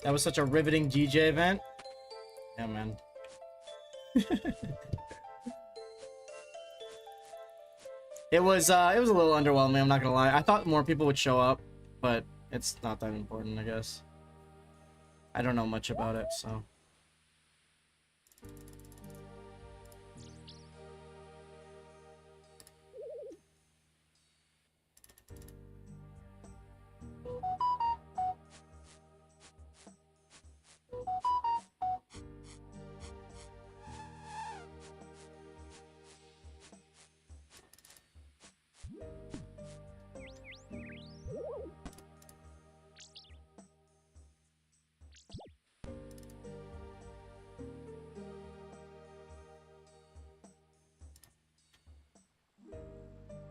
That was such a riveting DJ event. Yeah, man. It was a little underwhelming, I'm not gonna lie. I thought more people would show up, but it's not that important, I guess. I don't know much about it, so.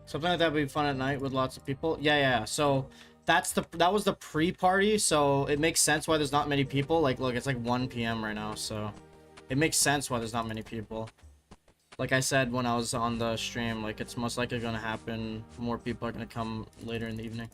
Something like that would be fun at night with lots of people. Yeah. So that was the pre-party, so it makes sense why there's not many people. Like, look, it's like 1 p.m. right now, so it makes sense why there's not many people. Like I said when I was on the stream, like it's most likely gonna happen. More people are gonna come later in the evening.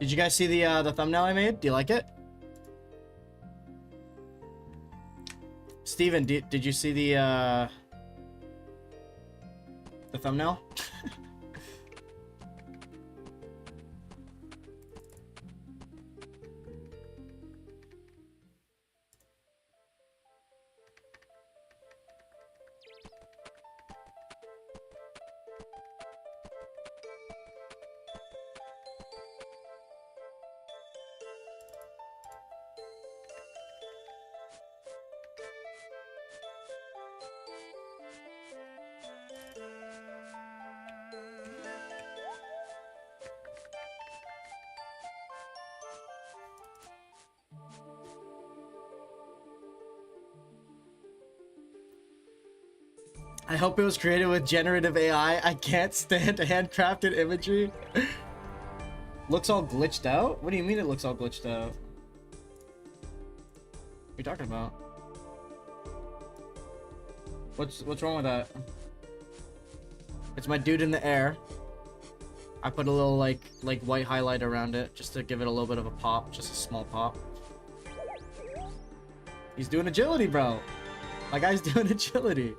Did you guys see the thumbnail I made? Do you like it? Steven, did you see the thumbnail? I hope it was created with generative AI. I can't stand handcrafted imagery. Looks all glitched out? What do you mean it looks all glitched out? What are you talking about? What's wrong with that? It's my dude in the air. I put a little like white highlight around it just to give it a little bit of a pop, just a small pop. He's doing agility, bro. My guy's doing agility.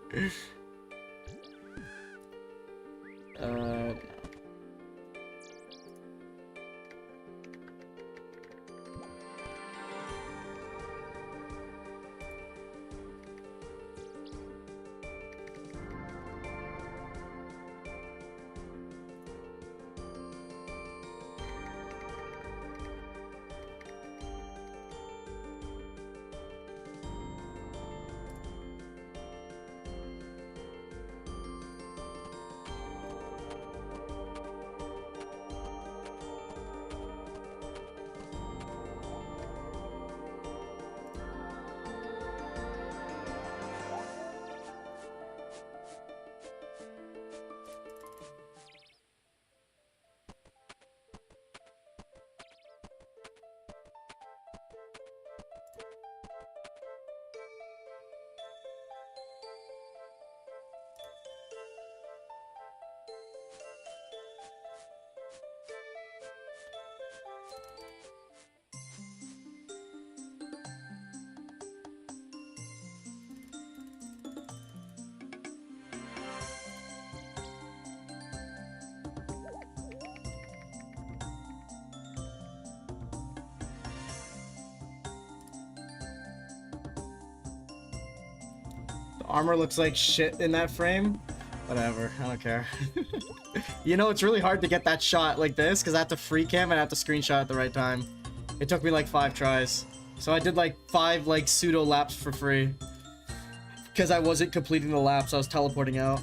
Armor looks like shit in that frame. Whatever, I don't care. You know, it's really hard to get that shot like this because I have to free cam and I have to screenshot at the right time. It took me like 5 tries. So I did like 5 like pseudo laps for free. Because I wasn't completing the laps, I was teleporting out.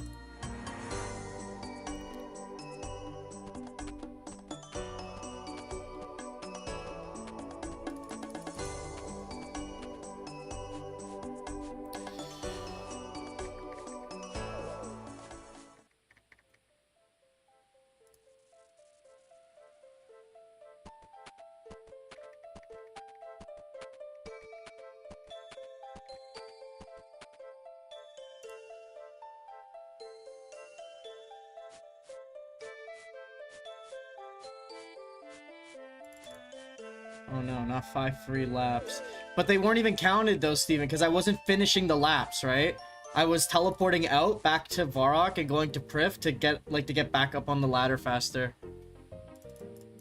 Oh no, not 5 free laps. But they weren't even counted though, Steven, because I wasn't finishing the laps, right? I was teleporting out back to Varrock and going to Prif to get back up on the ladder faster.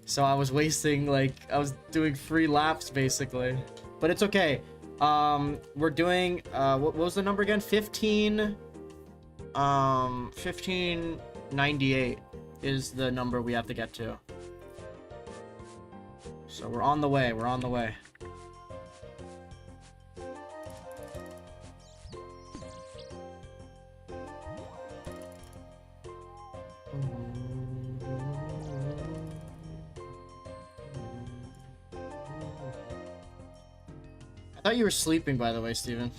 So I was wasting I was doing free laps basically. But it's okay. We're doing what was the number again? 1598 is the number we have to get to. So we're on the way, we're on the way. I thought you were sleeping, by the way, Steven.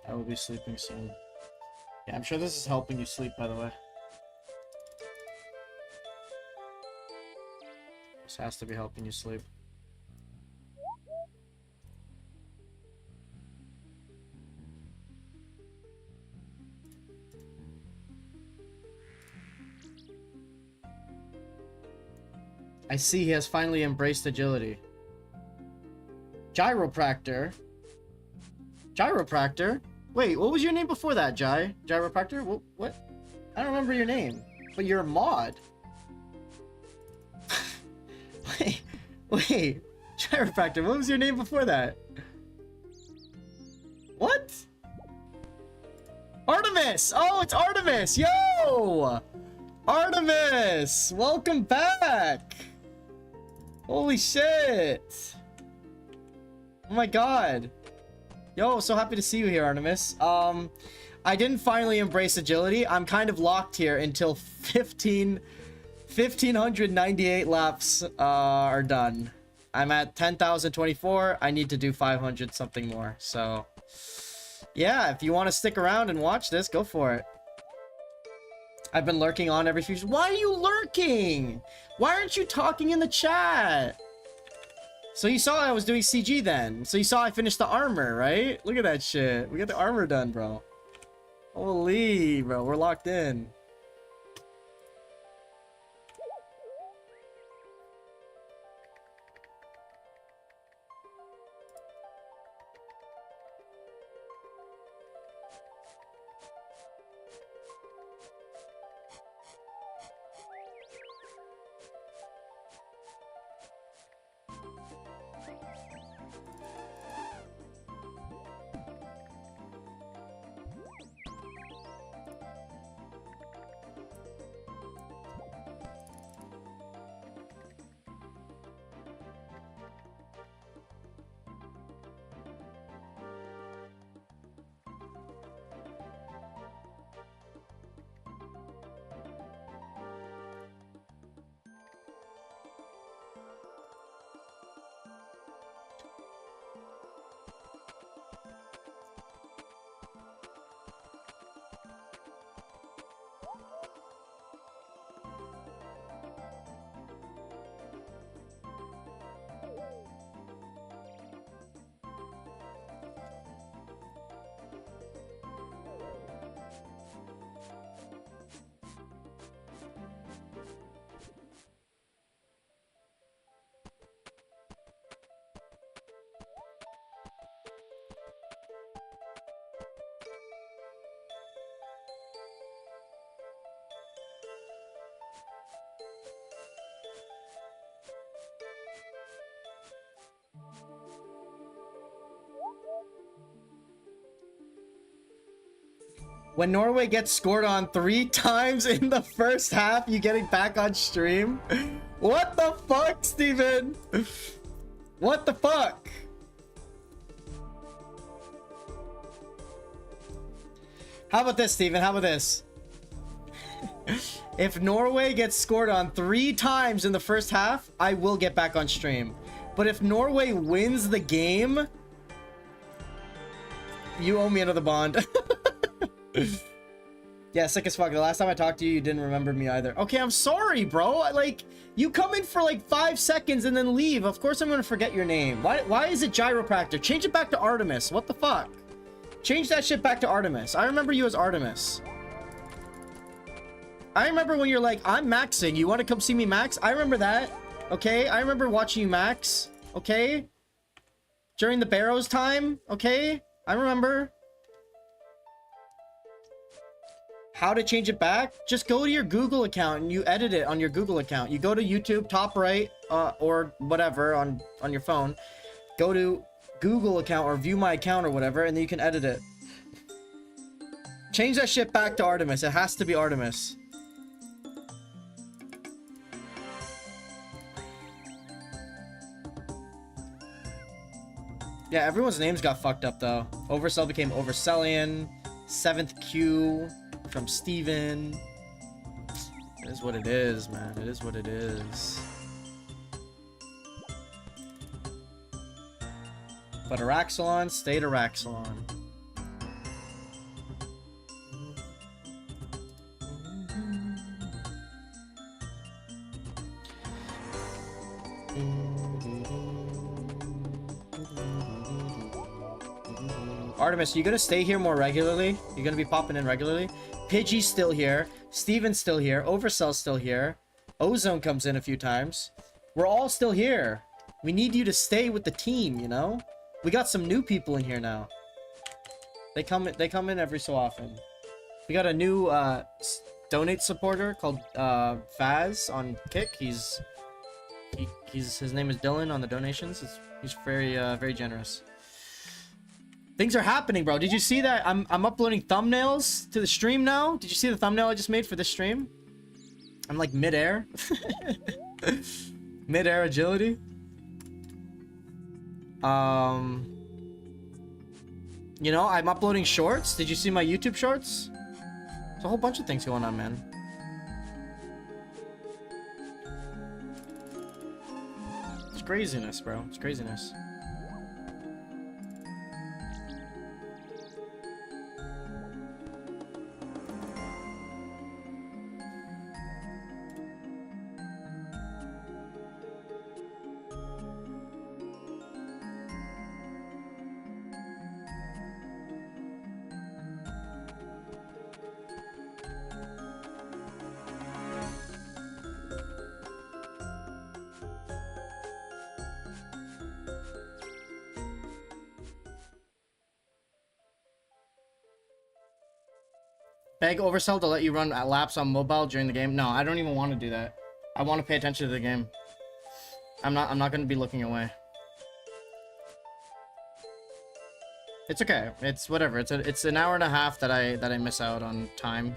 I will be sleeping soon. Yeah, I'm sure this is helping you sleep, by the way. This has to be helping you sleep. I see he has finally embraced agility. Gyropractor? Gyropractor? Wait, what was your name before that, Gyropractor? What? I don't remember your name. But you're a mod. Wait. Gyropractor, what was your name before that? What? Artemis! Oh, it's Artemis! Yo! Yo! Artemis! Welcome back! Holy shit! Oh my god. Yo, so happy to see you here, Artemis. I didn't finally embrace agility. I'm kind of locked here until 1598 laps are done. I'm at 10,024. I need to do 500 something more. So, yeah, if you want to stick around and watch this, go for it. I've been lurking on every few... Why are you lurking? Why aren't you talking in the chat? So you saw I was doing CG then. So you saw I finished the armor, right? Look at that shit. We got the armor done, bro. Holy, bro. We're locked in. When Norway gets scored on 3 times in the first half, you getting back on stream? What the fuck, Steven? What the fuck? How about this, Steven? How about this? If Norway gets scored on 3 times in the first half, I will get back on stream. But if Norway wins the game, you owe me another bond. Yeah, sick as fuck. The last time I talked to you, you didn't remember me either. Okay, I'm sorry, bro. Like, you come in for like 5 seconds and then leave. Of course I'm gonna forget your name. Why is it Gyropractor? Change it back to Artemis. What the fuck? Change that shit back to Artemis. I remember you as Artemis. I remember when you're like, I'm maxing. You want to come see me max? I remember that. Okay? I remember watching you max. Okay? During the Barrows time. Okay? I remember. How to change it back? Just go to your Google account and you edit it on your Google account. You go to YouTube, top right, or whatever on your phone. Go to Google account or view my account or whatever, and then you can edit it. Change that shit back to Artemis. It has to be Artemis. Yeah, everyone's names got fucked up though. Oversell became Oversellian. 7th Q from Steven. It is what it is, man. It is what it is. But Araxalon stayed Araxalon. Artemis, you gonna stay here more regularly? You gonna be popping in regularly? Pidgey's still here. Steven's still here. Oversell's still here. Ozone comes in a few times. We're all still here. We need you to stay with the team, you know? We got some new people in here now. They come in every so often. We got a new donate supporter called Faz on Kick. His name is Dylan on the donations. He's very very generous. Things are happening, bro. Did you see that? I'm uploading thumbnails to the stream now. Did you see the thumbnail I just made for this stream? I'm like mid-air. Mid-air agility. You know, I'm uploading shorts. Did you see my YouTube shorts? There's a whole bunch of things going on, man. It's craziness, bro. It's craziness. Beg oversell to let you run laps on mobile during the game. No, I don't even want to do that. I want to pay attention to the game. I'm not going to be looking away. It's okay. It's whatever. It's an hour and a half that I miss out on time.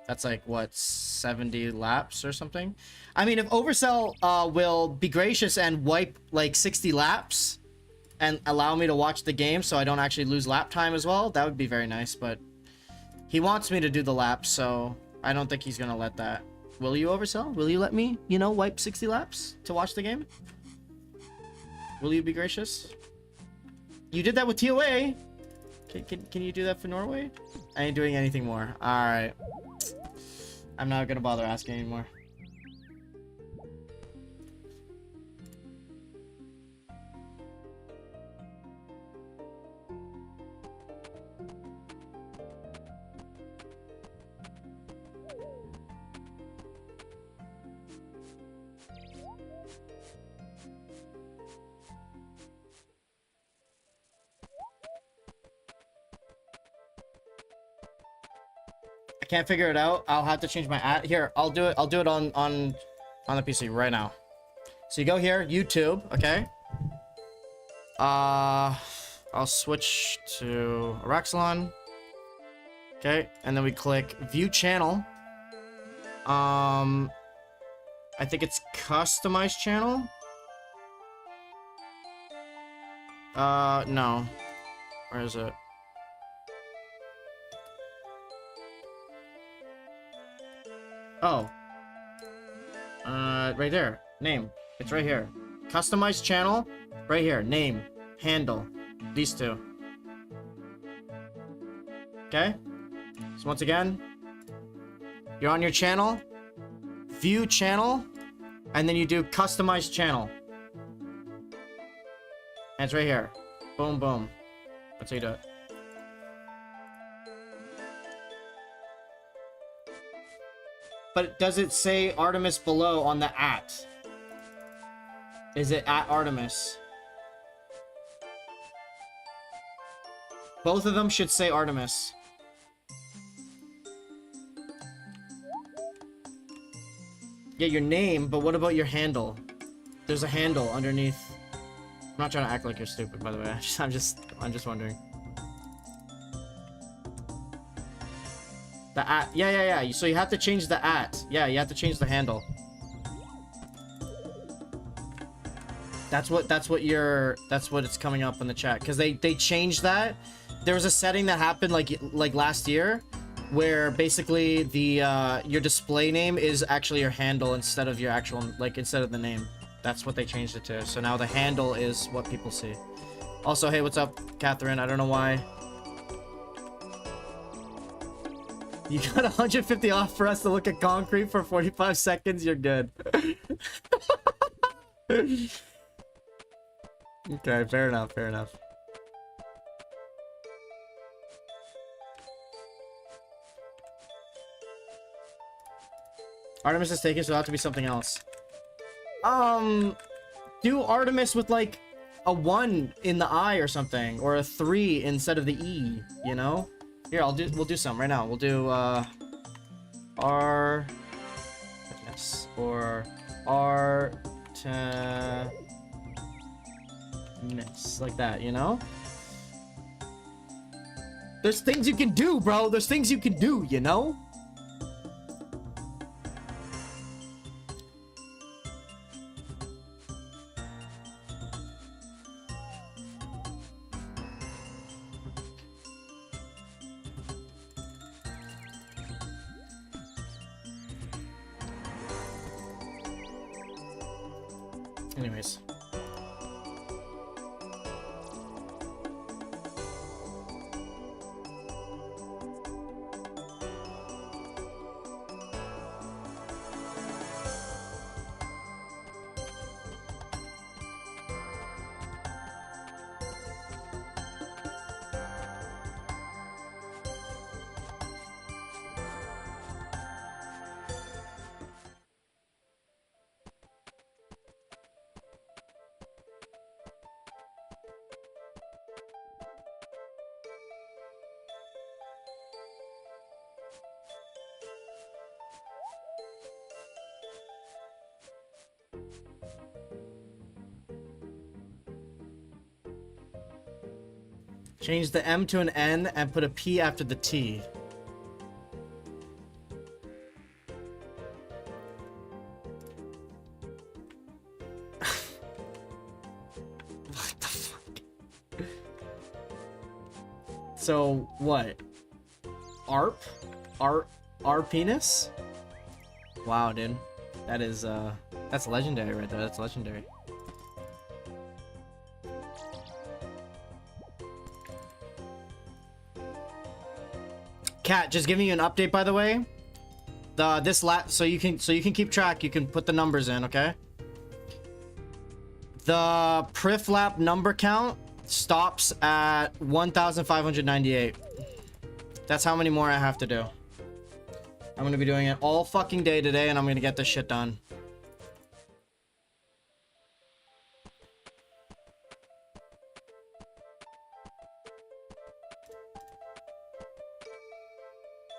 That's like what, 70 laps or something. I mean, if oversell will be gracious and wipe like 60 laps and allow me to watch the game so I don't actually lose lap time as well, that would be very nice, but he wants me to do the laps, so I don't think he's gonna let that. Will you oversell? Will you let me, you know, wipe 60 laps to watch the game? Will you be gracious? You did that with TOA. Can you do that for Norway? I ain't doing anything more. Alright. I'm not gonna bother asking anymore. Can't figure it out. I'll have to change my ad. Here, I'll do it on the PC right now. So you go here, YouTube, okay? I'll switch to Araxalon. Okay, and then we click view channel. I think it's customize channel. No. Where is it? Oh. Right there. Name. It's right here. Customize channel. Right here. Name. Handle. These two. Okay? So once again, you're on your channel. View channel. And then you do customize channel. And it's right here. Boom, boom. That's how you do it. But does it say Artemis below on the @? Is it @Artemis? Both of them should say Artemis. Yeah, your name, but what about your handle? There's a handle underneath. I'm not trying to act like you're stupid, by the way. I'm just wondering. The @ yeah. So you have to change the @ Yeah, you have to change the handle. That's what it's coming up in the chat, because they changed that. There was a setting that happened like last year, where basically the your display name is actually your handle instead of your actual, like, instead of the name. That's what they changed it to. So now the handle is what people see. Also, hey, what's up, Catherine? I don't know why. You got 150 off for us to look at concrete for 45 seconds. You're good. Okay, fair enough, fair enough. Artemis is taken, so it'll have to be something else. Do Artemis with like a 1 in the I or something, or a 3 instead of the E, you know? Here, we'll do some right now. We'll do Artemis or Artemis, like that, you know? There's things you can do, bro. There's things you can do, you know? Anyways. Change the M to an N and put a P after the T. What the fuck? So, what? ARP? ARP penis? Wow, dude. That is, that's legendary right there. That's legendary. Cat, just giving you an update, by the way. So you can keep track. You can put the numbers in, okay? The Prif lap number count stops at 1,598. That's how many more I have to do. I'm gonna be doing it all fucking day today, and I'm gonna get this shit done.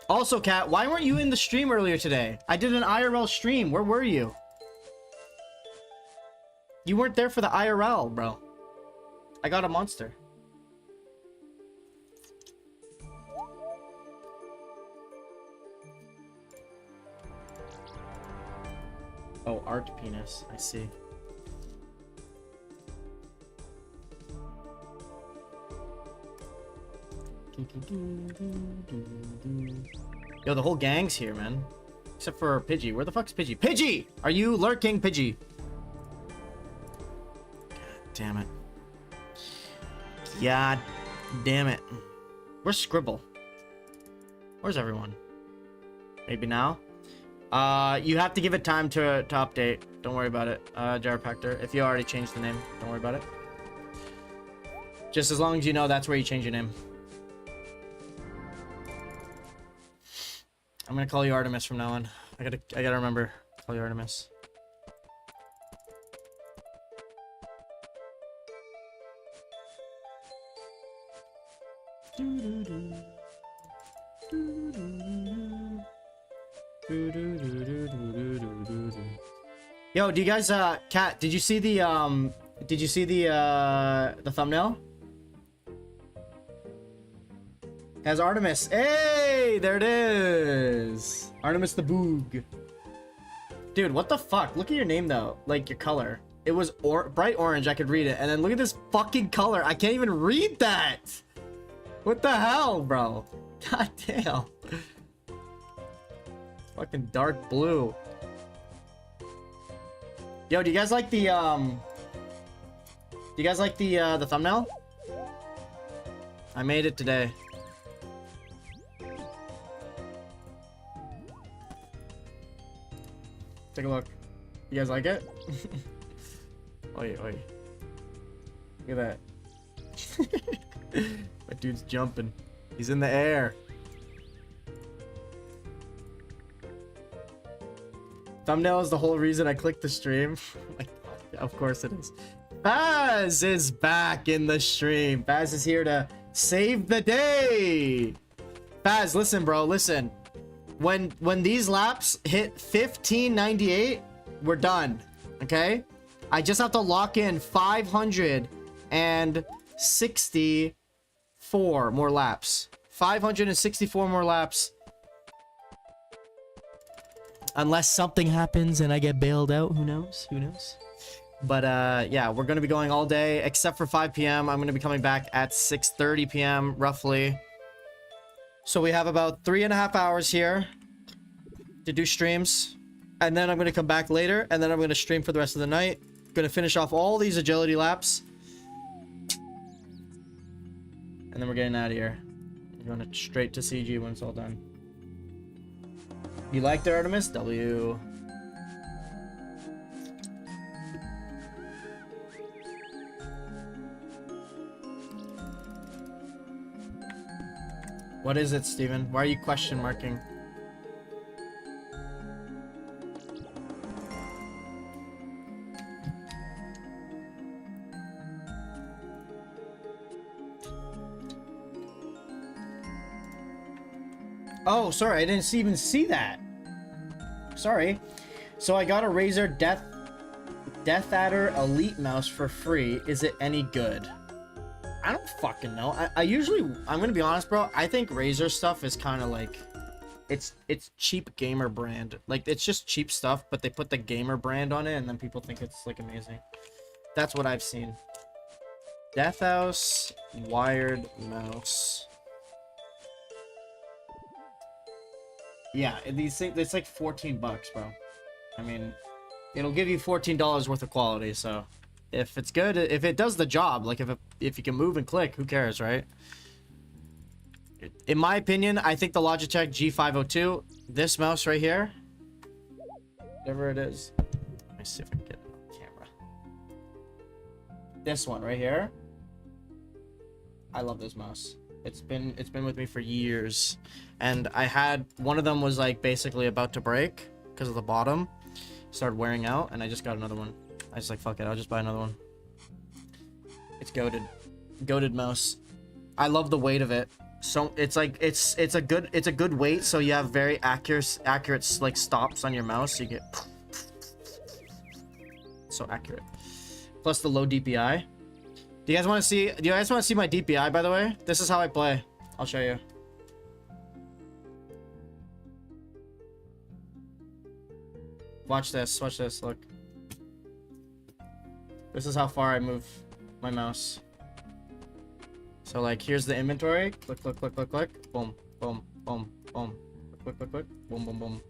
Also, Kat, why weren't you in the stream earlier today? I did an IRL stream. Where were you? You weren't there for the IRL, bro. I got a monster. Oh, art penis. I see. Yo, the whole gang's here, man. Except for Pidgey. Where the fuck's Pidgey? Pidgey! Are you lurking, Pidgey? God damn it. God damn it. Where's Scribble? Where's everyone? Maybe now? You have to give it time to update. Don't worry about it, Jarpactor. If you already changed the name, don't worry about it. Just as long as you know that's where you change your name. I'm gonna call you Artemis from now on. I gotta remember. Call you Artemis. Yo, do you guys Kat, did you see the thumbnail? Has Artemis. Hey, there it is. Artemis the Boog. Dude, what the fuck? Look at your name though. Like your color. It was bright orange, I could read it. And then look at this fucking color. I can't even read that. What the hell, bro? God damn. Fucking dark blue. Yo, do you guys like the the thumbnail? I made it today. Take a look. You guys like it? Oi, oi. Look at that. My dude's jumping. He's in the air. Thumbnail is the whole reason I clicked the stream. Like, of course it is. Baz is back in the stream. Baz is here to save the day. Baz, listen, bro, listen. When these laps hit 1598, we're done. Okay? I just have to lock in 564 more laps. 564 more laps. Unless something happens and I get bailed out. Who knows? Who knows? But yeah, we're going to be going all day except for 5 p.m. I'm going to be coming back at 6:30 p.m. roughly. So we have about 3.5 hours here to do streams. And then I'm going to come back later. And then I'm going to stream for the rest of the night. Going to finish off all these agility laps. And then we're getting out of here. We're going straight to CG when it's all done. You liked it, Artemis? W. What is it, Steven? Why are you question marking? Oh, sorry, I didn't even see that. Sorry. So I got a Razer Death Adder Elite mouse for free. Is it any good? I don't fucking know. I usually, I'm gonna be honest, bro. I think Razer stuff is kind of like, it's cheap gamer brand. Like, it's just cheap stuff, but they put the gamer brand on it, and then people think it's like amazing. That's what I've seen. Death House wired mouse. Yeah, these things, it's like 14 bucks, bro. I mean, it'll give you $14 worth of quality, so if it's good, if it does the job, like if you can move and click, who cares, right? In my opinion, I think the Logitech G502, this mouse right here, whatever it is, let me see if I can get it on camera. This one right here, I love this mouse. It's been with me for years, and I had one of them was like basically about to break because of the bottom, started wearing out, and I just got another one. I was like, fuck it, I'll just buy another one. It's goated mouse. I love the weight of it. So it's like it's a good weight, so you have very accurate like stops on your mouse, so you get so accurate. Plus the low DPI. Do you guys want to see my DPI, by the way? This is how I play. I'll show you. Watch this, look. This is how far I move my mouse. So like, here's the inventory. Click, click, click, click, click. Boom, boom, boom, boom. Click, click, click, click. Boom, boom, boom.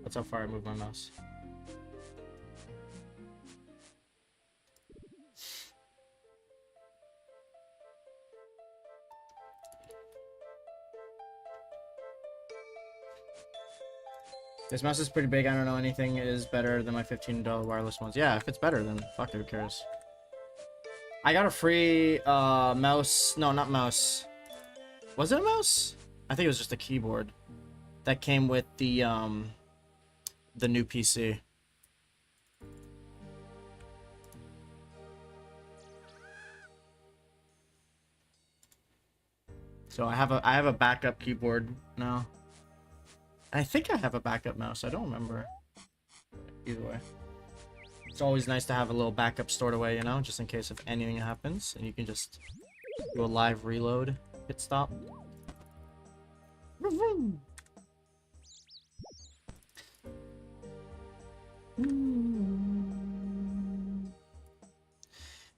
That's how far I move my mouse. This mouse is pretty big. I don't know anything is better than my $15 wireless ones. Yeah, if it's better, then fuck it, who cares? I got a free mouse. No, not mouse. Was it a mouse? I think it was just a keyboard that came with the new PC. So I have a backup keyboard now. I think I have a backup mouse. I don't remember. Either way. It's always nice to have a little backup stored away, you know? Just in case if anything happens. And you can just do a live reload. Hit stop.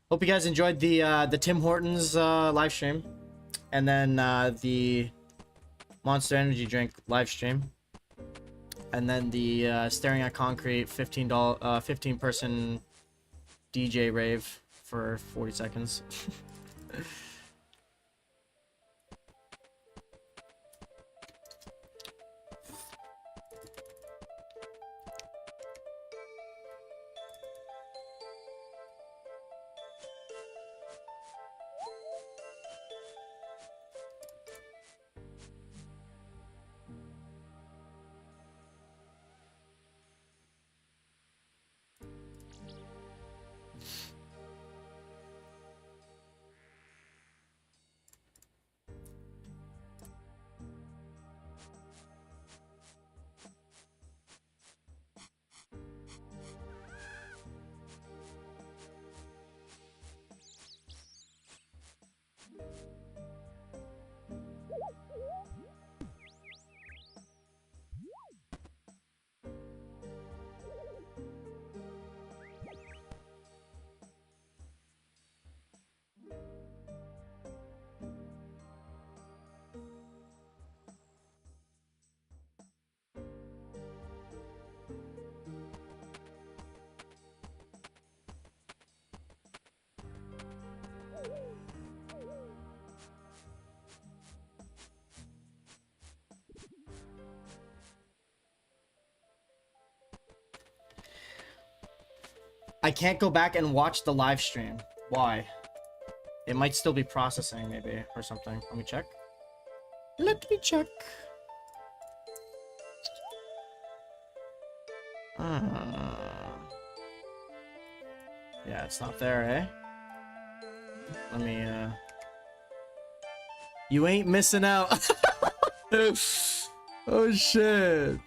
Hope you guys enjoyed the Tim Hortons live stream. And then the Monster Energy drink live stream. And then the Staring at Concrete 15 person DJ rave for 40 seconds. I can't go back and watch the live stream. Why? It might still be processing, maybe, or something. Let me check. Let me check. Yeah, it's not there, eh? Let me, You ain't missing out. Oh, shit.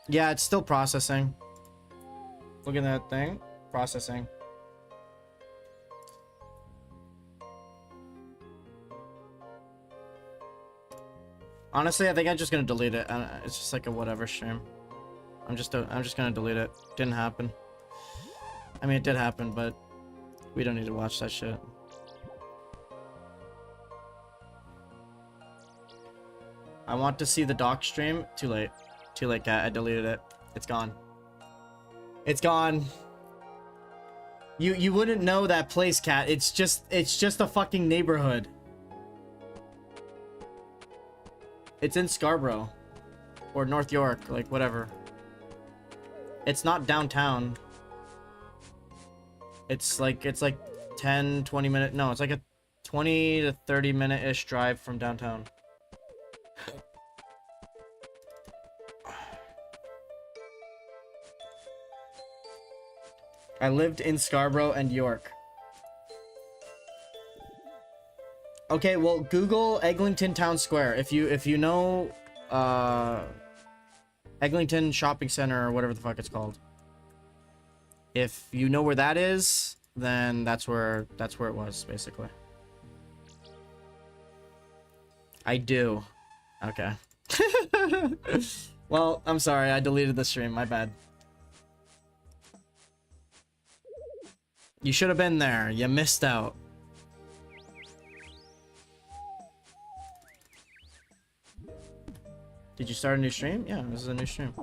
Yeah, it's still processing. Look at that thing. Processing. Honestly, I think I'm just gonna delete it. It's just like a whatever stream. I'm just gonna delete it. Didn't happen. I mean, it did happen, but we don't need to watch that shit. I want to see the doc stream. Too late. Too late, cat. I deleted it. It's gone. It's gone. You wouldn't know that place, cat. It's just a fucking neighborhood. It's in Scarborough or North York, like whatever. It's not downtown. It's like 10, 20 minute. No, it's like a 20 to 30 minute-ish drive from downtown. I lived in Scarborough and York. Okay, well, Google Eglinton Town Square. If you know Eglinton Shopping Center or whatever the fuck it's called. If you know where that is, then that's where it was, basically. I do. Okay. Well, I'm sorry, I deleted the stream, my bad. You should have been there. You missed out. Did you start a new stream? Yeah, this is a new stream.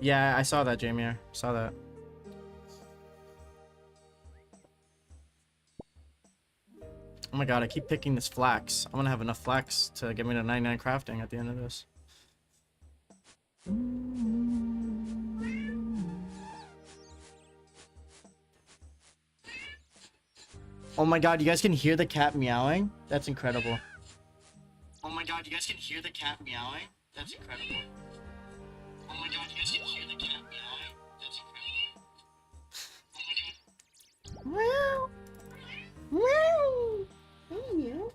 Yeah, I saw that, Jamie. I saw that. Oh my god, I keep picking this flax. I'm gonna have enough flax to get me to 99 crafting at the end of this. Oh my god, you guys can hear the cat meowing? That's incredible. Oh my god, you guys can hear the cat meowing? That's incredible. Oh my god, you guys can hear the cat meowing? That's incredible. Oh my god. Meow! Meow! Hey, meow.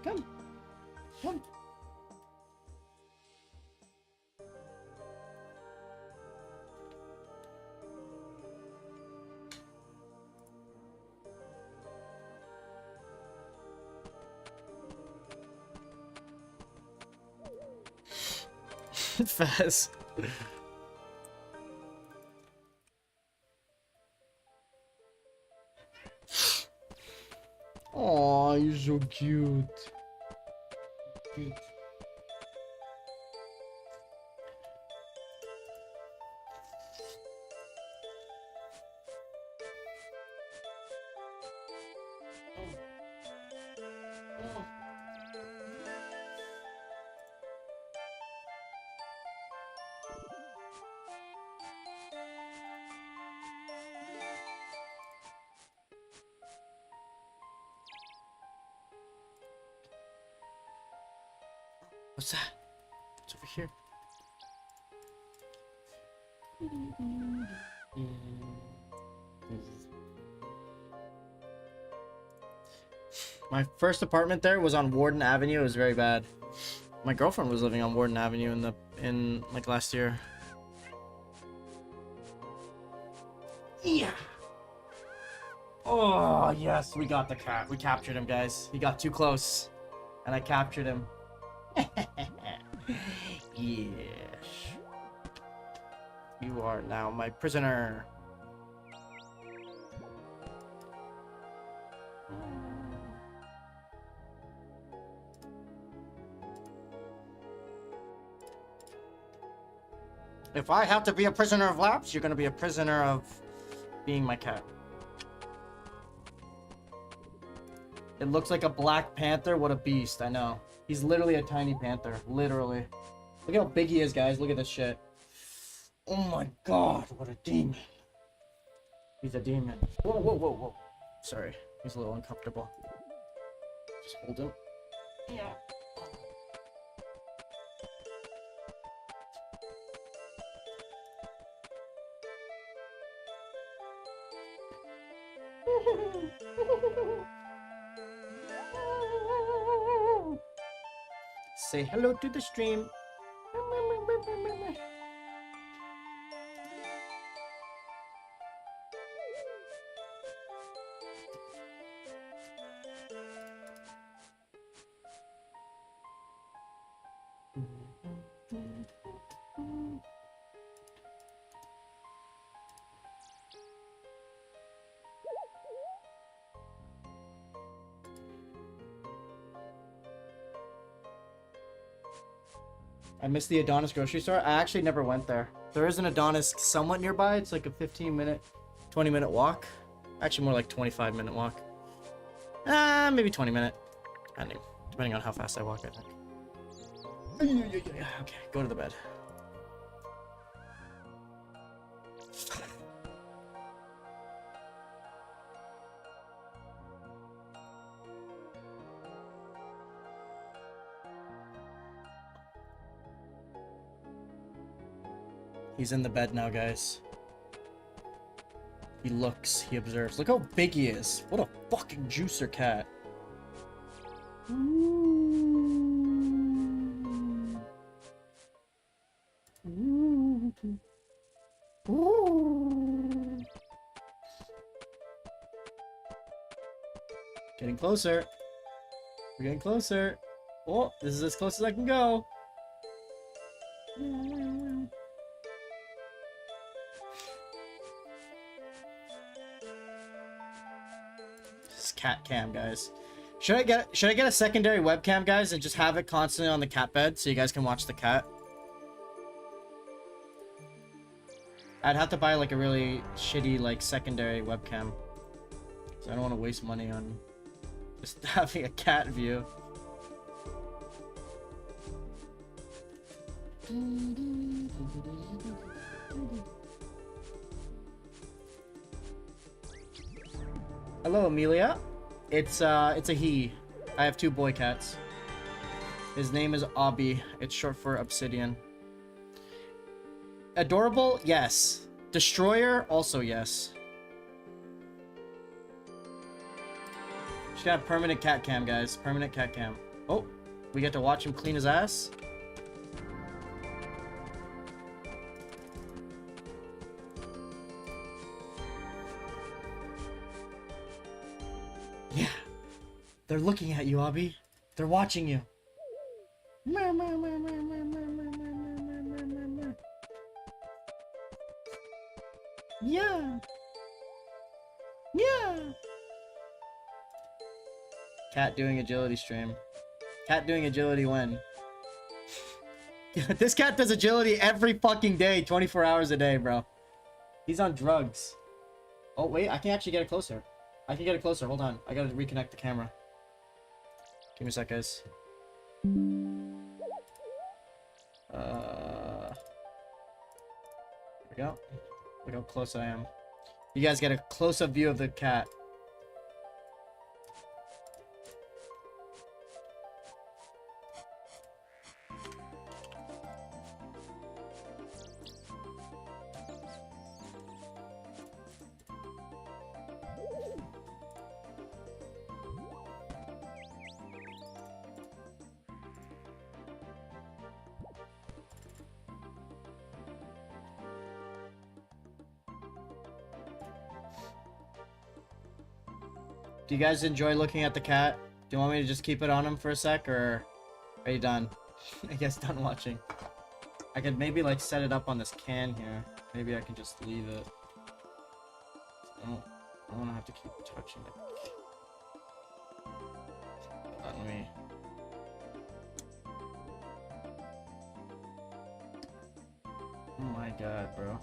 Come. Come. Fast. Oh, you're so cute. Cute. What's that? It's over here. My first apartment there was on Warden Avenue. It was very bad. My girlfriend was living on Warden Avenue in like last year. Yeah. Oh yes, we got the cat. We captured him, guys. He got too close, and I captured him. Yes. You are now my prisoner. If I have to be a prisoner of laps, you're gonna be a prisoner of being my cat. It looks like a black panther. What a beast. I know. He's literally a tiny panther. Literally. Look how big he is, guys. Look at this shit. Oh my god. What a demon. He's a demon. Whoa, whoa, whoa, whoa. Sorry. He's a little uncomfortable. Just hold him. Yeah. Say hello to the stream. I miss the Adonis grocery store. I actually never went there. There is an Adonis somewhat nearby. It's like a 15-minute, 20-minute walk. Actually, more like 25-minute walk. Maybe 20-minute. Depending on how fast I walk, I think. Okay, go to the bed. He's in the bed now, guys. He looks, he observes. Look how big he is. What a fucking juicer cat. Getting closer. We're getting closer. Oh, this is as close as I can go. This is cat cam, guys. Should I get a secondary webcam, guys, and just have it constantly on the cat bed so you guys can watch the cat? I'd have to buy like a really shitty like secondary webcam. So I don't want to waste money on just having a cat view. Hello, Amelia. It's a he. I have 2 boy cats. His name is Obby. It's short for Obsidian. Adorable? Yes. Destroyer? Also yes. She's got a permanent cat cam, guys. Permanent cat cam. Oh, we get to watch him clean his ass. Yeah. They're looking at you, Obby. They're watching you. Yeah. Yeah. Cat doing agility stream. Cat doing agility when? This cat does agility every fucking day, 24 hours a day, bro. He's on drugs. Oh, wait, I can actually get it closer. I can get it closer. Hold on. I gotta reconnect the camera. Give me a sec, guys. There we go. Look how close I am. You guys get a close-up view of the cat. Do you guys enjoy looking at the cat? Do you want me to just keep it on him for a sec, or are you done? I guess done watching. I could maybe like set it up on this can here. Maybe I can just leave it. I don't want to have to keep touching it. Hold on, let me... Oh my god, bro.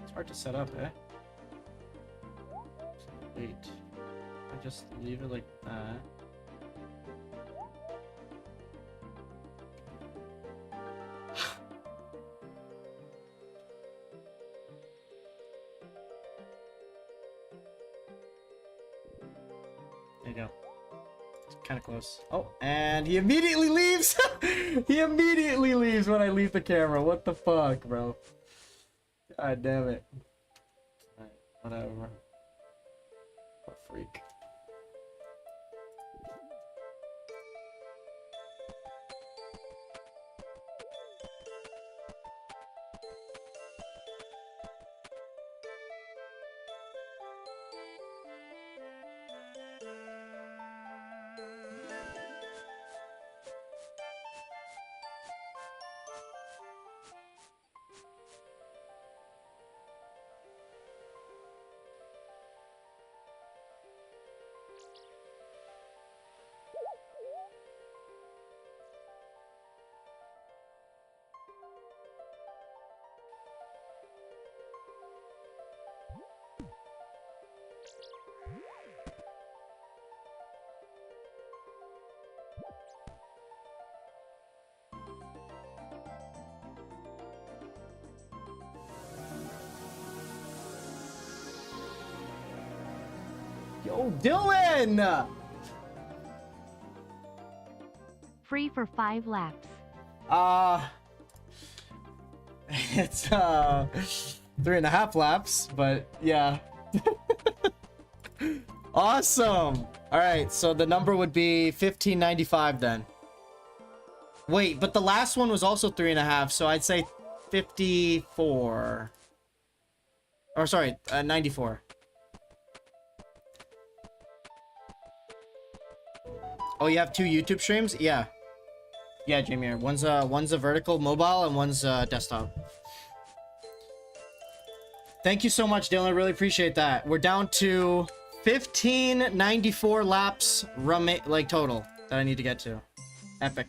It's hard to set up, eh? Wait. I just leave it like that. There you go. It's kind of close. Oh, and he immediately leaves! He immediately leaves when I leave the camera. What the fuck, bro? God damn it. Alright, whatever. What a freak. Yo, Dylan! Free for 5 laps. It's 3.5 laps, but yeah. Awesome. All right, so the number would be 1595 then. Wait, but the last one was also 3.5, so I'd say 54. Or sorry, 94. Oh, you have 2 YouTube streams? Yeah. Yeah, Jamie. One's a vertical mobile and one's desktop. Thank you so much, Dylan. I really appreciate that. We're down to 1594 laps like total that I need to get to. Epic.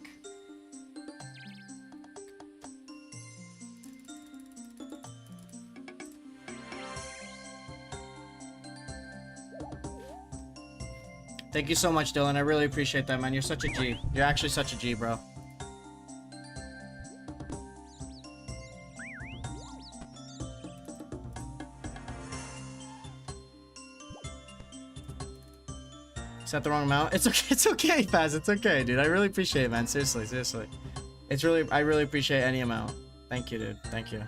Thank you so much, Dylan. I really appreciate that, man. You're such a G. You're actually such a G, bro. Is that the wrong amount? It's okay. It's okay, Paz. It's okay, dude. I really appreciate it, man. Seriously, seriously. I really appreciate any amount. Thank you, dude. Thank you.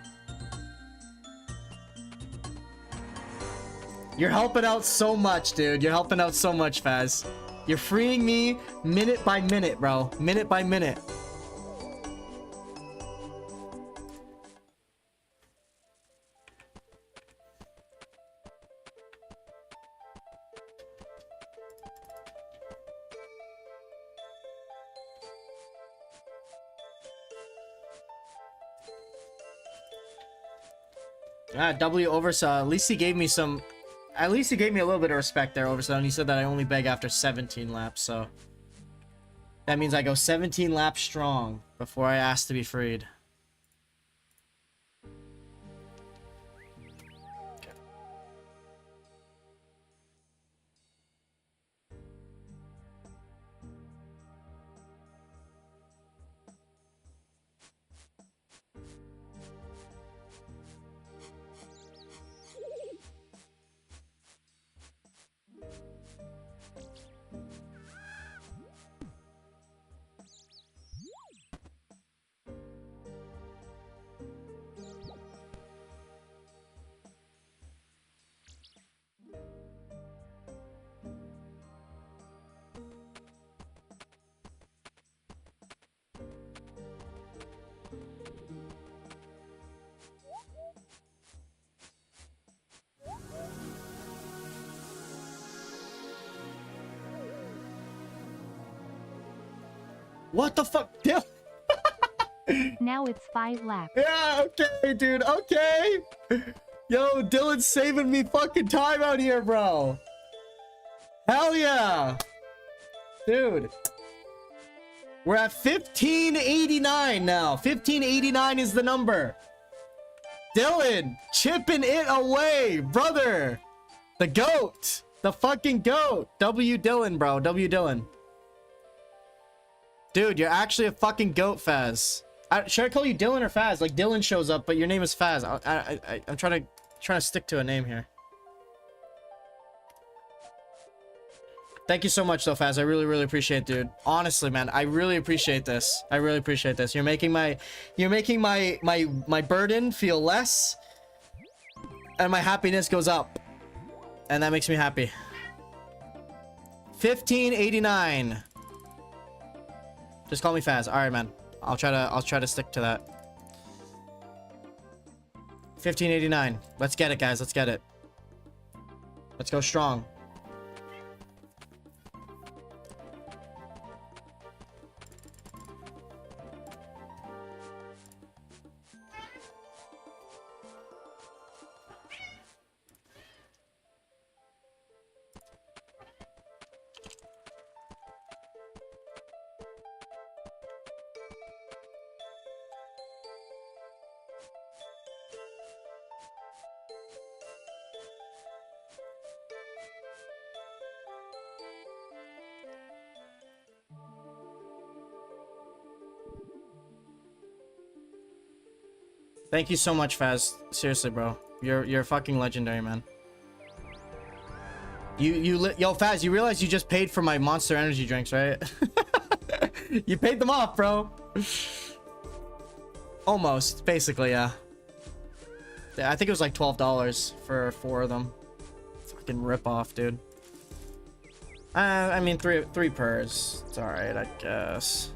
You're helping out so much, dude. You're helping out so much, Faz. You're freeing me minute by minute, bro. Minute by minute. W Oversaw. At least he gave me some... At least he gave me a little bit of respect there, Oversaw, and he said that I only beg after 17 laps, so... That means I go 17 laps strong before I ask to be freed. What the fuck? Yeah. Now it's 5 laps. Yeah, okay, dude. Okay. Yo, Dylan's saving me fucking time out here, bro. Hell yeah. Dude. We're at 1589 now. 1589 is the number. Dylan, chipping it away, brother. The GOAT. The fucking GOAT. W Dylan, bro. W Dylan. Dude, you're actually a fucking GOAT, Faz. Should I call you Dylan or Faz? Like, Dylan shows up, but your name is Faz. I'm trying to stick to a name here. Thank you so much, though, Faz. I really, really appreciate it, dude. Honestly, man, I really appreciate this. I really appreciate this. You're making my burden feel less, and my happiness goes up, and that makes me happy. 1589. Just call me Faz. All right, man. I'll try to stick to that. 1589. Let's get it, guys. Let's get it. Let's go strong. Thank you so much, Faz. Seriously, bro. You're fucking legendary, man. Yo, Faz, you realize you just paid for my Monster Energy drinks, right? You paid them off, bro. Almost, basically, yeah. I think it was like $12 for 4 of them. Fucking rip off, dude. I mean, three pers. It's alright, I guess.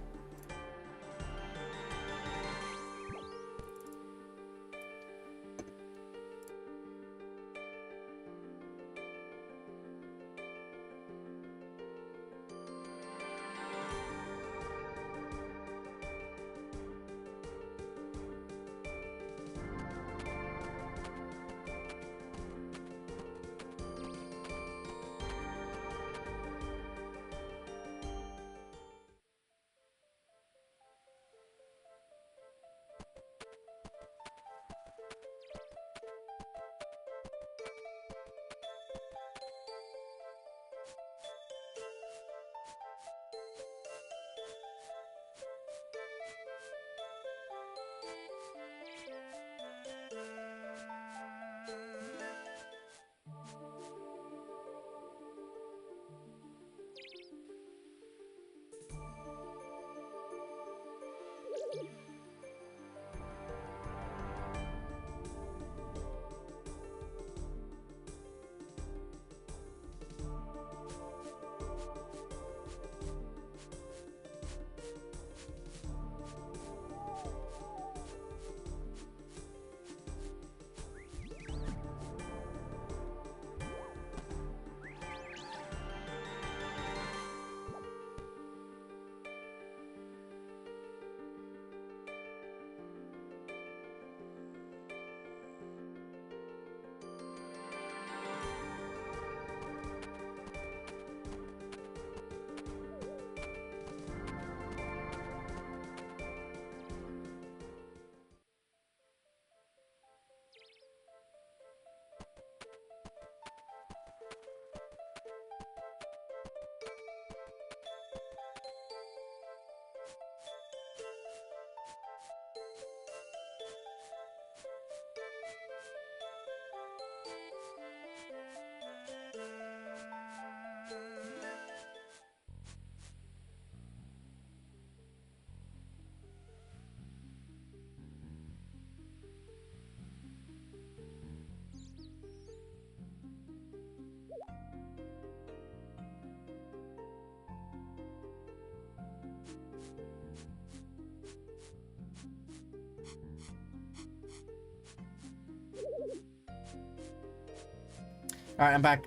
Alright, I'm back.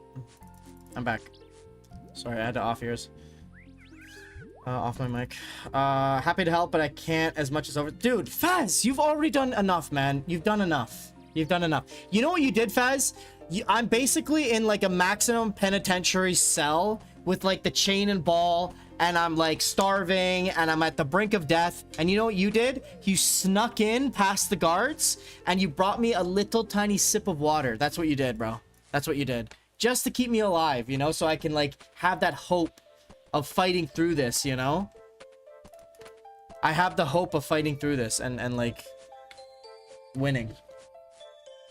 I'm back. Sorry, I had to off yours. Off my mic. Happy to help, but I can't as much as over. Dude, Faz, you've already done enough, man. You've done enough. You've done enough. You know what you did, Faz? I'm basically in like a maximum penitentiary cell with like the chain and ball and I'm like starving and I'm at the brink of death. And you know what you did? You snuck in past the guards and you brought me a little tiny sip of water. That's what you did, bro. That's what you did. Just to keep me alive, you know, so I can like have that hope of fighting through this, you know? I have the hope of fighting through this and like winning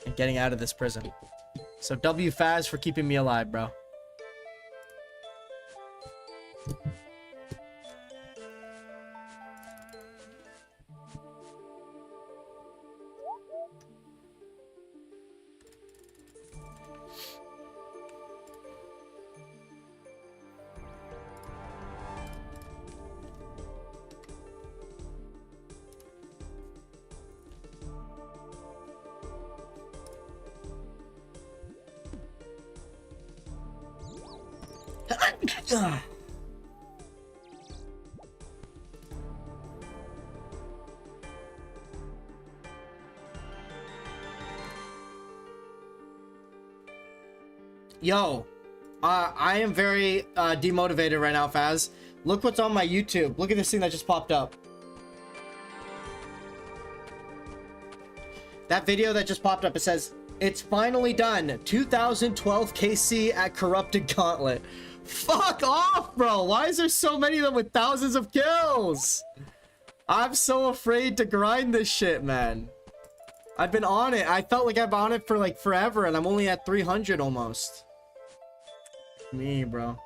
and getting out of this prison. So W Faz for keeping me alive, bro. Yo, I am very demotivated right now, Faz. Look what's on my YouTube. Look at this thing that just popped up. That video that just popped up, it says, "It's finally done. 2012 KC at Corrupted Gauntlet." Fuck off, bro. Why is there so many of them with thousands of kills? I'm so afraid to grind this shit, man. I've been on it. I felt like I've been on it for like forever, and I'm only at 300 almost. Me, bro.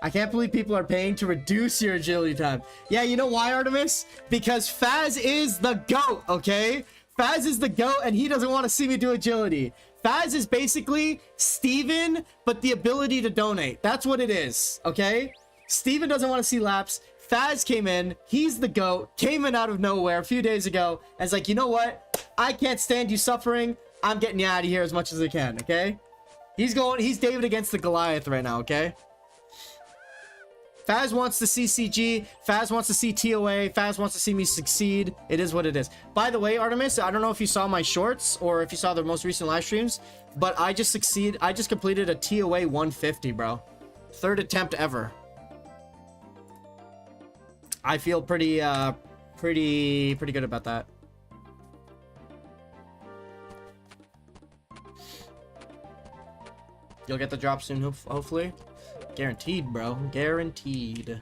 I can't believe people are paying to reduce your agility time. Yeah, you know why, Artemis? Because Faz is the GOAT, okay? Faz is the GOAT, and he doesn't want to see me do agility. Faz is basically Steven, but the ability to donate. That's what it is, okay? Steven doesn't want to see laps. Faz came in. He's the GOAT. Came in out of nowhere a few days ago. And it's like, you know what? I can't stand you suffering. I'm getting you out of here as much as I can, okay? He's David against the Goliath right now, okay? Faz wants to see CG. Faz wants to see TOA. Faz wants to see me succeed. It is what it is. By the way, Artemis, I don't know if you saw my shorts or if you saw the most recent live streams, but I just completed a TOA 150, bro. 3rd attempt ever. I feel pretty good about that. You'll get the drop soon, hopefully. Guaranteed, bro. Guaranteed.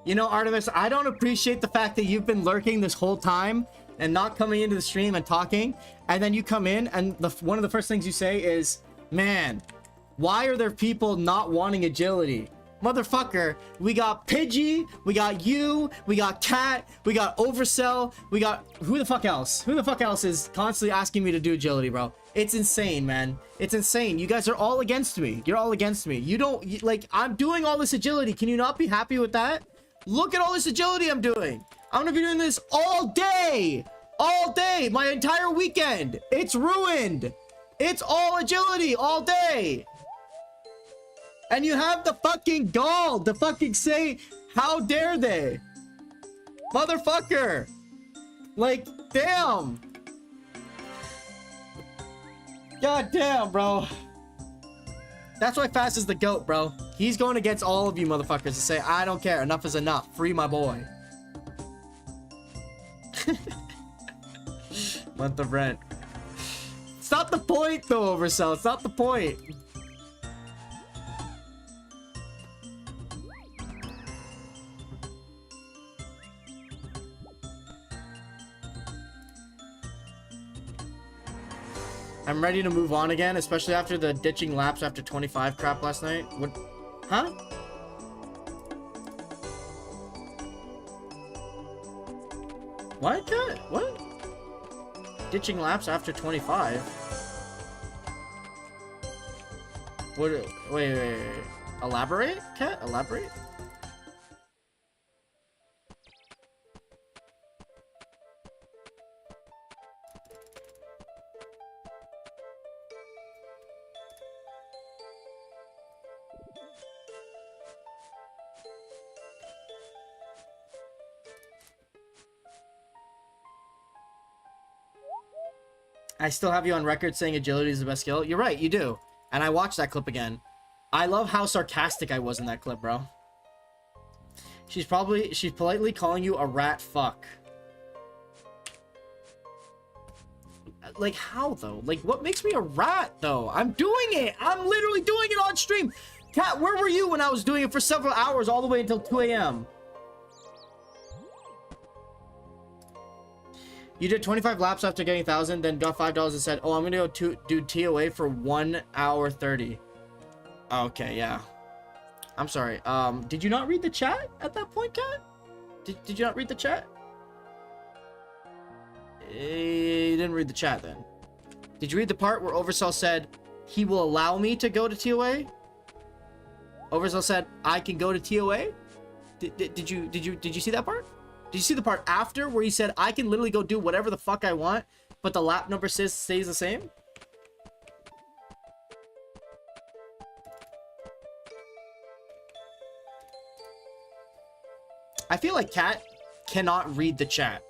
You know, Artemis, I don't appreciate the fact that you've been lurking this whole time and not coming into the stream and talking, and then you come in and one of the first things you say is, "Man, why are there people not wanting agility?" Motherfucker, we got Pidgey, we got you, we got Cat, we got Oversell, we got who the fuck else? Who the fuck else is constantly asking me to do agility, bro? It's insane, man. It's insane. You guys are all against me. You're all against me. You don't like, I'm doing all this agility. Can you not be happy with that? Look at all this agility I'm doing. I'm gonna be doing this all day. All day. My entire weekend. It's ruined. It's all agility all day. And you have the fucking gall to fucking say, how dare they? Motherfucker. Like, damn. God damn, bro. That's why Fast is the GOAT, bro. He's going against all of you motherfuckers to say, I don't care. Enough is enough. Free my boy. Month of rent. It's not the point, though, Oversell. It's not the point. I'm ready to move on again, especially after the ditching laps after 25 crap last night. What? Huh? What? What? Ditching laps after 25? What? Wait. Elaborate, Cat? Elaborate? I still have you on record saying agility is the best skill. You're right, you do. And I watched that clip again. I love how sarcastic I was in that clip, bro. She's politely calling you a rat fuck. Like, how, though? Like, what makes me a rat, though? I'm doing it! I'm literally doing it on stream! Kat, where were you when I was doing it for several hours all the way until 2 a.m.? You did 25 laps after getting 1,000, then got $5 and said, oh, I'm gonna go do TOA for 1 hour 30. Okay, yeah. I'm sorry. Did you not read the chat at that point, Kat? Did you not read the chat? You didn't read the chat then. Did you read the part where Oversell said he will allow me to go to TOA? Oversell said I can go to TOA? Did you see that part? Did you see the part after where he said I can literally go do whatever the fuck I want, but the lap number stays the same? I feel like Kat cannot read the chat.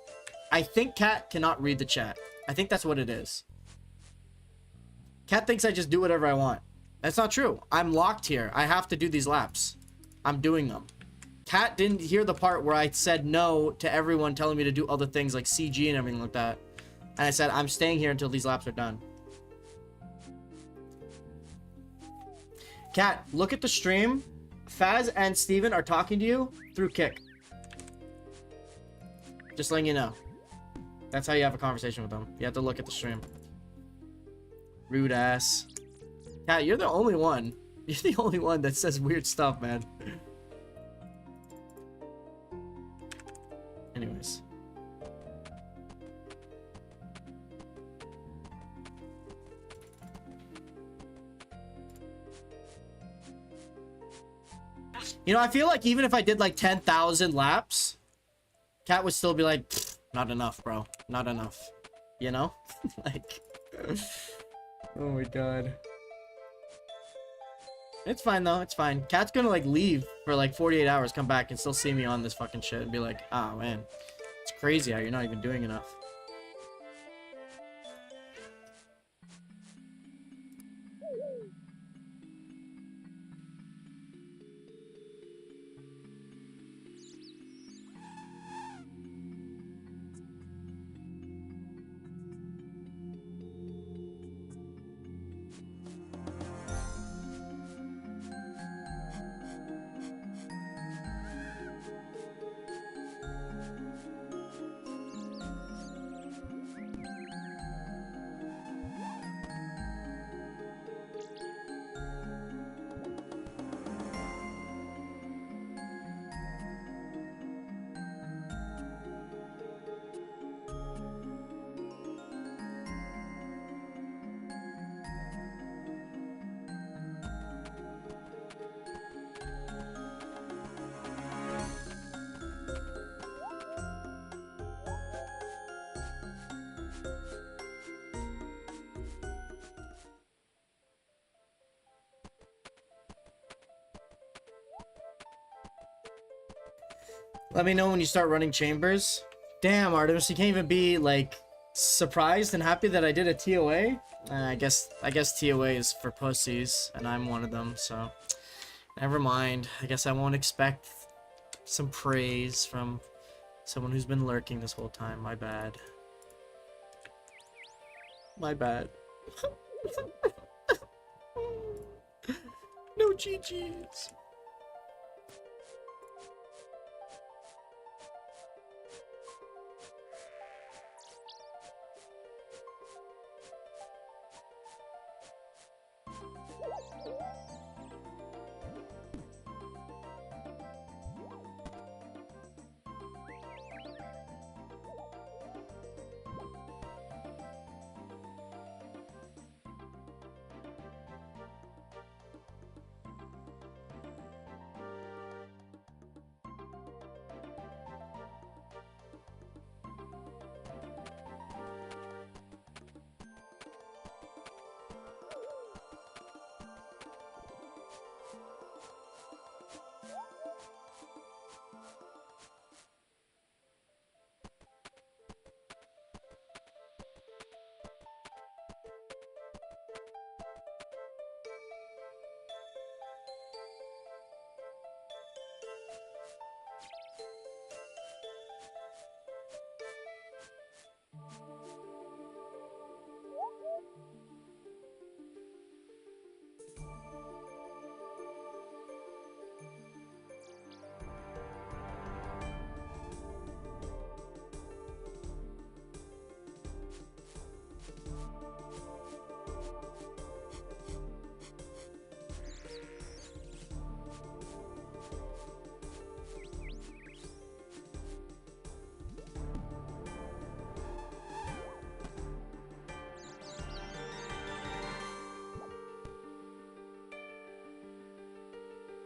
I think Kat cannot read the chat. I think that's what it is. Kat thinks I just do whatever I want. That's not true. I'm locked here. I have to do these laps. I'm doing them. Kat didn't hear the part where I said no to everyone telling me to do other things like CG and everything like that. And I said, I'm staying here until these laps are done. Kat, look at the stream. Faz and Steven are talking to you through Kick. Just letting you know. That's how you have a conversation with them. You have to look at the stream. Rude ass. Kat, you're the only one. You're the only one that says weird stuff, man. Anyways. You know, I feel like even if I did like 10,000 laps, Kat would still be like, not enough, bro. Not enough. You know? Like, oh my god. It's fine though, it's fine. Kat's gonna like leave for like 48 hours, come back and still see me on this fucking shit and be like, oh man, it's crazy how you're not even doing enough. Let me know when you start running chambers. Damn, Artemis, you can't even be like surprised and happy that I did a TOA. I guess TOA is for pussies, and I'm one of them. So, never mind. I guess I won't expect some praise from someone who's been lurking this whole time. My bad. My bad. No GGs.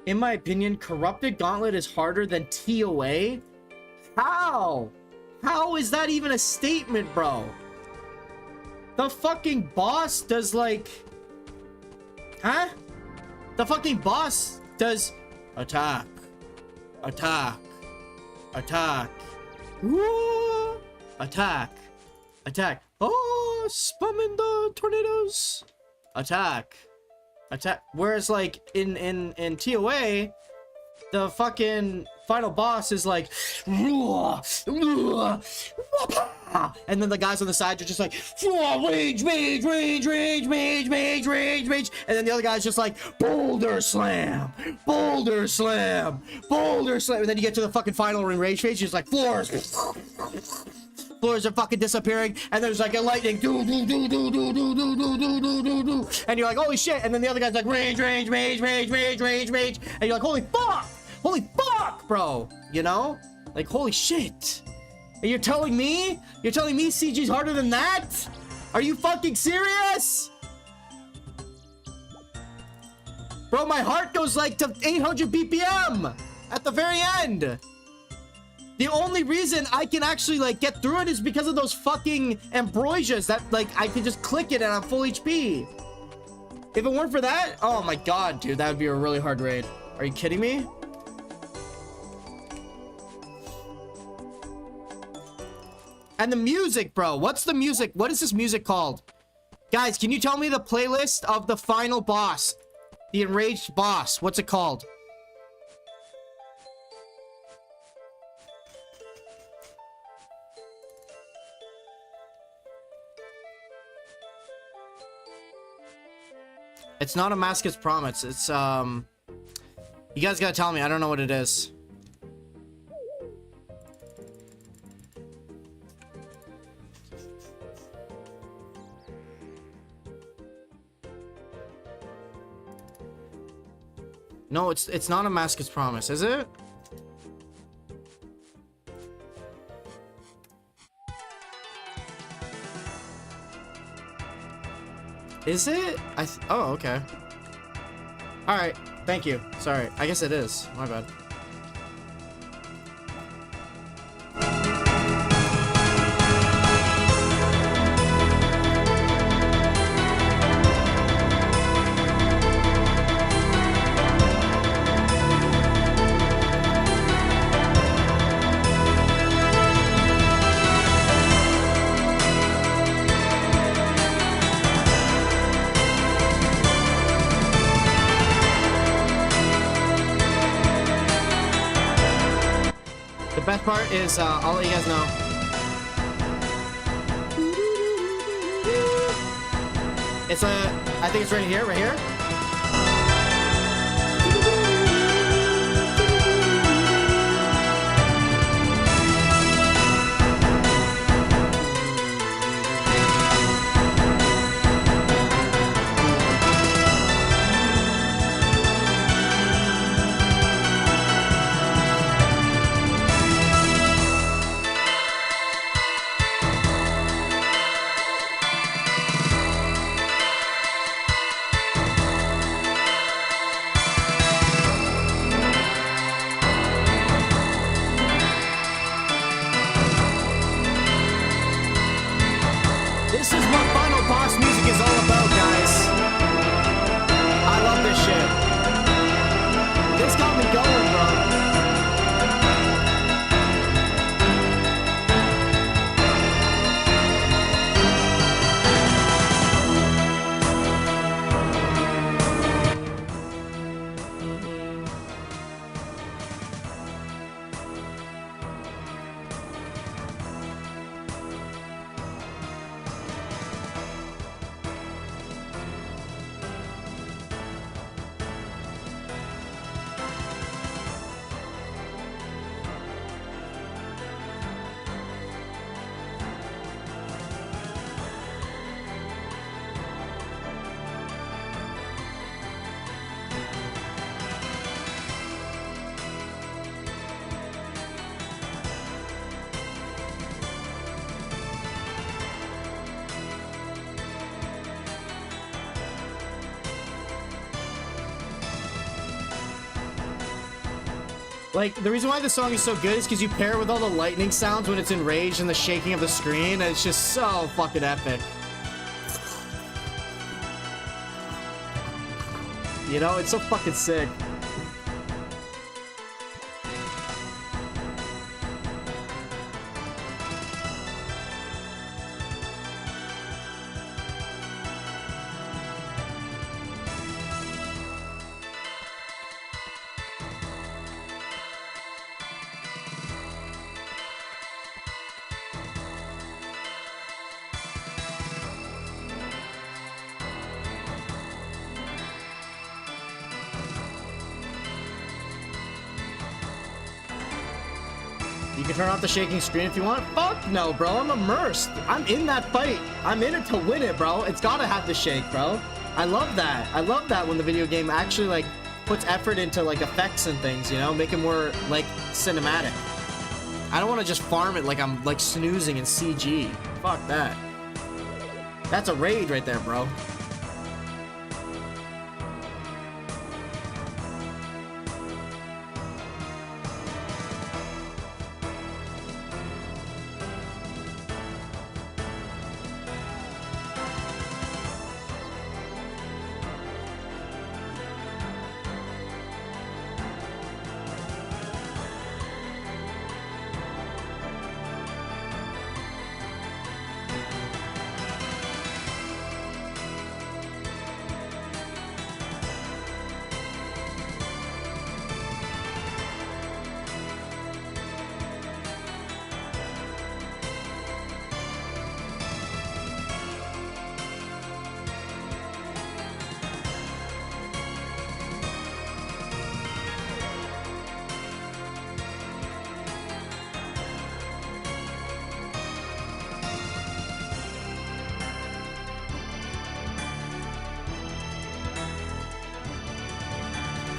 In my opinion, Corrupted Gauntlet is harder than TOA? How? How is that even a statement, bro? The fucking boss does like... Huh? The fucking boss does... Attack. Attack. Attack. Woo! Attack. Attack. Oh, spamming the tornadoes. Attack. Attack. Whereas like in TOA, the fucking final boss is like, and then the guys on the sides are just like, rage, rage, rage, rage, rage, rage, rage, rage, and then the other guy's just like, boulder slam, boulder slam, boulder slam, and then you get to the fucking final rage phase, just like floors are fucking disappearing, and there's like a lightning, and you're like, holy shit, and then the other guy's like, rage, rage, rage, rage, rage, rage, rage, and you're like, holy fuck, bro, you know, like, holy shit, and you're telling me CG's harder than that? Are you fucking serious? Bro, my heart goes like to 800 BPM at the very end. The only reason I can actually like get through it is because of those fucking ambrosias that like I can just click it and I'm full HP. If it weren't for that, oh my god, dude, that would be a really hard raid. Are you kidding me? And the music, bro. What's the music? What is this music called? Guys, can you tell me the playlist of the final boss? The enraged boss. What's it called? It's not a Mask's Promise. It's, you guys gotta tell me. I don't know what it is. No, it's not a Mask's Promise, is it? Is it? Oh, okay. All right. Thank you. Sorry. I guess it is. My bad. Best part is, I'll let you guys know. It's I think it's right here, right here. Like, the reason why the song is so good is because you pair it with all the lightning sounds when it's enraged and the shaking of the screen, and it's just so fucking epic. You know, it's so fucking sick. You can turn off the shaking screen if you want. Fuck no, bro. I'm immersed. I'm in that fight. I'm in it to win it, bro. It's gotta have the shake, bro. I love that. I love that when the video game actually, like, puts effort into, like, effects and things, you know? Make it more, like, cinematic. I don't want to just farm it like I'm, like, snoozing in CG. Fuck that. That's a raid right there, bro.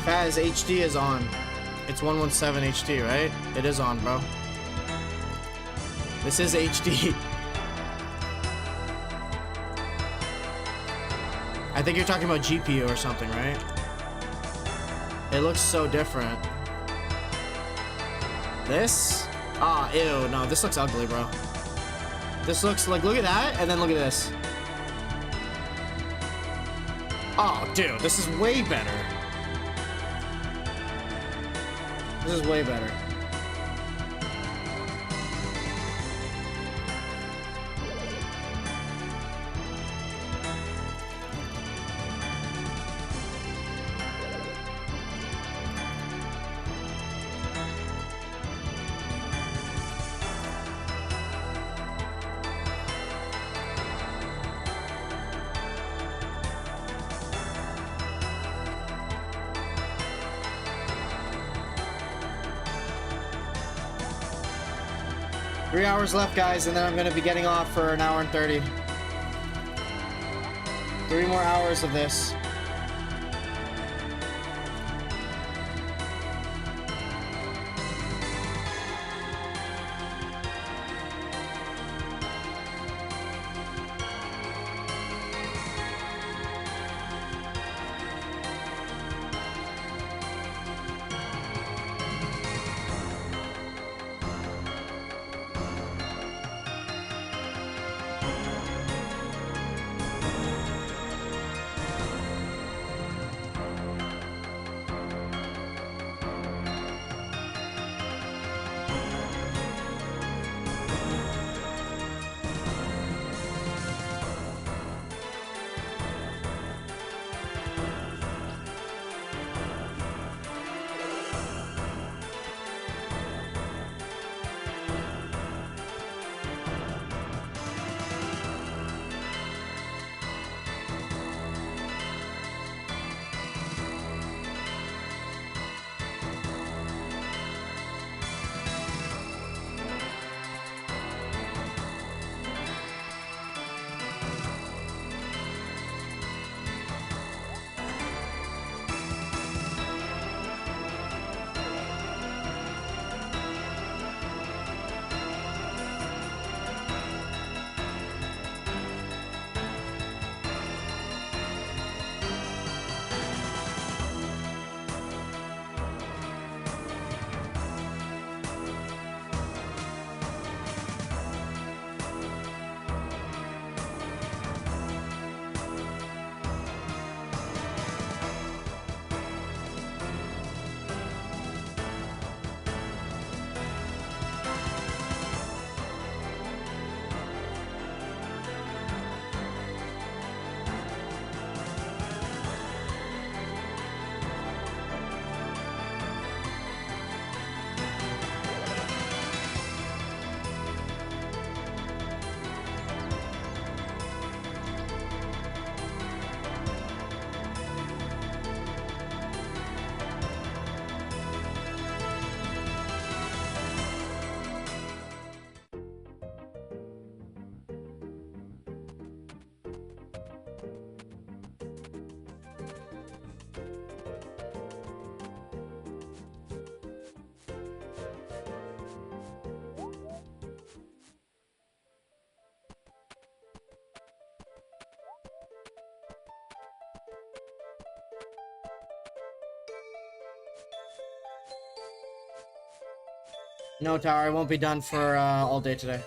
Faz, HD is on. It's 117 HD, right? It is on, bro. This is HD. I think you're talking about GPU or something, right? It looks so different. This? Ah, ew, no, this looks ugly, bro. This looks like, look at that, and then look at this. Oh, dude, this is way better. This is way better. Three hours left, guys, and then I'm gonna be getting off for an hour and 30. 3 more hours of this. No, Tower, I won't be done for all day today.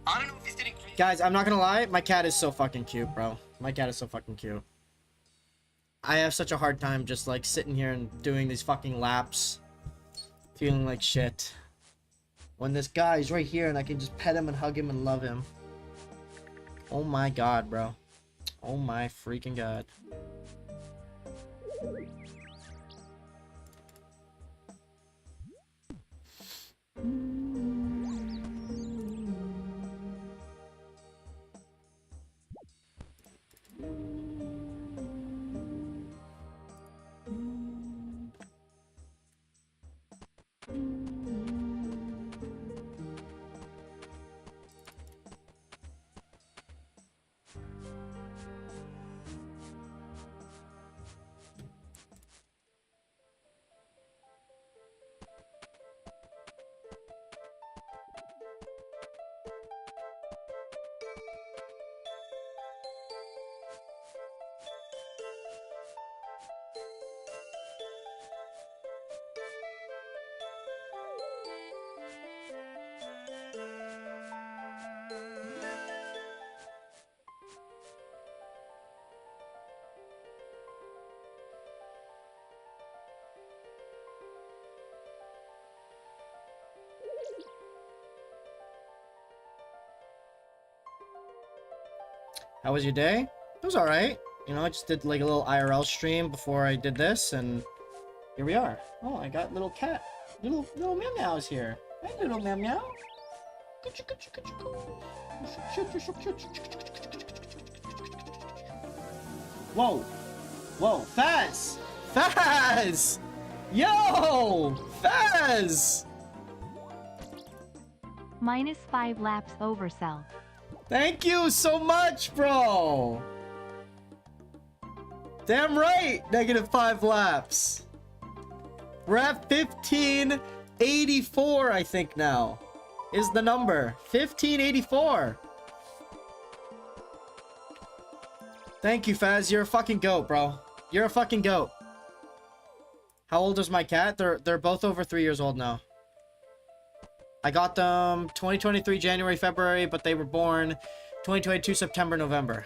I don't know if he's getting crazy. Guys, I'm not gonna lie, my cat is so fucking cute, bro. My cat is so fucking cute. I have such a hard time just like sitting here and doing these fucking laps, feeling like shit, when this guy's right here and I can just pet him and hug him and love him. Oh my god, bro. Oh my freaking god. How was your day? It was alright. You know, I just did like a little IRL stream before I did this, and here we are. Oh, I got little cat. Little meow meow is here. Hi, little meow meow. Whoa. Whoa, Faz! Faz! Yo! Faz! -5 laps oversell. Thank you so much, bro! Damn right, -5 laps. We're at 1584, I think now. Is the number. 1584. Thank you, Faz. You're a fucking goat, bro. You're a fucking goat. How old is my cat? They're both over 3 years old now. I got them 2023 January, February, but they were born 2022 September, November.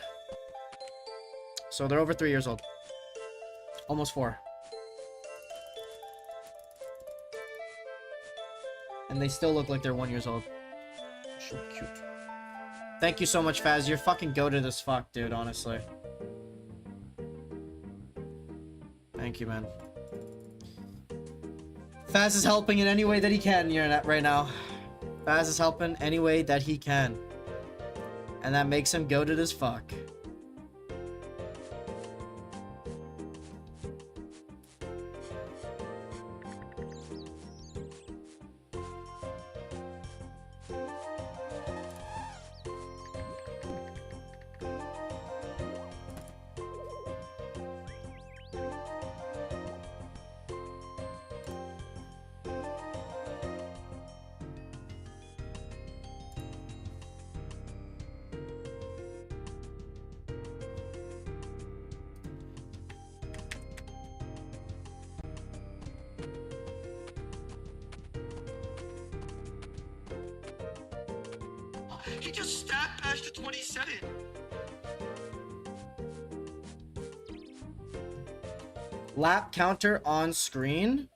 So they're over 3 years old. Almost 4. And they still look like they're 1 year old. So cute. Thank you so much, Faz. You're fucking goated as fuck, dude, honestly. Thank you, man. Faz is helping in any way that he can right now. Faz is helping any way that he can. And that makes him goated as fuck. He just stacked past the 27. Lap counter on screen?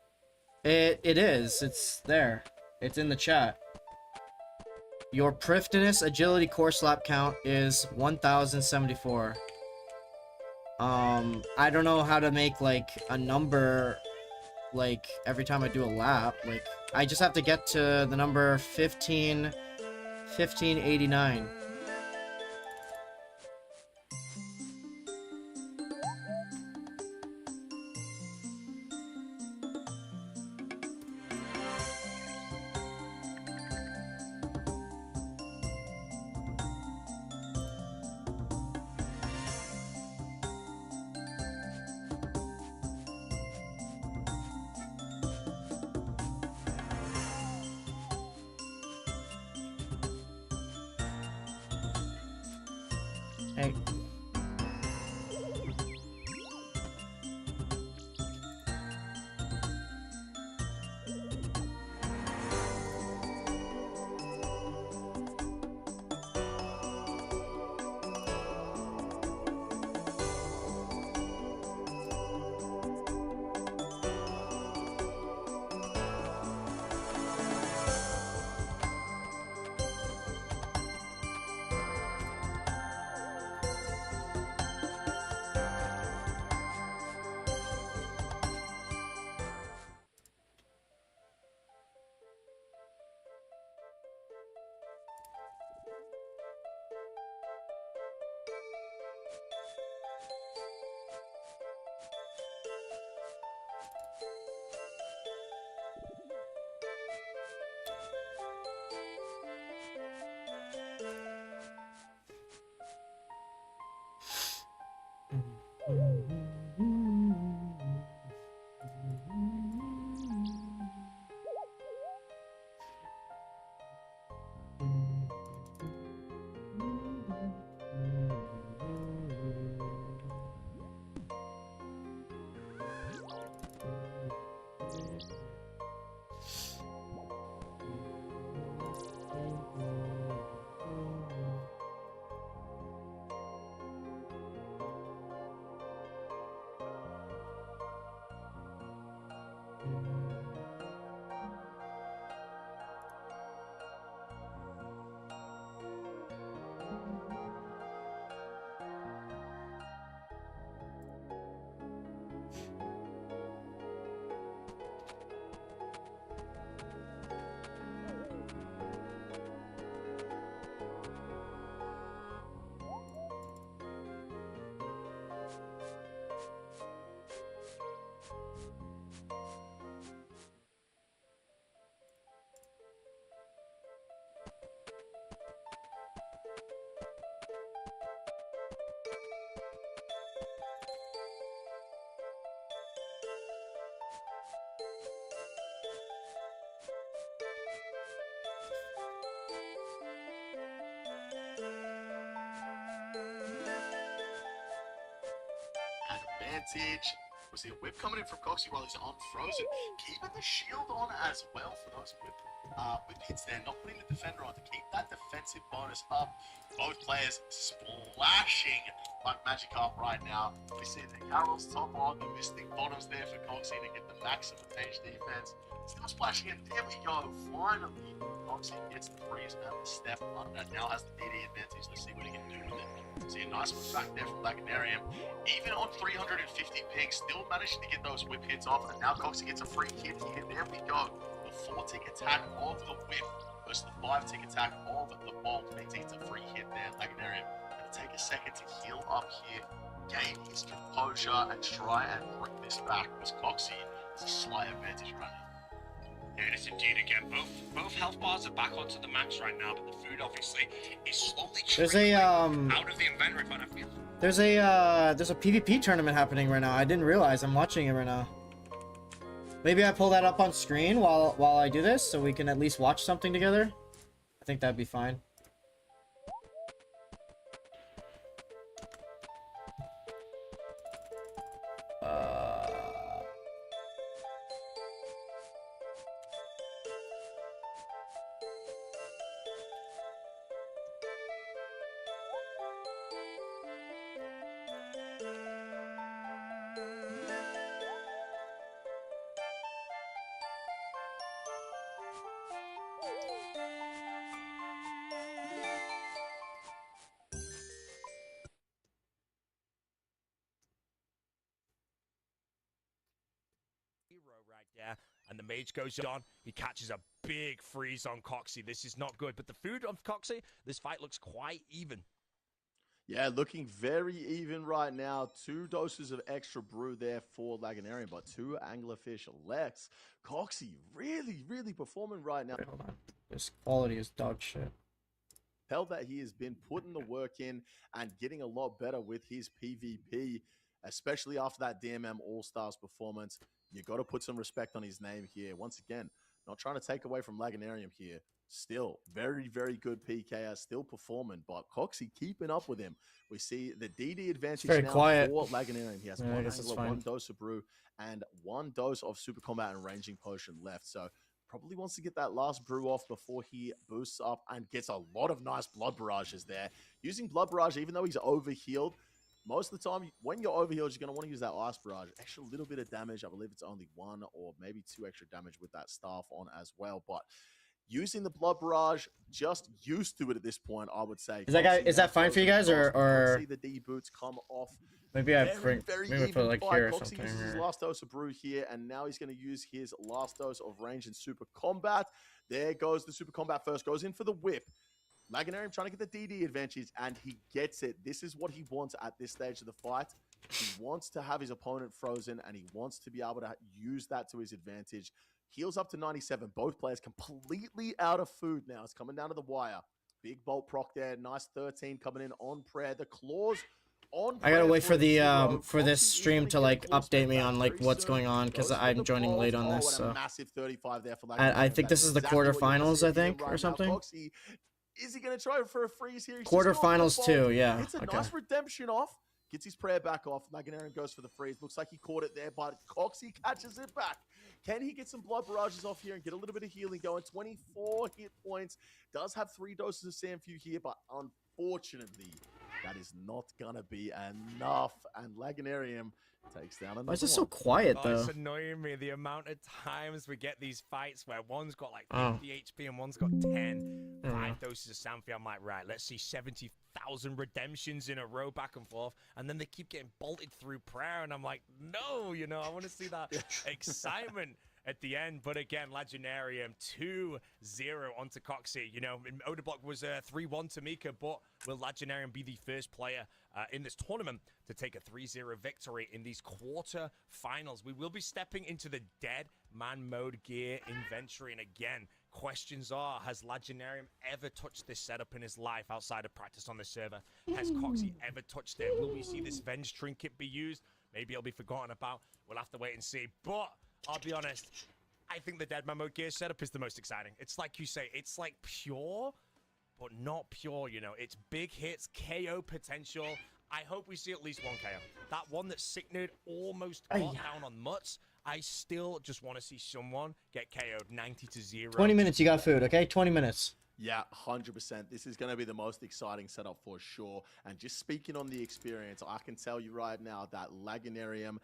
It is. It's there. It's in the chat. Your Prifdiness agility course lap count is 1074. I don't know how to make like a number like every time I do a lap. Like I just have to get to the number 1589. Hey. advantage. We see a whip coming in from Coxie while he's unfrozen. Keeping the shield on as well for those whip hits there. Not putting the defender on to keep that defensive bonus up. Both players splashing like Magikarp right now. We see the Carol's top on, the Mystic bottoms there for Coxie to get the maximum range defense. Still splashing in. There we go. Finally, Coxie gets the freeze and the step on. And now has the DD advantage. Let's see what he can do with it. See a nice one back there from Laganarium. Even on 350 ping, still managing to get those whip hits off. And now Coxie gets a free hit here. There we go. The 4-tick attack of the whip versus the 5-tick attack of the bolt. Means he gets a free hit there. Laganarium going to take a second to heal up here, gain his composure, and try and bring this back. Because Coxie has a slight advantage right now. It is indeed again. Both health bars are back onto the max right now, but the food obviously is slowly trickling out of the inventory. But I feel there's a PvP tournament happening right now. I didn't realize. I'm watching it right now. Maybe I pull that up on screen while I do this, so we can at least watch something together. I think that'd be fine. Right there, and the mage goes on. He catches a big freeze on Coxie. This is not good, but the food of Coxie, this fight looks quite even. Yeah, looking very even right now. 2 doses of extra brew there for Laganarian, but 2 anglerfish less. Coxie really performing right now. Wait, hold on. This quality is dog shit. Tell that he has been putting the work in and getting a lot better with his PvP, especially after that DMM All-Stars performance. You got to put some respect on his name here. Once again, not trying to take away from Laganarium here. Still, very good PKR, still performing, but Coxie keeping up with him. We see the DD advantage now quiet for Laganarium. He has yeah, 1 angler, 1 dose of brew, and 1 dose of super combat and ranging potion left. So probably wants to get that last brew off before he boosts up and gets a lot of nice blood barrages there. Using blood barrage, even though he's overhealed, most of the time, when you're overhealed, you're going to want to use that ice barrage. Extra little bit of damage. I believe it's only 1 or maybe 2 extra damage with that staff on as well. But using the blood barrage, just used to it at this point, I would say. Is that fine for you guys, or see the D boots come off? Maybe I put like here or Coxie something. uses his last dose of brew here, and now he's going to use his last dose of range and super combat. There goes the super combat first. Goes in for the whip. Laganarium trying to get the DD advantage, and he gets it. This is what he wants at this stage of the fight. He wants to have his opponent frozen, and he wants to be able to use that to his advantage. Heals up to 97. Both players completely out of food now. It's coming down to the wire. Big bolt proc there. Nice 13 coming in on prayer. The claws on prayer. I gotta wait for the for this stream to like update me on like what's going on, because I'm joining late on this. So massive 35 there for I think this is the quarterfinals, I think, or something. Is he going to try for a freeze here? Quarterfinals too, yeah. It's a nice redemption off. Gets his prayer back off. Laganarian goes for the freeze. Looks like he caught it there, but Coxie catches it back. Can he get some blood barrages off here and get a little bit of healing going? 24 hit points. Does have 3 doses of Sandfew here, but unfortunately, that is not going to be enough. And Laganarium takes down another Why is it so quiet, though? It's annoying me, the amount of times we get these fights where one's got like 50 HP and one's got 10. 5 doses of Sanfie. I'm like, right, let's see 70,000 redemptions in a row back and forth. And then they keep getting bolted through prayer. And I'm like, no, you know, I want to see that excitement at the end. But again, Laganarium 2-0 onto Coxie. You know, Odablock was 3-1 to Mika, but will Laganarium be the first player in this tournament to take a 3-0 victory in these quarter-finals? We will be stepping into the dead man mode gear inventory. And again, questions are, has Laganarium ever touched this setup in his life outside of practice on the server? Has Coxie ever touched it? Will we see this Venge trinket be used? Maybe it'll be forgotten about. We'll have to wait and see. But I'll be honest, I think the dead man mode gear setup is the most exciting. It's like you say, it's like pure, but not pure, you know. It's big hits, KO potential. I hope we see at least one KO. That one that Sicknerd almost got down on Mutts. I still just want to see someone get KO'd 90-0. 20 minutes, you got food, okay? 20 minutes. Yeah, 100%. This is going to be the most exciting setup for sure. And just speaking on the experience, I can tell you right now that Laganarium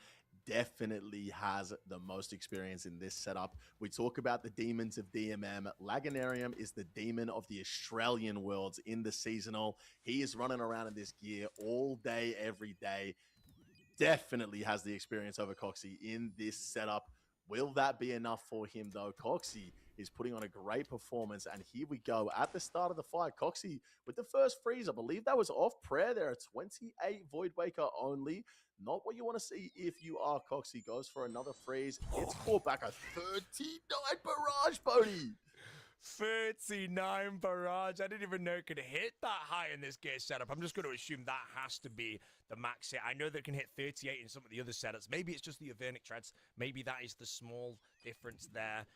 definitely has the most experience in this setup. We talk about the demons of DMM. Laganarium is the demon of the Australian worlds in the seasonal. He is running around in this gear all day, every day. Definitely has the experience over Coxie in this setup. Will that be enough for him, though? Coxie is putting on a great performance, and here we go. At the start of the fight, Coxie with the first freeze, I believe that was off prayer there, a 28 Void Waker only. Not what you want to see if you are Coxie. Goes for another freeze, gets caught back, a 39 barrage, Bodhi. 39 barrage. I didn't even know it could hit that high in this gear setup. I'm just going to assume that has to be the max hit. I know that it can hit 38 in some of the other setups. Maybe it's just the Avernic Treads. Maybe that is the small difference there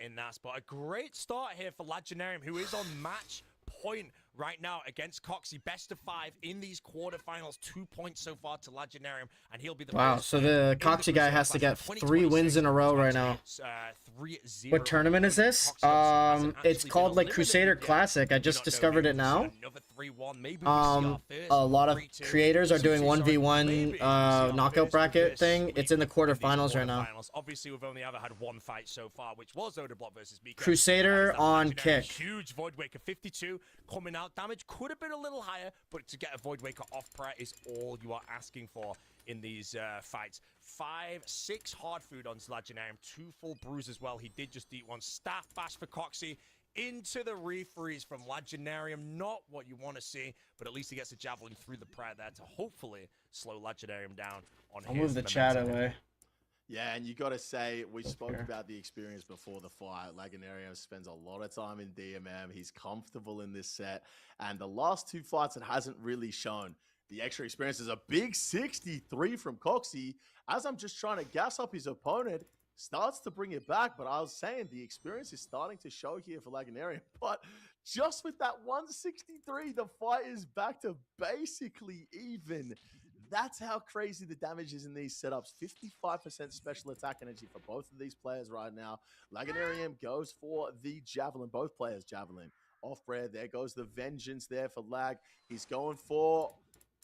in that spot. A great start here for Laganarium, who is on match point right now against Coxie. Best of 5 in these quarterfinals. 2 points so far to Laganarium, and he'll be the first. So the Coxie guy has to get 3 wins in a row right now. 3-0. What tournament is this? It's called like Crusader Classic. I just discovered it now. A lot of creators are doing 1v1 knockout bracket thing. It's in the quarterfinals right now. Obviously, we've only ever had one fight so far, which was Odablock versus Mika. Crusader on kick. Huge Void Waker, 52 coming out. Damage could have been a little higher, but to get a Void Waker off prayer is all you are asking for in these fights. 5-6 hard food on Laganarium, 2 full brews as well. He did just eat one. Staff bash for Coxie. Into the refreeze from Laganarium. Not what you want to see, but at least he gets a javelin through the prayer there to hopefully slow Laganarium down on I'll move the chat away. Yeah, and you got to say, we spoke about the experience before the fight. Laganarium spends a lot of time in DMM. He's comfortable in this set. And the last 2 fights, it hasn't really shown. The extra experience is a big 63 from Coxie. As I'm just trying to gas up his opponent, starts to bring it back. But I was saying the experience is starting to show here for Laganarium. But just with that 163, the fight is back to basically even. That's how crazy the damage is in these setups. 55% special attack energy for both of these players right now. Laganarium goes for the Javelin. Both players Javelin. Off prayer. There goes the Vengeance there for Lag. He's going for...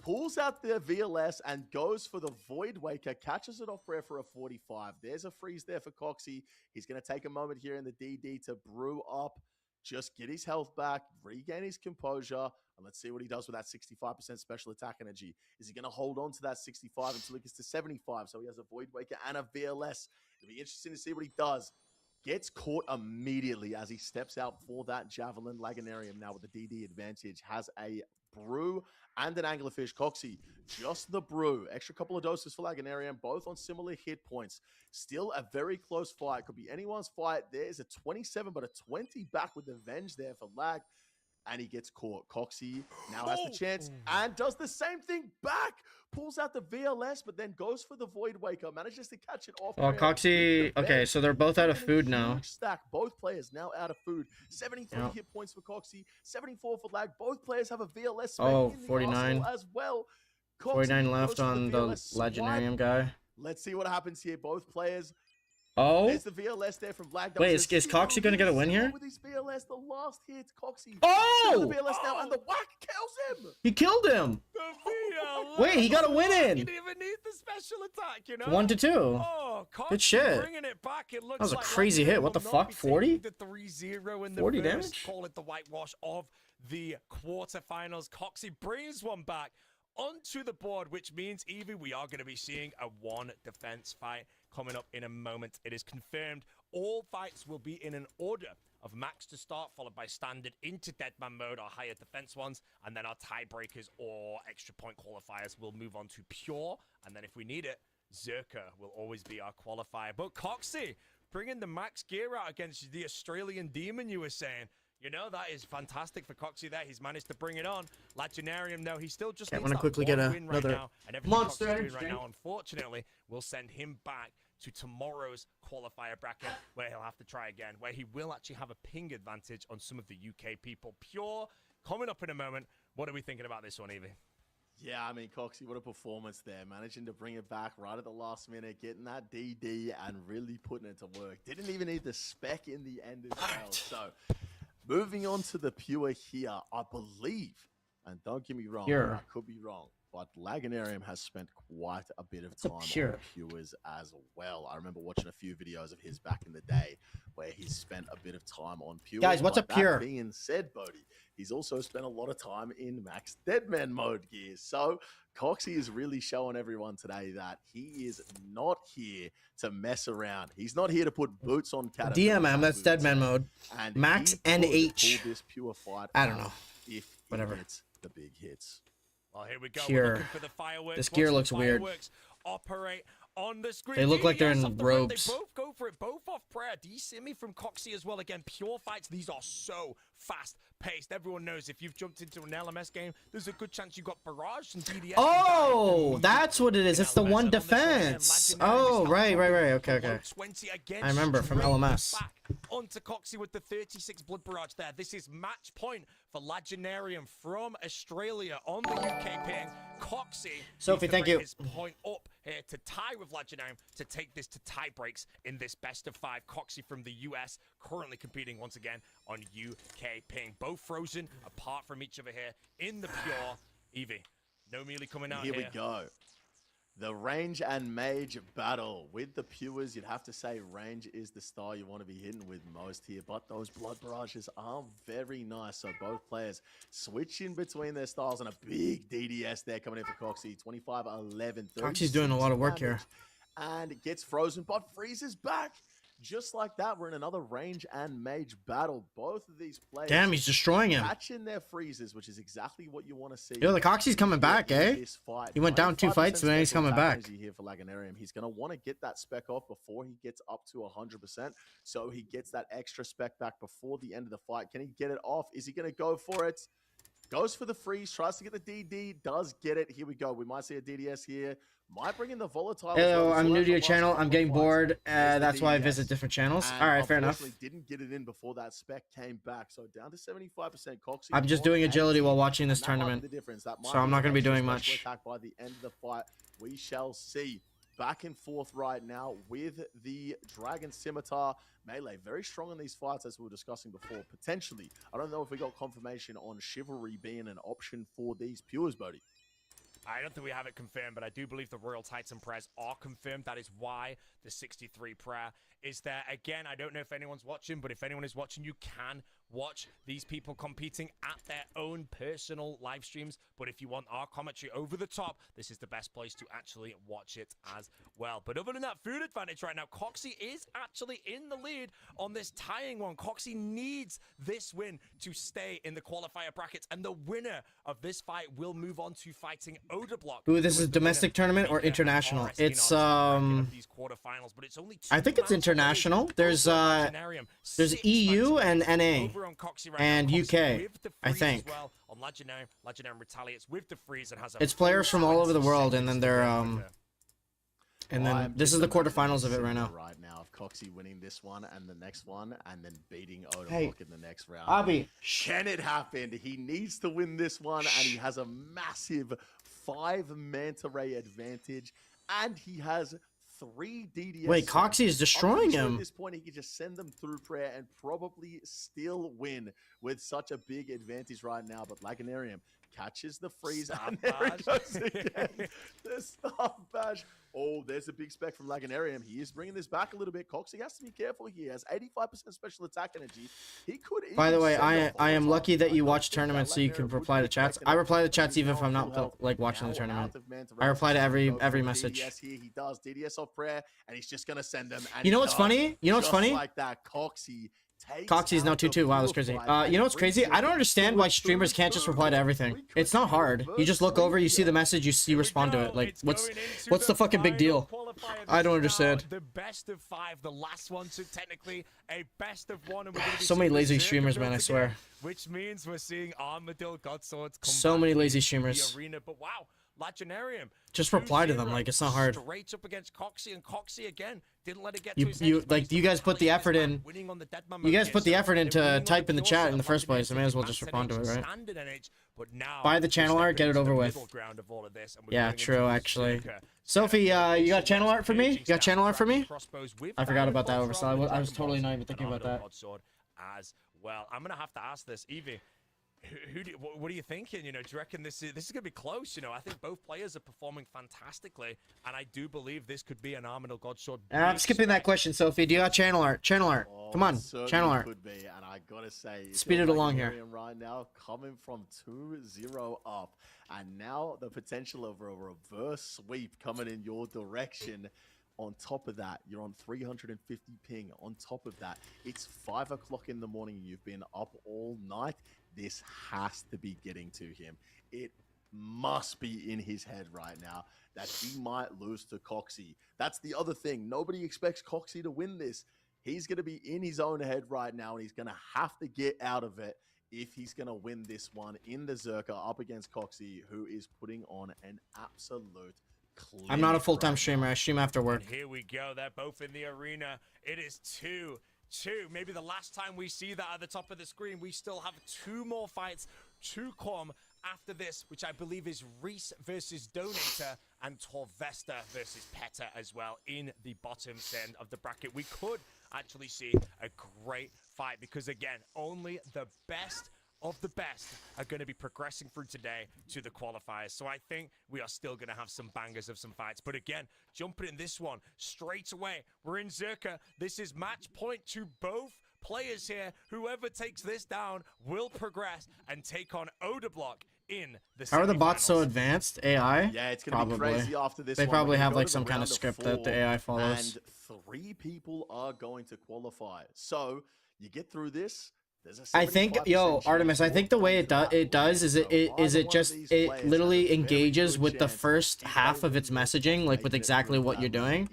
Pulls out the VLS and goes for the Void Waker. Catches it off prayer for a 45. There's a freeze there for Coxie. He's going to take a moment here in the DD to brew up. Just get his health back, regain his composure, and let's see what he does with that 65% special attack energy. Is he going to hold on to that 65 until he gets to 75? So he has a Void Waker and a VLS. It'll be interesting to see what he does. Gets caught immediately as he steps out for that Javelin. Laganarium now with the DD advantage has a brew and an anglerfish. Coxie, just the brew. Extra couple of doses for Laganarium, both on similar hit points. Still a very close fight. Could be anyone's fight. There's a 27, but a 20 back with the Venge there for Lag. And he gets caught. Coxie now has the chance and does the same thing back. Pulls out the VLS, but then goes for the Void Waker. Manages to catch it off. Well, Coxie... Okay, so they're both out of food now. Stack. Both players now out of food. 73 hit points for Coxie. 74 for Lag. Both players have a VLS. Oh, 49. As well. Coxie 49 left on the Laganarium guy. Let's see what happens here. Both players... Oh, there's the VLS there from Lag. wait, is Coxie gonna get a win here? With his VLS, the last hit, Coxie. Oh! The VLS now, and the whack kills him. He killed him. Wait, he got a win in. He didn't even need the special attack, you know. 1-2. Oh, good shit. Bringing it back. It looks that was a like crazy hit. What the fuck? 40? The 3-0 in the 40 first, damage. Call it the whitewash of the quarterfinals. Coxie brings one back onto the board, which means, Evie, we are going to be seeing a 1 defense fight coming up in a moment. It is confirmed all fights will be in an order of max to start, followed by standard into deadman mode or higher defense ones, and then our tiebreakers or extra point qualifiers will move on to pure, and then if we need it, Zerka will always be our qualifier. But Coxie, bringing the max gear out against the Australian Demon, you were saying. You know, that is fantastic for Coxie there. He's managed to bring it on. Laganarium, no, he still just needs that quickly one get win right another now. And everything monster Coxie's doing right now, unfortunately, will send him back to tomorrow's qualifier bracket, where he'll have to try again, where he will actually have a ping advantage on some of the UK people. Pure, coming up in a moment. What are we thinking about this one, Evie? Yeah, I mean, Coxie, what a performance there. Managing to bring it back right at the last minute, getting that DD and really putting it to work. Didn't even need the spec in the end as well. So, moving on to the Pure here, I believe, and don't get me wrong, Pure. I could be wrong, but Laganarium has spent quite a bit of time on Pures as well. I remember watching a few videos of his back in the day where he's spent a bit of time on Pure. Guys, what's a Pure? That being said, Bodhi, he's also spent a lot of time in Max Deadman mode gears. So Coxie is really showing everyone today that he is not here to mess around. He's not here to put boots on DMM, that's Deadman mode. And Max NH. This Pure fight I don't know. If whatever. It's the big hits. Well, here we go. Pure. We're looking for the fireworks. This gear looks weird. Operate on the screen. They look like they're in off the robes. They both go for it, both off prayer. D-Simmy from Coxie as well. Again, pure fights. These are so fast-paced. Everyone knows if you've jumped into an LMS game, there's a good chance you got barrage and DDS. Oh, that's what it is. It's the one defense. Oh, right. Okay. I remember from LMS. Back onto Coxie with the 36 blood barrage there. This is match point for Legendarium from Australia on the UK ping. Coxie. Sophie, thank you. His point up here to tie with Legendarium to take this to tie breaks in this best of 5. Coxie from the US currently competing once again on UK ping. Both frozen apart from each other here in the pure. Evie, no melee coming out here. Here we go. The range and mage battle. With the Pures, you'd have to say range is the style you want to be hitting with most here, but those blood barrages are very nice. So both players switching between their styles, and a big DDS there coming in for Coxie. 25-11. Coxie's doing a lot of work here. And it gets frozen, but freezes back. Just like that, we're in another range and mage battle. Both of these players... Damn, he's destroying him. Catching their freezes, which is exactly what you want to see. Yo, the Coxie's coming back, eh? He went down 2 fights, and then he's coming back. Here for Laganarium. He's going to want to get that spec off before he gets up to 100%. So he gets that extra spec back before the end of the fight. Can he get it off? Is he going to go for it? Goes for the freeze, tries to get the DD, does get it. Here we go. We might see a DDS here. Might bring in the volatile. Hello, I'm new to your channel. I'm getting bored. That's why I visit different channels. All right, fair enough. Didn't get it in before that spec came back. So down to 75%. Coxie. I'm just doing agility while watching this tournament. So I'm not going to be doing much. By the end of the fight, we shall see. Back and forth right now with the Dragon Scimitar. Melee, very strong in these fights, as we were discussing before. Potentially, I don't know if we got confirmation on Chivalry being an option for these Pures, Bodhi. I don't think we have it confirmed, but I do believe the Royal Titan prayers are confirmed. That is why the 63 prayer is there. Again, I don't know if anyone's watching, but if anyone is watching, you can watch these people competing at their own personal live streams. But if you want our commentary over the top, this is the best place to actually watch it as well. But other than that, food advantage right now. Coxie is actually in the lead on this tying one. Coxie needs this win to stay in the qualifier brackets, and the winner of this fight will move on to fighting Odablock. Ooh, this is domestic tournament or international? It's I think it's international. There's EU and NA and UK, I think. It's players from all over the world, and then they're and then this is the quarterfinals of it right now. Right now, of Coxie winning this one and the next one, and then beating Odablock in the next round. Abby, can it happen? He needs to win this one, and he has a massive 5 Manta Ray advantage, and he has 3 DDS. Wait, Coxie is destroying him. At this point, he can just send them through prayer and probably still win with such a big advantage right now. But Laganarium catches the freeze, and there it goes again. The stop bash. Oh, there's a big spec from Laganarium. He is bringing this back a little bit. Coxie has to be careful here. He has 85% special attack energy. He could. By the way, I am lucky that you watch tournaments so you can reply to chats. I reply to chats even if I'm not like watching the tournament. I reply to every message. Yes, here he does DDS off prayer, and he's just gonna send them. You know what's funny? You know what's funny? Like that, Coxie. Coxie's now 2-2. Wow, that's crazy. You know what's crazy? I don't understand why streamers can't just reply to everything. It's not hard. You just look over, you see the message, you respond to it. Like, what's the fucking big deal? I don't understand. The best of 5, the last one, so technically a best of 1. And so many lazy streamers, man, I swear. Which means we're seeing Armadillo Godswords come so many lazy streamers. The arena. But wow, Legendarium. Just reply to them, 2-0, like, it's not hard. Straight up against Coxie, and Coxie again didn't let it get You- to his you- headspace. like, you guys put the effort in. Winning on the Deadman You mode guys here, put the so effort they're into winning on type in the pure chat side in the of first place. I may as well Legendarium just taking respond to it, right? standard NH, but now Buy the we're channel art, stepping get it into the over middle with. ground of all of this, and we're Yeah, going into true, the actually. Zerka Sophie, you got channel art for me? You got channel art for me? crossbows with I forgot about that Diamond oversell. Bolt I was Dragon totally Balls not even and thinking about Armado that. Broadsword as well. I'm gonna have to ask this, Evie. What are you thinking? You know, do you reckon this is gonna be close? You know, I think both players are performing fantastically, and I do believe this could be an Armado Godsword. I'm skipping that question, Sophie. Do you got channel art? Channel art. Oh, Come on, it certainly channel art. Could be, and I gotta say, if Speed you're it along here. Legendarium right now, coming from 2-0 up, and now the potential of a reverse sweep coming in your direction. On top of that, you're on 350 ping. On top of that, it's 5 o'clock in the morning. You've been up all night. This has to be getting to him. It must be in his head right now that he might lose to Coxie. That's the other thing. Nobody expects Coxie to win this. He's going to be in his own head right now, and he's going to have to get out of it if he's going to win this one in the Zerka up against Coxie, who is putting on an absolute I'm not a clinic full-time right streamer. now. I stream after work. And here we go. They're both in the arena. It is 2-2. Maybe the last time we see that at the top of the screen. We still have 2 more fights to come after this, which I believe is Reese versus Donator and Torvesta versus Peta as well in the bottom end of the bracket. We could actually see a great fight because, again, only the best of the best are going to be progressing through today to the qualifiers. So I think we are still going to have some bangers of some fights. But again, jumping in this one straight away, we're in Zerka. This is match point to both players here. Whoever takes this down will progress and take on Odablock in the How are the bots so semifinals. advanced? AI? Yeah, it's going to be crazy after this They one. probably We're gonna have go like to some the kind of round script that the 4, AI follows. And 3 people are going to qualify. So you get through this. There's a I think, 75% yo, chance Artemis, I think the way it does is it just it literally engages with the first half of its messaging, like with exactly what you're doing,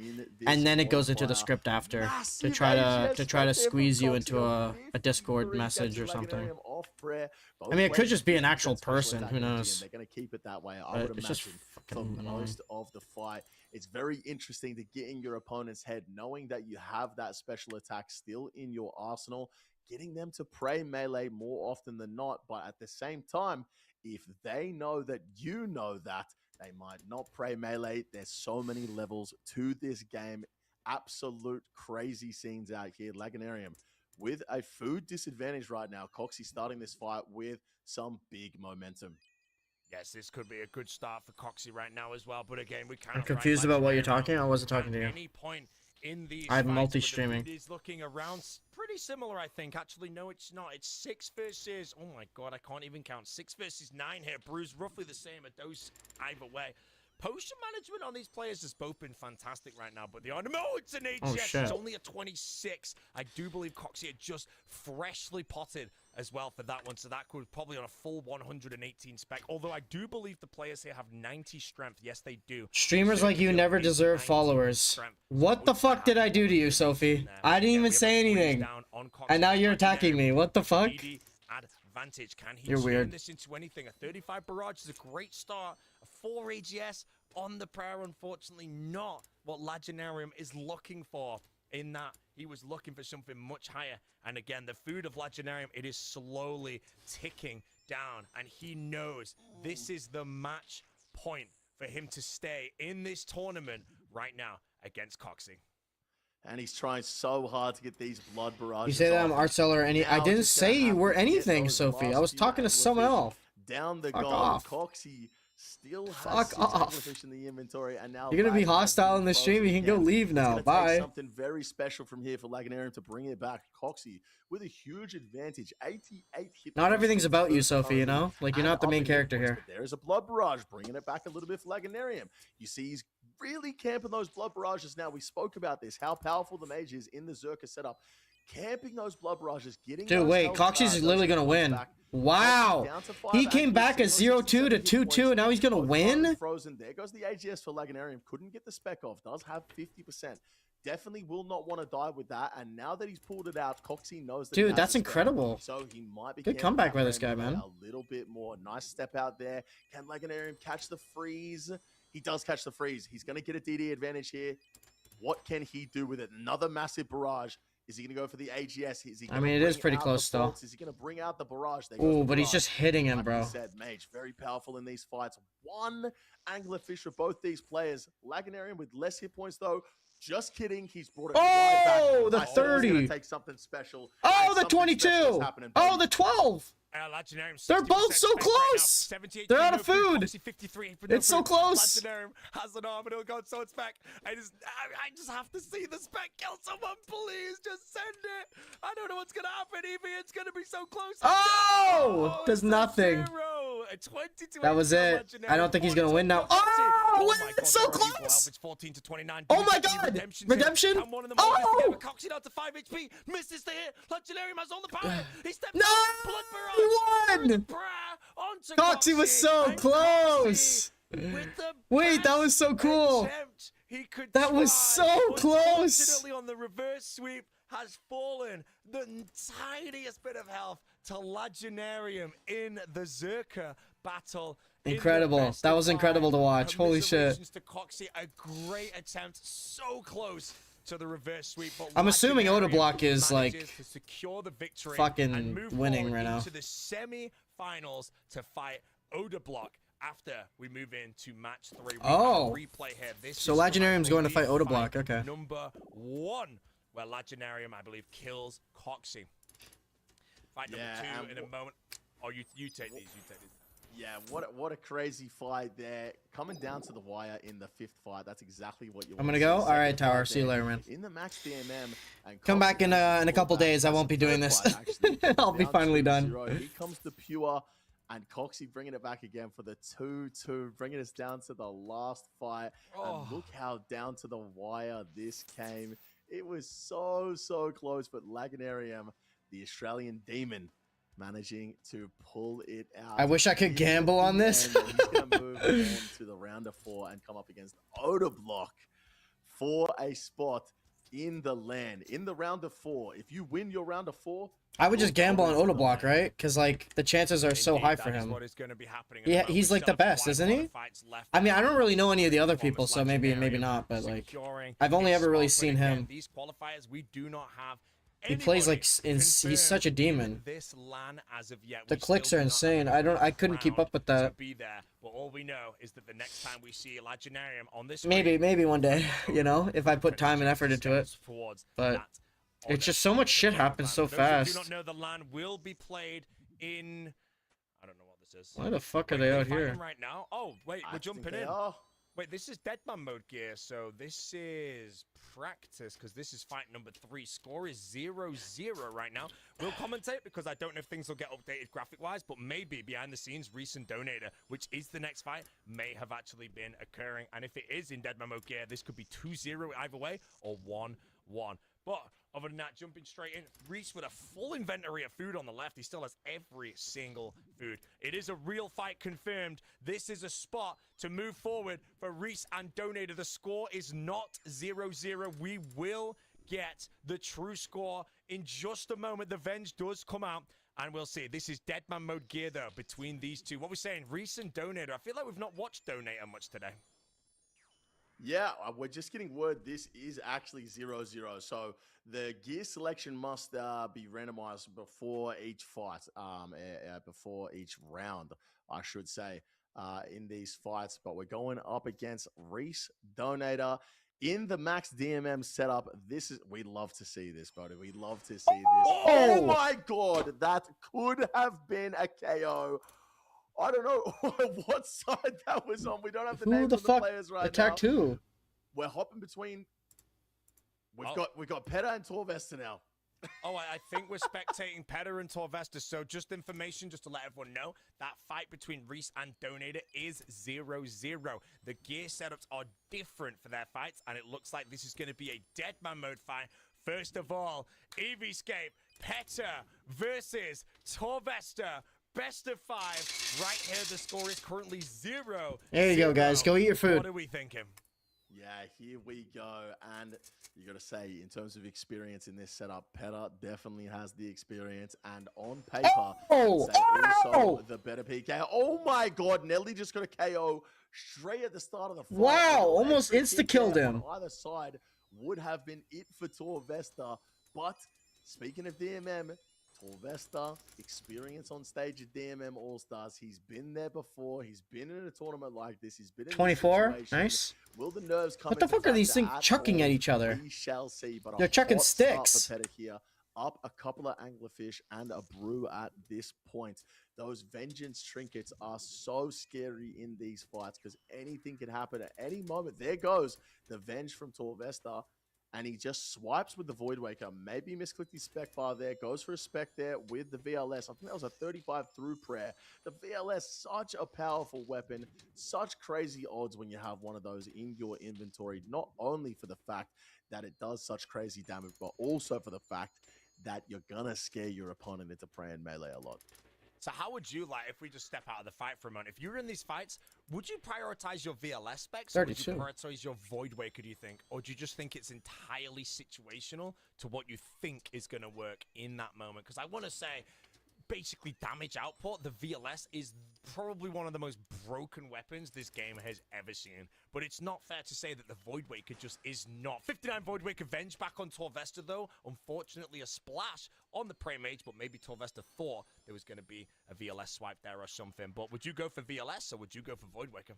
and then it goes into the script after to try to squeeze you into a Discord message or something. I mean, it could just be an actual person. Who knows? They're going to keep it that way. I But would it's just imagine for fucking annoying. most of the fight. It's very interesting to get in your opponent's head, knowing that you have that special attack still in your arsenal, getting them to pray melee more often than not. But at the same time, if they know that you know that, they might not pray melee. There's so many levels to this game. Absolute crazy scenes out here. Laganarium with a food disadvantage right now. Coxie starting this fight with some big momentum. Yes, this could be a good start for Coxie right now as well. But again, we can't. I'm confused about what you're talking. I wasn't talking to you. At any point in these I'm fights, but the multi-streaming. food is looking around pretty similar, I think. Actually, no, it's not. It's 6 versus. Oh my god, I can't even count. 6 versus 9 here. Bruise roughly the same at those either way. Potion management on these players has both been fantastic right now, but the no, it's an HS. Oh, shit. It's only a 26. I do believe Coxie had just freshly potted as well for that one, so that could probably on a full 118 spec. Although I do believe the players here have 90 strength. Yes, they do. Streamers like you never deserve followers. What the fuck did I do to you, Sophie? I didn't even say anything. And now you're attacking me. What the fuck? Advantage. Can he You're turn weird. this into anything? A 35 barrage is a great start. A 4 AGS on the prayer, unfortunately not what Legendarium is looking for. In that he was looking for something much higher. And again, the food of Legendarium, it is slowly ticking down. And he knows this is the match point for him to stay in this tournament right now against Coxie. And he's trying so hard to get these blood barrages. You say that I'm off. art seller or any? I Now didn't just gonna say you have were to get anything, those Sophie. I last was few talking to someone anglerfish else. Down the Fuck goal. off. Coxie still has Fuck 6 off. anglerfish in the inventory, and now You're gonna be Lag has hostile been in the stream. You frozen can go again. leave It's now. gonna take Bye. something very special from here for Laganarium to bring it back. Coxie with a huge advantage. 88 hit. Not everything's points about you, first Sophie. You currently, know, like you're and not the up main in hit character points, here. but there is a blood barrage, bringing it back a little bit for Laganarium. You see, he's really camping those blood barrages now. We spoke about this, how powerful the mage is in the Zerka setup. Camping those blood barrages, getting Dude, those wait, health, Coxie's those literally hit gonna points win. back. Wow. Coxie down to 5 He came back at accuracy, 0-2 to 67 hit 2-2, points. and now he's gonna Both win? guns frozen. There goes the AGS for Laganarium. Couldn't get the spec off. Does have 50%. definitely will not want to die with that. And now that he's pulled it out, Coxie knows that. Dude, that's incredible. So he might be good comeback by this guy, man. A little bit more. Nice step out there. Can Legendarium catch the freeze? He does catch the freeze. He's going to get a DD advantage here. What can he do with it? Another massive barrage. Is he going to go for the AGS? Is he I mean, it is pretty close still. Is he going to bring out the barrage? Oh, but he's just hitting him, bro. Like said, Mage, very powerful in these fights. One anglerfish for both these players. Laganarian with less hit points, though. Just kidding. He's brought it right back. Oh, the 30. Take something special. Oh, the 22. Oh, the 12. They're both so close. They're out of food. It's so close. Legendarium has an arm and it'll go so it's back. I just have to see the spec kill someone, please. Just send it. I don't know what's gonna happen, Evie. It's gonna be so close. Oh, does nothing. That was it. I don't think he's gonna win now. Oh, it's so close. Oh my God, redemption. Oh, Coxie down to 5 HP. Misses the hit. Legendarium has all the power. He steps no. Blood barrage. He won! Coxie was so close! Wait, that was so cool! That was so close! Unfortunately, on the reverse sweep, has fallen the tiniest bit of health to Legendarium in the Zerka battle. Incredible. That was incredible to watch. Holy shit. To Coxie, a great attempt, so close to the reverse sweep. But I'm assuming Odablock is like to secure the victory fucking winning right now. To the semi-finals to fight Odablock after we move into match 3. Replay here. This so Legendarium's going to fight Odablock. Okay. Number 1, where Legendarium, I believe, kills Coxie. Fight number 2 in a moment. Oh, you take these. You take these. Yeah, what a crazy fight there. Coming down to the wire in the 5th fight. That's exactly what you want. I'm gonna go. All right, Tower. See you later, man. In the max DMM. And come back in a couple days. I won't be doing this. I'll be finally done. Here comes the pure, and Coxie bringing it back again for the 2-2, bringing us down to the last fight. And look how down to the wire this came. It was so close, but Laganarium, the Australian demon, managing to pull it out. I wish I could gamble on this. He's going to move on to the round of 4 and come up against Odablock for a spot in the LAN. In the round of 4, if you win your round of 4, I would just gamble on Odablock, right? Because like the chances are so high for him. Yeah, he's like the best, isn't he? I mean, I don't really know any of the other people, so maybe not. But like, I've only ever really seen him. These qualifiers, we do not have. He plays like he's such a demon. The clicks are insane. I couldn't keep up with that. But all we know is that the next time we see Legendarium on this maybe one day, you know, if I put time and effort into it. But it's just so much shit happens so fast. Do not know the LAN will be played in. I don't know what this is. Why the fuck are they out here right now? Oh wait, we're jumping in. Wait, this is Deadman mode gear, so this is practice, because this is fight number 3. Score is 0-0 right now. We'll commentate, because I don't know if things will get updated graphic-wise, but maybe behind the scenes, recent donator, which is the next fight, may have actually been occurring. And if it is in Deadman mode gear, this could be 2-0 either way, or 1-1. But other than that, jumping straight in, Reese with a full inventory of food on the left. He still has every single food. It is a real fight confirmed. This is a spot to move forward for Reese and Donator. The score is not 0-0. We will get the true score in just a moment. The Venge does come out, and we'll see. This is Deadman mode gear, though, between these two. What we're saying, Reese and Donator. I feel like we've not watched Donator much today. Yeah, we're just getting word this is actually 0-0. So the gear selection must be randomized before each fight, before each round, I should say, in these fights. But we're going up against Reese, Donator, in the max DMM setup. We love to see this, buddy. We love to see this. Oh my God, that could have been a KO. I don't know what side that was on. We don't have the names of the players right now. Attack 2. We're hopping between. We've got Peta and Torvesta now. Oh, I think we're spectating Peta and Torvesta. So just information, just to let everyone know, that fight between Reese and Donator is 0-0. The gear setups are different for their fights, and it looks like this is going to be a Deadman mode fight. First of all, Eviescape, Peta versus Torvesta. Best of 5. Right here, the score is currently 0-0. There you go, guys. Go eat your food. What are we thinking? Yeah, here we go. And you got to say, in terms of experience in this setup, Peta definitely has the experience. And on paper, Oh! also the better PK. Oh my God, Nelly just got a KO straight at the start of the fight. Wow, An almost electric kick insta-killed there him. on either side would have been it for Torvesta. But speaking of DMM, Torvesta, experience on stage at DMM All-Stars. He's been there before. He's been in a tournament like this. He's been in 24, this situation. nice. Will the nerves come What the into fuck are these factor things chucking all? at each other? We shall see. But They're chucking hot start sticks. for Peta here. Up a couple of anglerfish and a brew at this point. Those vengeance trinkets are so scary in these fights because anything can happen at any moment. There goes the venge from Torvesta. And he just swipes with the Void Waker. Maybe he misclicked his spec bar there. Goes for a spec there with the VLS. I think that was a 35 through prayer. The VLS, such a powerful weapon. Such crazy odds when you have one of those in your inventory. Not only for the fact that it does such crazy damage, but also for the fact that you're going to scare your opponent into praying melee a lot. So how would you, like, if we just step out of the fight for a moment, if you were in these fights, would you prioritize your VLS specs? Or would you prioritize your Void Waker, do you think? Or do you just think it's entirely situational to what you think is going to work in that moment? Because I want to say, basically, damage output, the VLS is probably one of the most broken weapons this game has ever seen. But it's not fair to say that the Void Waker just is not. 59 Void Waker Venge back on Torvesta, though. Unfortunately, a splash on the Prey Mage, but maybe Torvesta thought there was going to be a VLS swipe there or something. But would you go for VLS or would you go for Void Waker?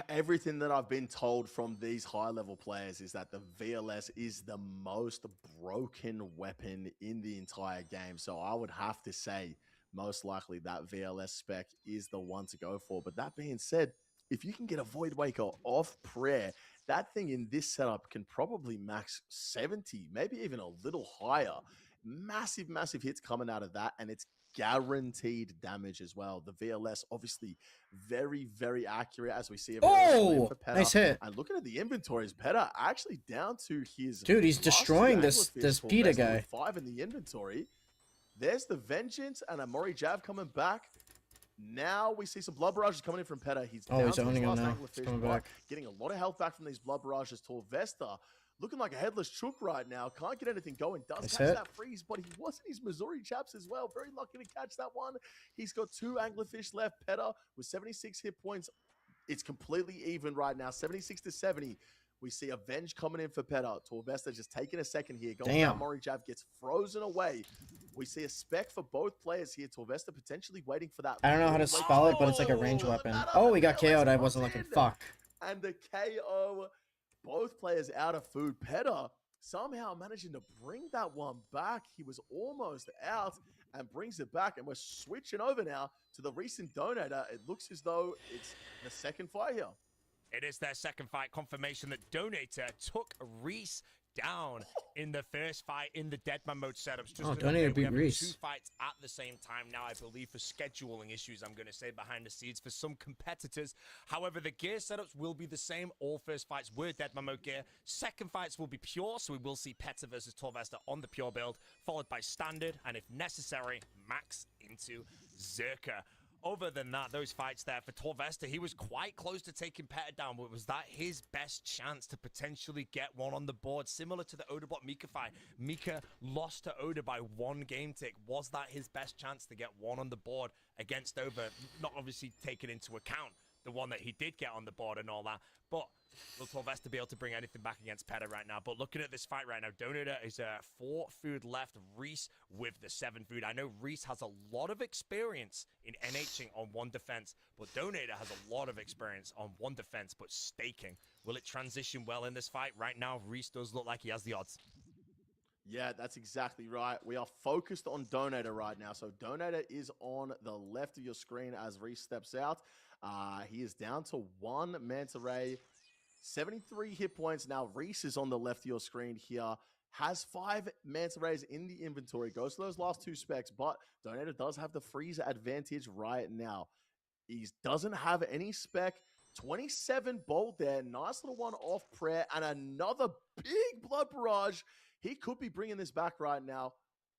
Everything that I've been told from these high-level players is that the VLS is the most broken weapon in the entire game. So I would have to say, most likely that VLS spec is the one to go for. But that being said, if you can get a Void Waker off prayer, that thing in this setup can probably max 70, maybe even a little higher. Massive, massive hits coming out of that, and it's guaranteed damage as well. The VLS, obviously, very, very accurate, as we see. Oh, nice hit. And looking at the inventories, Peta actually down to his... Dude, he's destroying this PETA guy. 5 in the inventory. There's the Vengeance and a Mori Jab coming back. Now we see some Blood Barrages coming in from Peta. He's down he's to owning his him last now. Anglerfish, Coming but back. getting a lot of health back from these Blood Barrages. Torvesta looking like a headless chook right now. Can't get anything going. Does catch that freeze, but he was in his Missouri chaps as well. Very lucky to catch that one. He's got 2 anglerfish left. Peta with 76 hit points. It's completely even right now. 76 to 70. We see Avenge coming in for Peta. Torvesta just taking a second here. Going down, Mori Jab gets frozen away. We see a spec for both players here. Torvesta potentially waiting for that. I don't know how to spell it, but it's like a range weapon. Oh, he got KO'd. I wasn't looking. Fuck. And the KO, both players out of food. Peta somehow managing to bring that one back. He was almost out and brings it back. And we're switching over now to the recent donator. It looks as though it's the second fight here. It is their second fight. Confirmation that Donator took Reese down in the first fight in the Deadman mode setups. Just Donator beat Reese. 2 fights at the same time now, I believe, for scheduling issues, I'm going to say, behind the scenes for some competitors. However, the gear setups will be the same. All first fights were Deadman mode gear. Second fights will be pure, so we will see Peta versus Torvesta on the pure build, followed by standard, and if necessary, max into Zerka. Other than that, those fights there for Torvesta, he was quite close to taking Peta down, but was that his best chance to potentially get one on the board? Similar to the Odabot Mika fight. Mika lost to Oda by 1 game tick. Was that his best chance to get one on the board against Oda? Not obviously taking into account the one that he did get on the board and all that, but will Torvesta be able to bring anything back against Peta right now? But looking at this fight right now, Donator is 4 food left. Reese with the 7 food. I know Reese has a lot of experience in NHing on 1 defense, but Donator has a lot of experience on 1 defense, but staking. Will it transition well in this fight? Right now, Reese does look like he has the odds. Yeah, that's exactly right. We are focused on Donator right now. So Donator is on the left of your screen as Reese steps out. He is down to 1 Manta Ray, 73 hit points. Now Reese is on the left of your screen here. Has 5 Manta Rays in the inventory. Goes to those last 2 specs, but Donator does have the freeze advantage right now. He doesn't have any spec. 27 bolt there. Nice little one off prayer. And another big blood barrage. He could be bringing this back right now.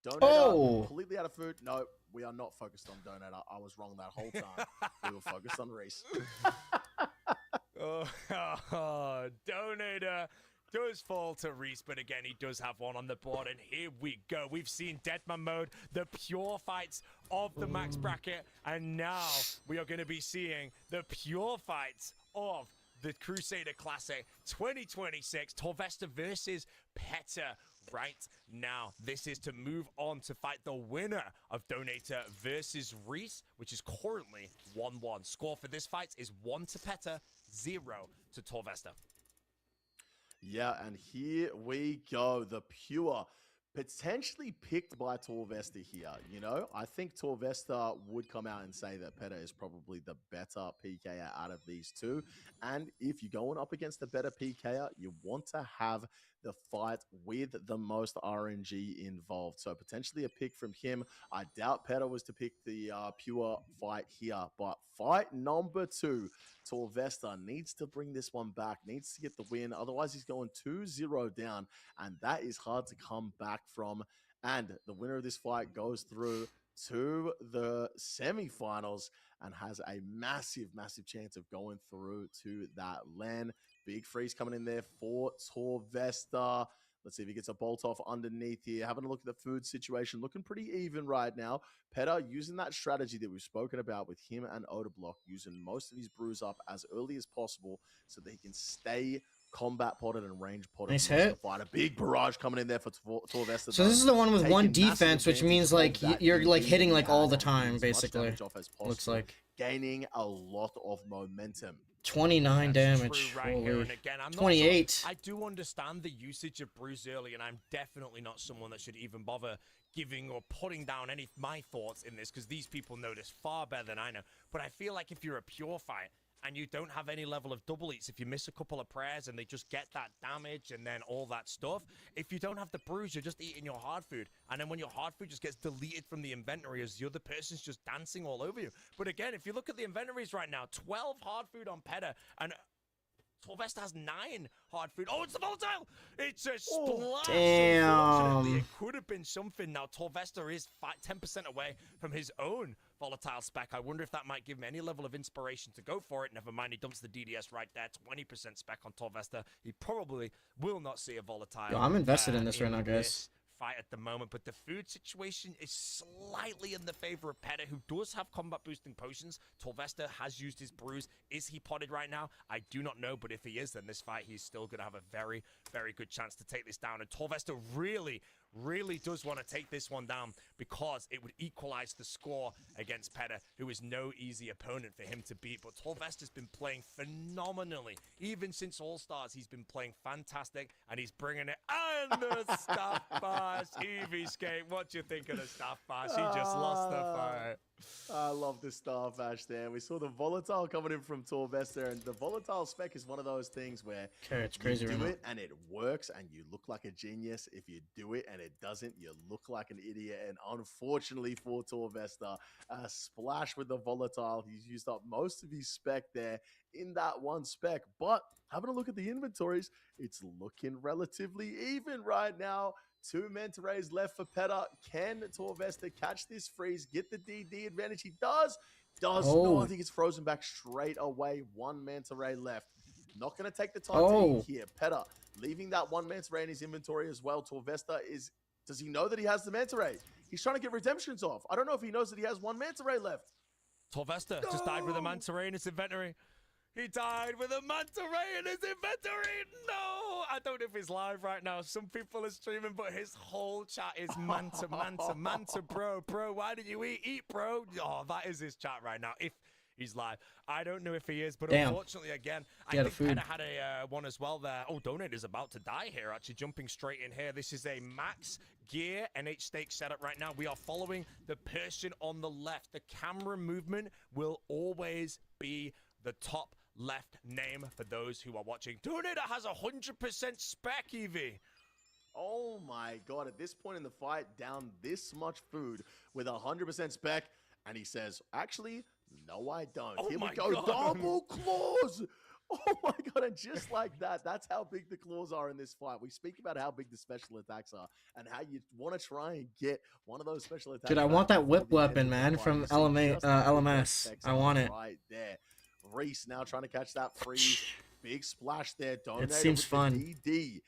Donator completely out of food. No, we are not focused on Donator. I was wrong that whole time. We were focused on Reese. Donator does fall to Reese, but again, he does have one on the board, and here we go. We've seen Deadman mode, the pure fights of the max bracket, and now we are going to be seeing the pure fights of the Crusader Classic 2026, Torvesta versus Petter. Right now, this is to move on to fight the winner of Donator versus Reese, which is currently 1-1. Score for this fight is 1 to Petter, 0 to Torvesta. Yeah, and here we go. The pure, potentially picked by Torvesta here. You know, I think Torvesta would come out and say that Petter is probably the better PKer out of these two. And if you're going up against the better PKer, you want to have the fight with the most RNG involved. So potentially a pick from him. I doubt Petter was to pick the pure fight here, but fight number 2, Torvesta needs to bring this one back, needs to get the win. Otherwise, he's going 2-0 down, and that is hard to come back from. And the winner of this fight goes through to the semifinals and has a massive, massive chance of going through to that LAN. Big freeze coming in there for Torvesta. Let's see if he gets a bolt off underneath here. Having a look at the food situation, looking pretty even right now. Petter using that strategy that we've spoken about with him and Odablock, using most of his brews up as early as possible so that he can stay combat potted and range potted. Nice hit. Fight. A big barrage coming in there for Torvesta. So this is the one with one defense, which means like you're like hitting like all the time, basically. Looks like gaining a lot of momentum. 29 damage. Right here. And again, I'm 28. Sure. I do understand the usage of brews early, and I'm definitely not someone that should even bother giving or putting down any of my thoughts in this, because these people know this far better than I know. But I feel like if you're a pure fight and you don't have any level of double eats, if you miss a couple of prayers and they just get that damage and then all that stuff, if you don't have the brews, you're just eating your hard food. And then when your hard food just gets deleted from the inventory as the other person's just dancing all over you. But again, if you look at the inventories right now, 12 hard food on Petter, and Torvesta has 9 hard food. Oh, it's the volatile! It's a splash! Damn. It could have been something. Now, Torvesta is 10% away from his own volatile spec. I wonder if that might give him any level of inspiration to go for it. Never mind, he dumps the DDS right there. 20% spec on Torvesta. He probably will not see a volatile. Yo, I'm invested in this right now, guys. Fight at the moment, but the food situation is slightly in the favor of Petter, who does have combat boosting potions. Torvesta has used his brews. Is he potted right now? I do not know, but if he is, then this fight he's still going to have a very, very good chance to take this down. And Torvesta really does want to take this one down, because it would equalize the score against Petter, who is no easy opponent for him to beat. But Torvesta's been playing phenomenally. Even since All-Stars, he's been playing fantastic, and he's bringing it. And the staff pass, Evie Skate. What do you think of the staff pass? He just lost the fight. I love the star bash there. We saw the volatile coming in from Torvesta, and the volatile spec is one of those things where it's crazy you do right it and it works and you look like a genius. If you do it and it doesn't, you look like an idiot. And unfortunately for Torvesta, a splash with the volatile. He's used up most of his spec there in that one spec. But having a look at the inventories, it's looking relatively even right now. 2 manta rays left for Petter. Can Torvesta catch this freeze, get the DD advantage? He does not. I think it's frozen back straight away. 1 manta ray left. Not going to take the time to eat here. Petter leaving that 1 manta ray in his inventory as well. Torvesta is... Does he know that he has the manta ray? He's trying to get redemptions off. I don't know if he knows that he has 1 manta ray left. Torvesta just died with a manta ray in his inventory. He died with a manta ray in his inventory. No, I don't know if he's live right now. Some people are streaming, but his whole chat is manta, bro. Why did you eat? Eat, bro. Oh, that is his chat right now. If he's live, I don't know if he is, but unfortunately, again, I think Petter had a one as well there. Oh, Donate is about to die here. Actually, jumping straight in here. This is a max gear NH stake setup right now. We are following the person on the left. The camera movement will always be the top left name for those who are watching. Donator has 100% spec, Evie. Oh my god, at this point in the fight, down this much food with 100% spec, and he says, actually, no I don't. Here we go, double claws! Oh my god, and just like that, that's how big the claws are in this fight. We speak about how big the special attacks are, and how you want to try and get one of those special attacks. Dude, I want that whip weapon, man, from LMS. I want it. Right there. Reese now trying to catch that freeze. Big splash there. Donator seems with fun. The DD.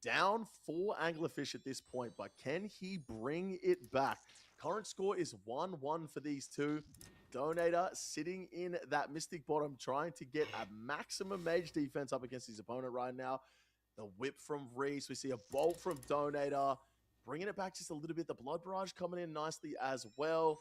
Down 4 anglerfish at this point, but can he bring it back? Current score is 1-1 for these two. Donator sitting in that Mystic bottom, trying to get a maximum mage defense up against his opponent right now. The whip from Reese. We see a bolt from Donator. Bringing it back just a little bit. The Blood Barrage coming in nicely as well.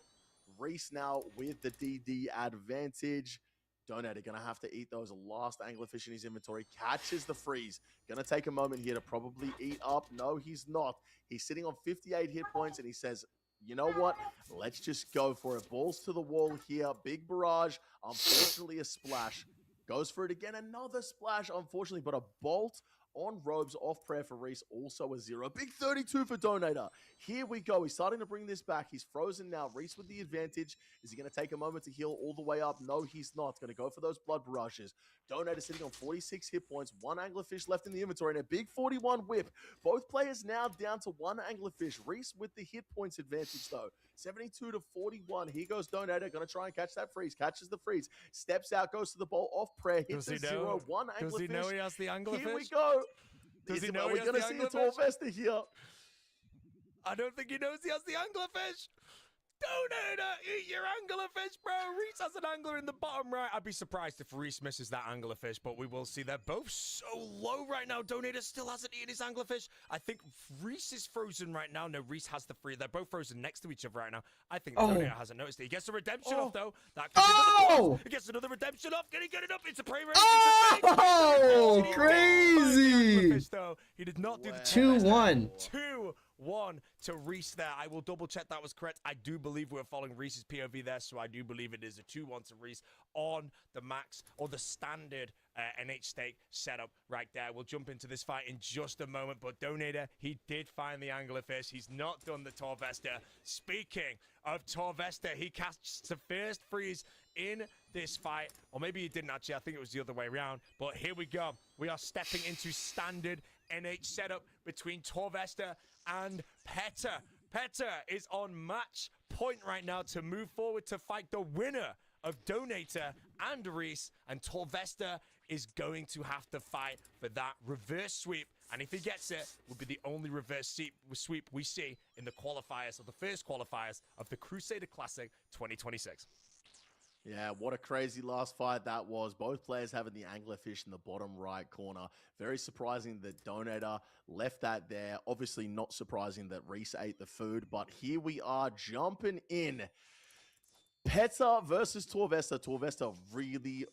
Reese now with the DD advantage. Donator going to have to eat those last anglerfish in his inventory. Catches the freeze. Going to take a moment here to probably eat up. No, he's not. He's sitting on 58 hit points, and he says, you know what? Let's just go for it. Balls to the wall here. Big barrage. Unfortunately, a splash. Goes for it again. Another splash, unfortunately, but a bolt on Robes, off prayer for Reese, also a 0. Big 32 for Donator. Here we go. He's starting to bring this back. He's frozen now. Reese with the advantage. Is he going to take a moment to heal all the way up? No, he's not. Going to go for those blood barrages. Donator sitting on 46 hit points. 1 anglerfish left in the inventory and a big 41 whip. Both players now down to 1 anglerfish. Reese with the hit points advantage though. 72 to 41. Here goes Donator. Going to try and catch that freeze. Catches the freeze. Steps out. Goes to the bowl. Off prayer. Hits a 0. 1 anglerfish. Does he know he has the anglerfish? Here we go. Does he know we're going to see a Torvesta here. I don't think he knows he has the anglerfish. Donator, eat your anglerfish, bro. Reese has an angler in the bottom right. I'd be surprised if Reese misses that anglerfish, but we will see. They're both so low right now. Donator still hasn't eaten his anglerfish. I think Reese is frozen right now. No, Reese has the free. They're both frozen next to each other right now. I think Donator hasn't noticed it. He gets a redemption off, though. That could be another he gets another redemption off. Can he get it up? It's a prey race. Oh, crazy. He did not do the 2-1. 2-1 to Reese there. I will double check that was correct. I do believe we're following Reese's POV there, so I do believe it is a 2-1 to Reese on the max or the standard NH stake setup right there. We'll jump into this fight in just a moment, but Donator, he did find the anglerfish. He's not done the Torvesta. Speaking of Torvesta, he casts the first freeze in this fight, or maybe he didn't actually. I think it was the other way around, but here we go. We are stepping into standard NH setup between Torvesta and Petter. Petter is on match point right now to move forward to fight the winner of Donator and Reese, and Torvesta is going to have to fight for that reverse sweep, and if he gets it, will be the only reverse sweep we see in the qualifiers, of the first qualifiers of the Crusader Classic 2026. Yeah, what a crazy last fight that was. Both players having the anglerfish in the bottom right corner. Very surprising that Donator left that there. Obviously not surprising that Reese ate the food, but here we are jumping in. Petter versus Torvesta. Torvesta really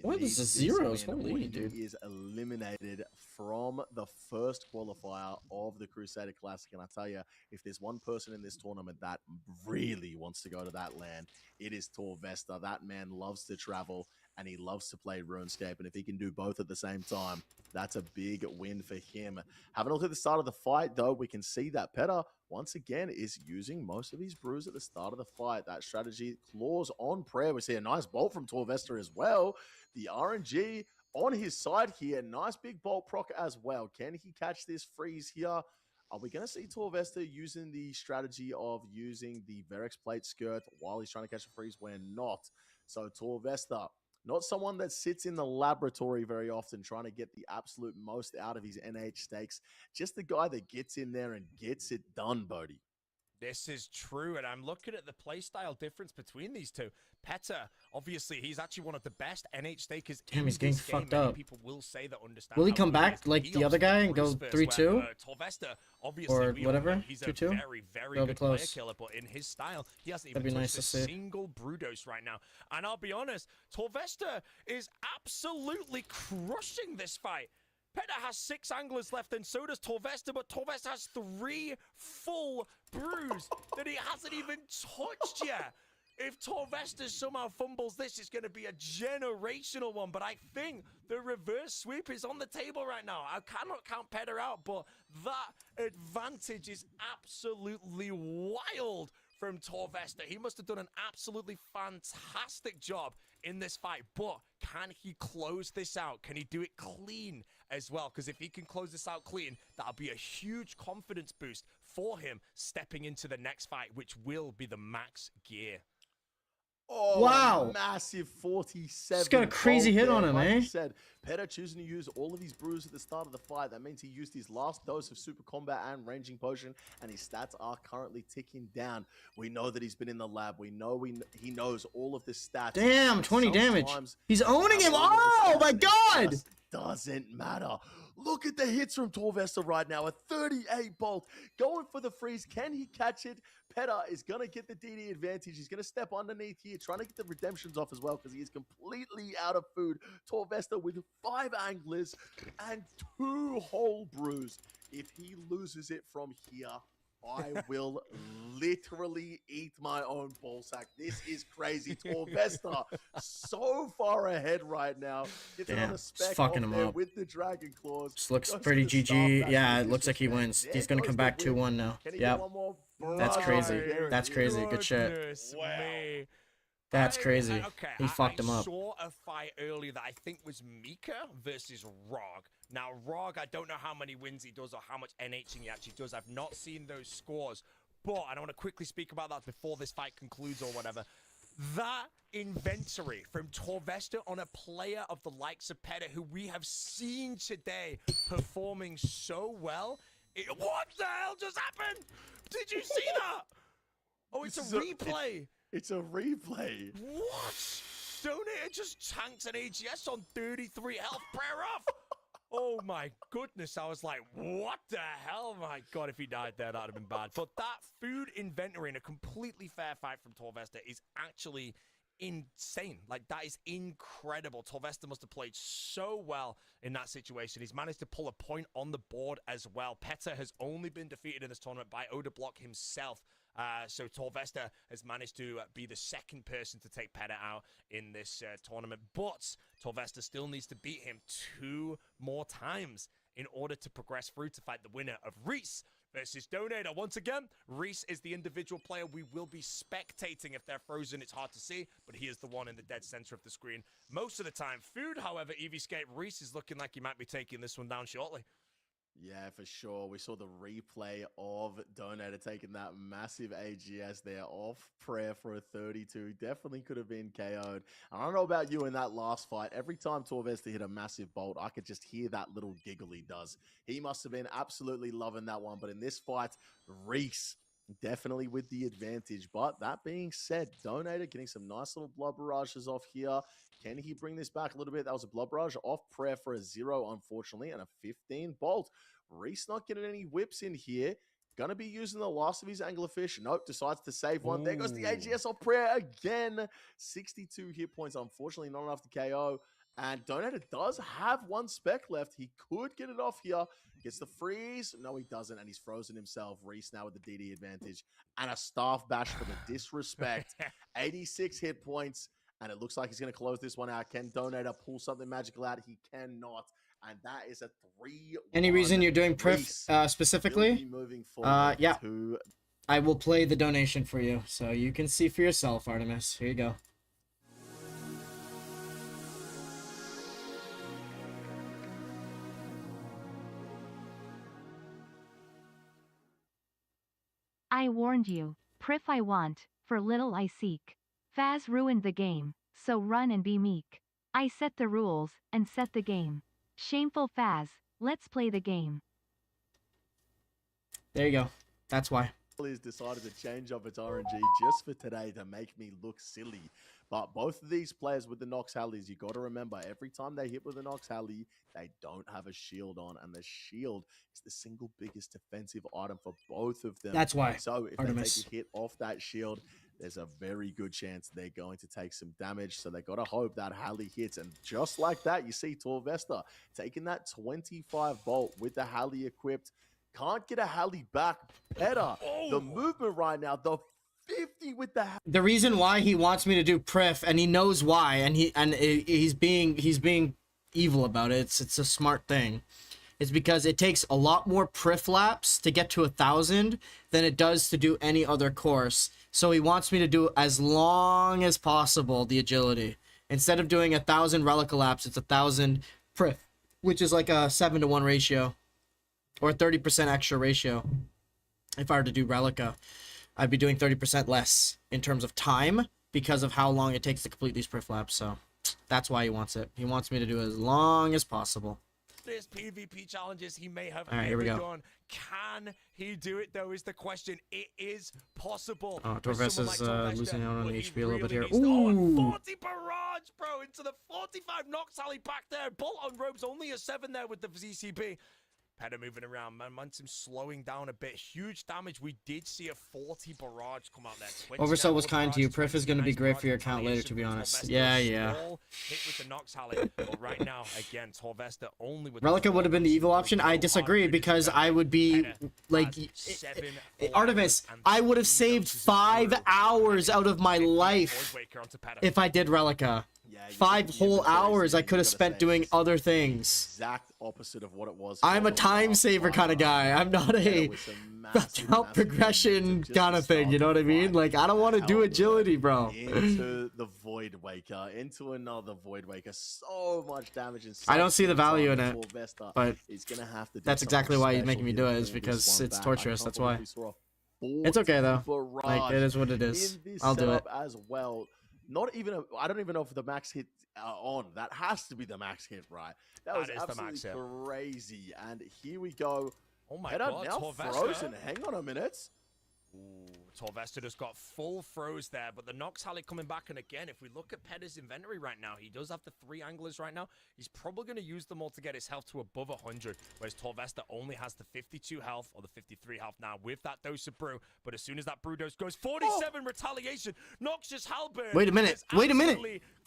What is the zeros? Holy, dude. He is eliminated from the first qualifier of the Crusader Classic. And I tell you, if there's one person in this tournament that really wants to go to that land, it is Torvesta. That man loves to travel and he loves to play RuneScape. And if he can do both at the same time, that's a big win for him. Having a look at the start of the fight, though, we can see that Petter, once again, is using most of his brews at the start of the fight. That strategy, claws on prayer. We see a nice bolt from Torvesta as well. The RNG on his side here. Nice big bolt proc as well. Can he catch this freeze here? Are we going to see Torvesta using the strategy of using the Verex plate skirt while he's trying to catch a freeze? We're not. So Torvesta, not someone that sits in the laboratory very often trying to get the absolute most out of his NH stakes. Just the guy that gets in there and gets it done, Bodhi. This is true, and I'm looking at the playstyle difference between these two. Petter, obviously, he's actually one of the best NH stakers. Damn, he's getting fucked up. People will say that understand. Will he come back like the other guy and go 3-2? Torvesta, obviously, or whatever. He's 2-2? a very good player killer, but in his style, he hasn't even touched a single Brudos right now. And I'll be honest, Torvesta is absolutely crushing this fight. Petter has 6 anglers left, and so does Torvesta, but Torvesta has 3 full brews that he hasn't even touched yet. If Torvesta somehow fumbles this, it's going to be a generational one, but I think the reverse sweep is on the table right now. I cannot count Petter out, but that advantage is absolutely wild from Torvesta. He must have done an absolutely fantastic job in this fight, but can he close this out? Can he do it clean as well? Because if he can close this out clean, that'll be a huge confidence boost for him stepping into the next fight, which will be the max gear. Oh, Wow. massive 47. Just got a crazy hit on him, like eh? you said, Peta choosing to use all of his brews at the start of the fight. That means he used his last dose of super combat and ranging potion, and his stats are currently ticking down. We know that he's been in the lab. We know he knows all of the stats. Damn, 20 damage. He's owning him. Oh my god! Doesn't matter. Look at the hits from Torvesta right now. A 38 bolt. Going for the freeze. Can he catch it? Peta is going to get the DD advantage. He's going to step underneath here, trying to get the redemptions off as well, because he is completely out of food. Torvesta with 5 anglers and 2 whole brews. If he loses it from here, I will literally eat my own ballsack. This is crazy. Torvesta so far ahead right now. Gets it on a spec fucking him up with the Dragon Claws. Just looks pretty GG. Yeah, it looks like he wins. He's gonna come back 2-1 now. Yep. That's crazy. That's crazy. Good shit. Me. That's crazy. Okay, He fucked him up. I saw a fight earlier that I think was Mika versus Rog. Now, Rog, I don't know how many wins he does or how much NHing he actually does. I've not seen those scores. But I want to quickly speak about that before this fight concludes or whatever. That inventory from Torvesta on a player of the likes of Peta, who we have seen today performing so well. What the hell just happened? Did you see that? Oh, it's a replay. It's a replay. What? Donator just tanked an AGS on 33 health. Prayer off. Oh my goodness. I was like, what the hell? My God, if he died there, that would have been bad. But that food inventory in a completely fair fight from Torvesta is actually insane. Like, that is incredible. Torvesta must have played so well in that situation. He's managed to pull a point on the board as well. Peta has only been defeated in this tournament by Odablock himself. So Torvesta has managed to be the second person to take Peta out in this tournament. But Torvesta still needs to beat him 2 more times in order to progress through to fight the winner of Reese versus Donator. Once again, Reese is the individual player we will be spectating. If they're frozen, it's hard to see, but he is the one in the dead center of the screen most of the time. Food, however, Eviescape, Reese is looking like he might be taking this one down shortly. Yeah, for sure. We saw the replay of Donator taking that massive AGS there off prayer for a 32. Definitely could have been KO'd. I don't know about you in that last fight. Every time Torvesta hit a massive bolt, I could just hear that little giggle he does. He must have been absolutely loving that one. But in this fight, Reese definitely with the advantage. But that being said, Donator getting some nice little blood barrages off here. Can he bring this back a little bit? That was a blood barrage off prayer for a 0, unfortunately, and a 15 bolt. Reese not getting any whips in here. Gonna be using the last of his anglerfish. Nope, decides to save one. Ooh. There goes the AGS off prayer again. 62 hit points, unfortunately not enough to KO. And Donator does have 1 spec left. He could get it off here. Gets the freeze. No, he doesn't, and he's frozen himself. Reese now with the DD advantage. And a staff bash for the disrespect. 86 hit points. And it looks like he's going to close this one out. Can Donator pull something magical out? He cannot. And that is a 3-1. Any reason you're doing Prif specifically? Yeah. I will play the donation for you, so you can see for yourself, Artemis. Here you go. I warned you, Prif I want, for little I seek. Faz ruined the game, so run and be meek. I set the rules, and set the game. Shameful Faz, let's play the game. There you go. That's why. Has decided to change up its RNG just for today to make me look silly. But both of these players with the Nox Hallies, you got to remember, every time they hit with a Nox Halley, they don't have a shield on, and the shield is the single biggest defensive item for both of them. That's why. So if Artemis. they take a hit off that shield, there's a very good chance they're going to take some damage. So they got to hope that Halley hits. And just like that, you see Torvesta taking that 25 bolt with the Halley equipped. Can't get a Halley back. Better. The movement right now, the 50 with the... The reason why he wants me to do Prif, and he knows why, and he's being evil about it. It's a smart thing. It's because it takes a lot more Prif laps to get to 1,000 than it does to do any other course. So he wants me to do as long as possible the agility. Instead of doing 1,000 Relica laps, it's 1,000 Prif, which is like a 7-to-1 ratio. Or 30% extra ratio. If I were to do Relica, I'd be doing 30% less in terms of time, because of how long it takes to complete these priff laps. So that's why he wants it. He wants me to do it as long as possible. There's PvP challenges he may have All right, here we go. done. Can he do it though? Is the question. It is possible. Oh, For Torves someone is like Torvesta, losing out on but the he HP a little bit really here. needs to- Ooh. 40 barrage, bro, into the 45 Nox Alley back there. Bolt on ropes, only a 7 there with the ZCP. Peta moving around, momentum slowing down a bit. Huge damage. We did see a 40 barrage come out there. Oversoul was kind to you. Priff is going to be great for your account later, to be honest. Yeah. Hit with the Nox Alley, but right now, again, Torvesta only with Relica would have been the evil option. I disagree because I would be like Artemis. I would have saved 5 hours out of my life if I did Relica. 5 whole hours I could have spent doing other things. Exact opposite of what it was. I'm a time saver kind of guy. I'm not a account progression kind of thing. You know what I mean? Like, I don't want to do agility, bro. Into the Void Waker, into another Void Waker. So much damage. I don't see the value in it, but he's gonna have to do that's exactly why he's making me do it, is because it's torturous. That's why. It's okay though. Like, it is what it is. I'll do it as well. Not even I don't even know if the max hit on. That has to be the max hit, right? That was absolutely crazy. And here we go. Oh my Peta god, now Torvesta. frozen. Hang on a minute. Ooh, Torvesta just got full froze there, but the Nox Alley coming back, and again, if we look at Peta's inventory right now, he does have the 3 anglers right now. He's probably going to use them all to get his health to above 100, whereas Torvesta only has the 52 health, or the 53 health now, with that dose of brew, but as soon as that brew dose goes, 47 retaliation, Noxious Halberd. Wait a minute,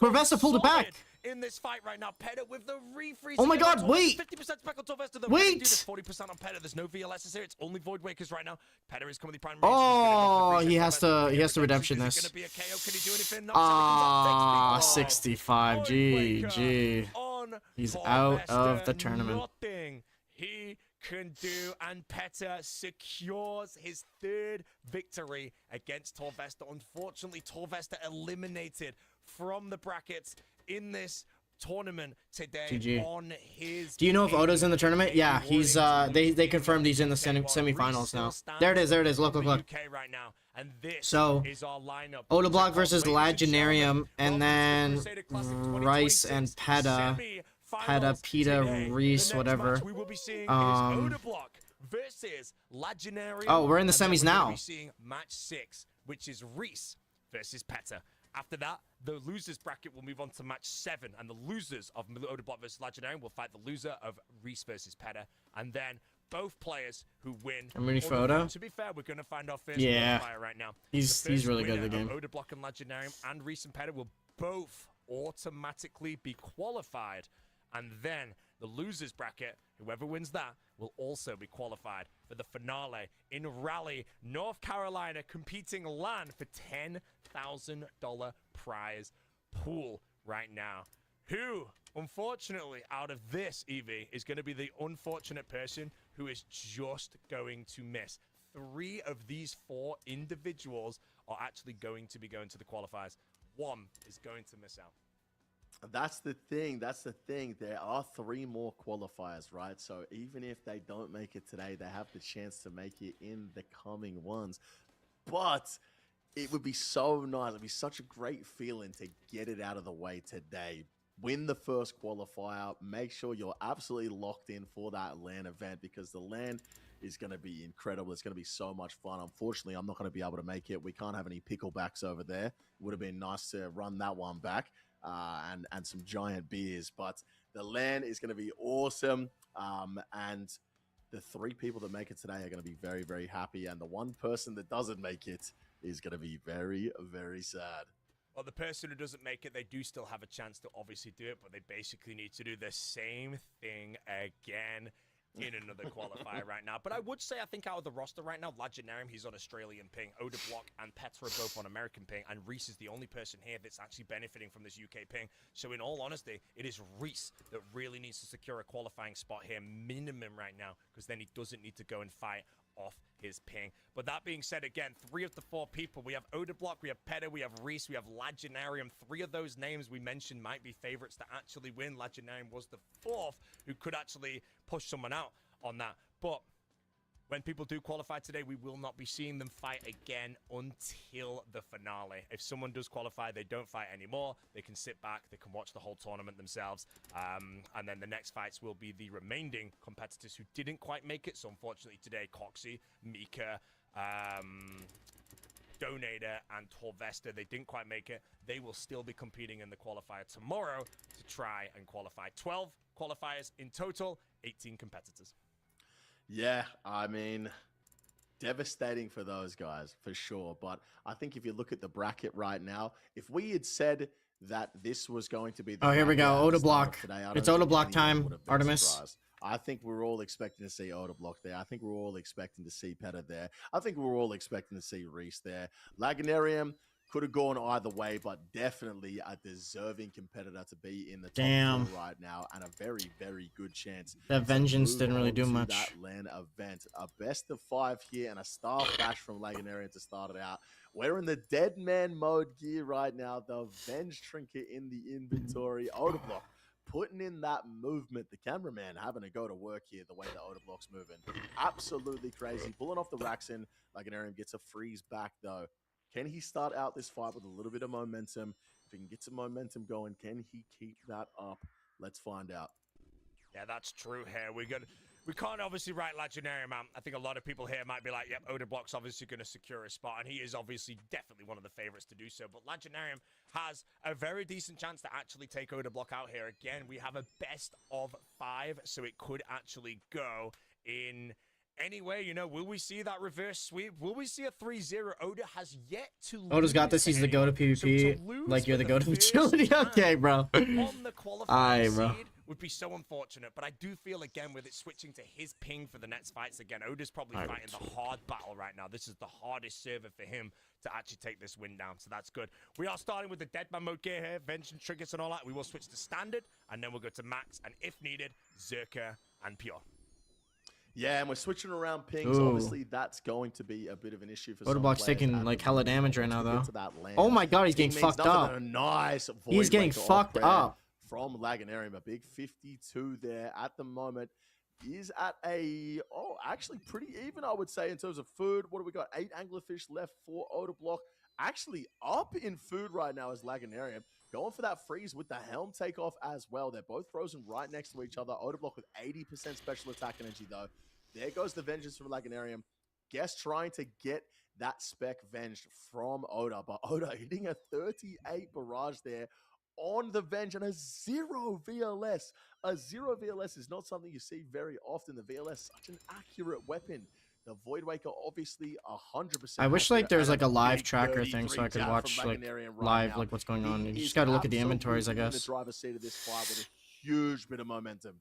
Torvesta pulled it back. In this fight right now, Peta with the refreeze. Oh my god, wait! 50% back on Torvesta, though. Wait! 40% on Peta. There's no VLSs here. It's only Void Wakers right now. Peta is coming the prime. Oh, he has to redemption this. Can he do anything? Ah, 65. GG. He's out of the tournament. Nothing he can do, and Peta secures his 3rd victory against Torvesta. Unfortunately, Torvesta eliminated from the brackets in this tournament today. GG. On his Do you know if Oda's in the tournament? Yeah, he's they confirmed he's in the semifinals now. There it is. Look. Right now. And this so is our lineup. Oda Block versus Legendarium, and then Rice and Peta. Peta, Reese, whatever. We will be seeing Oda Block versus Legendarium. Oh, we're in the semis now. We'll be seeing match 6, which is Reese versus Peta. After that, the losers bracket will move on to match 7, and the losers of Oda Block versus Legendarium will fight the loser of Reese versus Peta, and then both players who win. I'm ready for Oda. To be fair, we're going to find our first qualifier right now. He's really good at the game. Oda Block and Legendarium and Reese and Peta will both automatically be qualified, and then the losers bracket, whoever wins that, will also be qualified for the finale in Raleigh, North Carolina, competing LAN for $10,000 prize pool right now. Who, unfortunately, out of this, Evie, is going to be the unfortunate person who is just going to miss. 3 of these 4 individuals are actually going to be going to the qualifiers. 1 is going to miss out. That's the thing. There are 3 more qualifiers, right? So even if they don't make it today, they have the chance to make it in the coming ones. But it would be so nice. It'd be such a great feeling to get it out of the way today. Win the first qualifier. Make sure you're absolutely locked in for that LAN event, because the LAN is going to be incredible. It's going to be so much fun. Unfortunately, I'm not going to be able to make it. We can't have any picklebacks over there. It would have been nice to run that one back. And some giant beers, but the LAN is going to be awesome, and the 3 people that make it today are going to be very, very happy, and the 1 person that doesn't make it is going to be very, very sad. Well, the person who doesn't make it, they do still have a chance to obviously do it, but they basically need to do the same thing again in another qualifier right now. But I would say, I think out of the roster right now, Legendarium, he's on Australian ping, Oda Block and Petra are both on American ping, and Reese is the only person here that's actually benefiting from this UK ping. So in all honesty, it is Reese that really needs to secure a qualifying spot here, minimum right now, because then he doesn't need to go and fight off his ping. But that being said, again, 3 of the 4 people, we have Oda Block, we have Peta, we have Reese, we have Legendarium. 3 of those names we mentioned might be favorites to actually win. Legendarium was the 4th who could actually push someone out on that. But when people do qualify today, we will not be seeing them fight again until the finale. If someone does qualify, they don't fight anymore. They can sit back, they can watch the whole tournament themselves. And then the next fights will be the remaining competitors who didn't quite make it. So unfortunately today, Coxie, Mika, Donator, and Torvesta, they didn't quite make it. They will still be competing in the qualifier tomorrow to try and qualify. 12 qualifiers in total, 18 competitors. Yeah, I mean, devastating for those guys, for sure. But I think if you look at the bracket right now, if we had said that this was going to be the here we go, bracket at the Oda start block. of today, It's don't Oda think block anyone time, would have been Artemis. surprised. I think we're all expecting to see Oda block there. I think we're all expecting to see Peta there. I think we're all expecting to see Reese there. Laganarium could have gone either way, but definitely a deserving competitor to be in the top 4 right now, and a very, very good chance. That Vengeance move didn't really on do to much. That LAN event, a best of 5 here, and a star bash from Laganarium to start it out. We're in the dead man mode gear right now. The Venge trinket in the inventory. Oda block putting in that movement. The cameraman having to go to work here the way the Oda block's moving. Absolutely crazy. Pulling off the racks in. Laganarium gets a freeze back though. Can he start out this fight with a little bit of momentum? If he can get some momentum going, can he keep that up? Let's find out. Yeah, that's true here. We can't obviously write Legendarium out. I think a lot of people here might be like, yep, Oda Block's obviously going to secure a spot, and he is obviously definitely one of the favorites to do so. But Legendarium has a very decent chance to actually take Oda Block out here. Again, we have a best of 5, so it could actually go in anyway. You know, will we see that reverse sweep? Will we see a 3-0? Oda has yet to lose. Oda's got this. He's the go to PvP. Like, you're the go to utility. Okay, bro. On the qualifying bro. seed would be so unfortunate, but I do feel again with it switching to his ping for the next fights again, Oda's probably fighting the hard battle right now. This is the hardest server for him to actually take this win down, so that's good. We are starting with the Deadman mode gear here, Vengeance triggers and all that. We will switch to standard, and then we'll go to max, and if needed, Zerka and Pure. Yeah, and we're switching around pings. Ooh. Obviously, that's going to be a bit of an issue for Oda some Block's players taking at like the hella moment. damage right Once now, we though. get to that lane, Oh my god, he's getting means fucked nothing up. but a nice He's getting Voidwaker fucked prayer up. from Laganarium. A big 52 there at the moment. Is at a, actually pretty even, I would say, in terms of food. What do we got? 8 anglerfish left for Oda Block. Actually up in food right now is Laganarium. Going for that freeze with the helm takeoff as well. They're both frozen right next to each other. Oda Block with 80% special attack energy, though. There goes the Vengeance from Laganarium. Guess trying to get that spec venged from Oda. But Oda hitting a 38 barrage there on the Venge and a 0 VLS. A 0 VLS is not something you see very often. The VLS, such an accurate weapon. The Voidwaker, obviously 100%. I wish like there's like a live big tracker thing so I could watch like live like what's going on. You just got to look at the inventories, I guess. In the driver's seat of this fight with a huge bit of momentum.